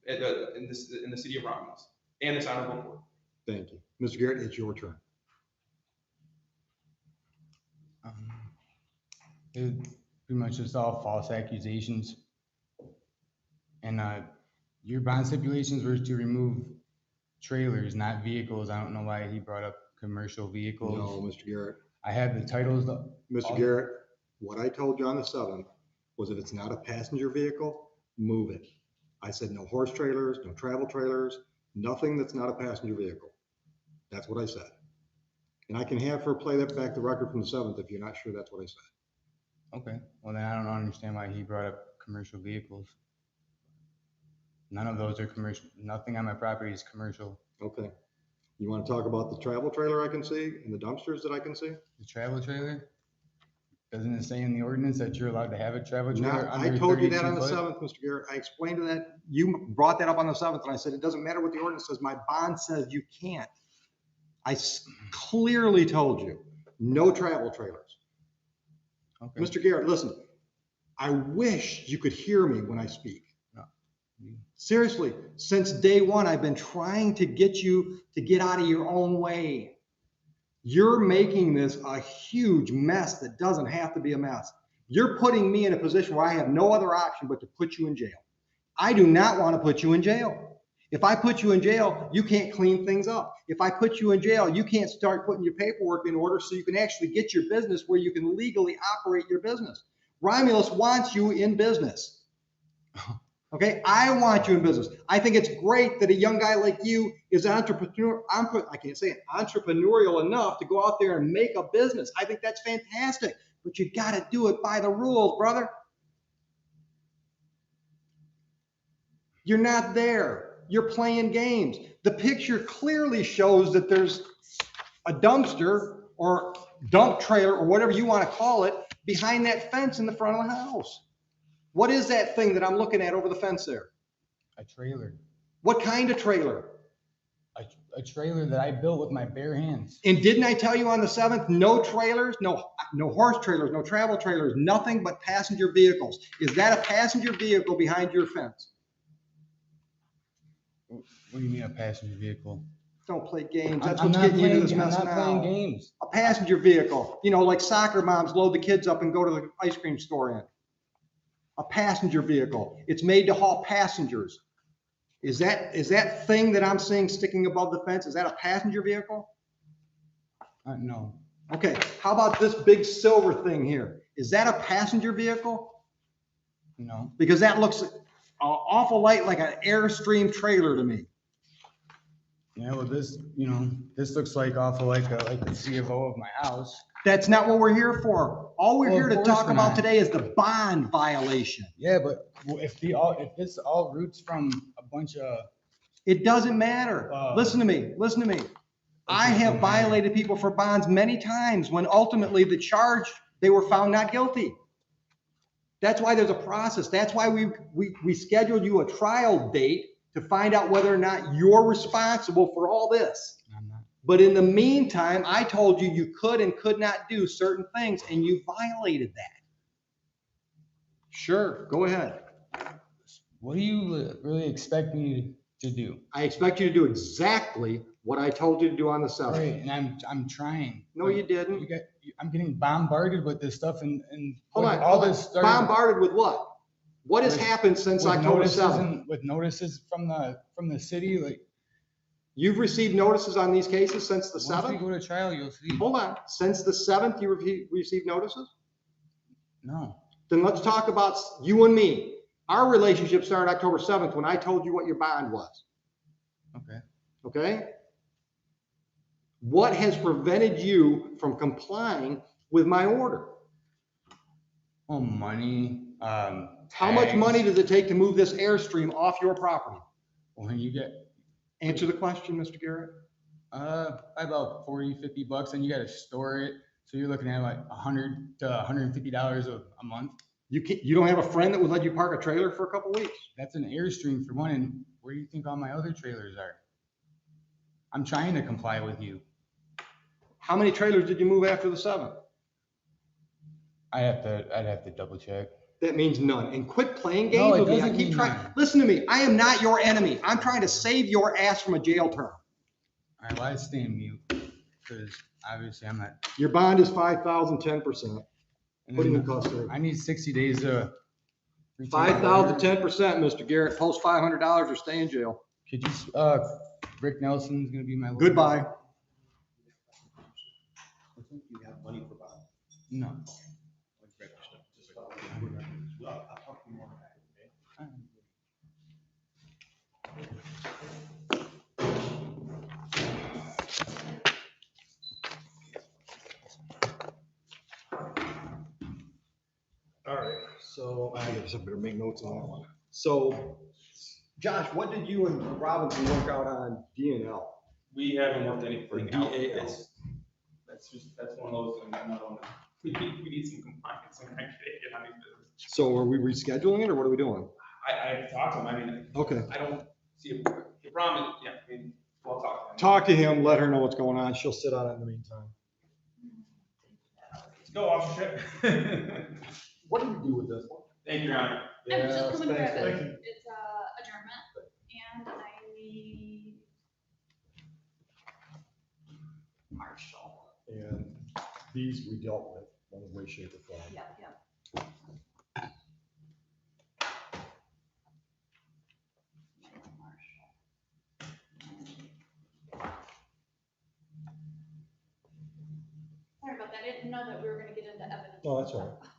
in the city of Romulus and this honorable court. Thank you. Mr. Garrett, it's your turn. It pretty much just all false accusations. And your bond stipulations were to remove trailers, not vehicles. I don't know why he brought up commercial vehicles. No, Mr. Garrett. I have the titles. Mr. Garrett, what I told you on the 7th was if it's not a passenger vehicle, move it. I said no horse trailers, no travel trailers, nothing that's not a passenger vehicle. That's what I said. And I can have her play that back the record from the 7th if you're not sure that's what I said. Okay. Well, then I don't understand why he brought up commercial vehicles. None of those are commercial. Nothing on my property is commercial. Okay. You want to talk about the travel trailer I can see and the dumpsters that I can see? The travel trailer? Doesn't it say in the ordinance that you're allowed to have a travel trailer? I told you that on the 7th, Mr. Garrett. I explained to that. You brought that up on the 7th, and I said, it doesn't matter what the ordinance says. My bond says you can't. I clearly told you, no travel trailers. Okay. Mr. Garrett, listen, I wish you could hear me when I speak. No. Seriously, since day one, I've been trying to get you to get out of your own way. You're making this a huge mess that doesn't have to be a mess. You're putting me in a position where I have no other option but to put you in jail. I do not want to put you in jail. If I put you in jail, you can't clean things up. If I put you in jail, you can't start putting your paperwork in order so you can actually get your business where you can legally operate your business. Romulus wants you in business. Okay, I want you in business. I think it's great that a young guy like you is entrepreneurial enough to go out there and make a business. I think that's fantastic, but you got to do it by the rules, brother. You're not there. You're playing games. The picture clearly shows that there's a dumpster or dump trailer or whatever you want to call it behind that fence in the front of the house. What is that thing that I'm looking at over the fence there? A trailer. What kind of trailer? A trailer that I built with my bare hands. And didn't I tell you on the 7th, no trailers, no horse trailers, no travel trailers, nothing but passenger vehicles. Is that a passenger vehicle behind your fence? What do you mean a passenger vehicle? Don't play games. That's what's getting you into this mess now. I'm not playing games. A passenger vehicle. You know, like soccer moms load the kids up and go to the ice cream store in. A passenger vehicle. It's made to haul passengers. Is that thing that I'm seeing sticking above the fence, is that a passenger vehicle? No. Okay, how about this big silver thing here? Is that a passenger vehicle? No. Because that looks an awful light like an Airstream trailer to me. Yeah, well, this looks like awful like the C of O of my house. That's not what we're here for. All we're here to talk about today is the bond violation. Yeah, but if this all roots from a bunch of... It doesn't matter. Listen to me. I have violated people for bonds many times when ultimately the charge, they were found not guilty. That's why there's a process. That's why we scheduled you a trial date to find out whether or not you're responsible for all this. I'm not. But in the meantime, I told you you could and could not do certain things, and you violated that. Sure, go ahead. What do you really expect me to do. I expect you to do exactly what I told you to do on the 7th. Right, and I'm trying. No, you didn't. I'm getting bombarded with this stuff and Hold on. all this started. Bombarded with what? What has happened since with October notices 7th? with notices from the city, like You've received notices on these cases since the 7th? once we go to trial, you'll see. Hold on. Since the 7th, you received notices? No. Then let's talk about you and me. Our relationship started October 7th when I told you what your bond was. Okay. Okay? What has prevented you from complying with my order? Oh, money. How much money does it take to move this Airstream off your property? When you get Answer the question, Mr. Garrett. about 40, $50, and you got to store it. So you're looking at like $100 to $150 a month. You don't have a friend that would let you park a trailer for a couple weeks? That's an Airstream for one. And where do you think all my other trailers are? I'm trying to comply with you. How many trailers did you move after the 7th? I'd have to double check. That means none. And quit playing No, games it with me. I doesn't keep mean trying. none. Listen to me. I am not your enemy. I'm trying to save your ass from a jail term. All right, well, I'd stay in mute because obviously I'm not. Your bond is 5,000, 10%. Put him in custody. I need 60 days to. 5,000, 10%, Mr. Garrett. Post $500 or stay in jail. Could you, Rick Nelson's gonna be my lawyer. Goodbye. You have money for bond? No. All right, so I guess I better make notes on that one. So, Josh, what did you and Robinson work out on DNL? We haven't worked anything out. DAL. That's one of those things. I'm not on that. We need some compliance and actually get on these business. So are we rescheduling it or what are we doing? I have to talk to him. I mean, Okay. I don't see a problem. Yeah, I mean, we'll talk to him. Talk to him, let her know what's going on. She'll sit on it in the meantime. Let's go, officer. What do we do with this one? Thank you, Your Honor. I'm just coming to thanks, grab thank it. you. It's adjournment, and I need Marshall. And these we dealt with in one way, shape, or form. Yep. Sorry about that. I didn't know that we were gonna get into evidence. No, that's all right.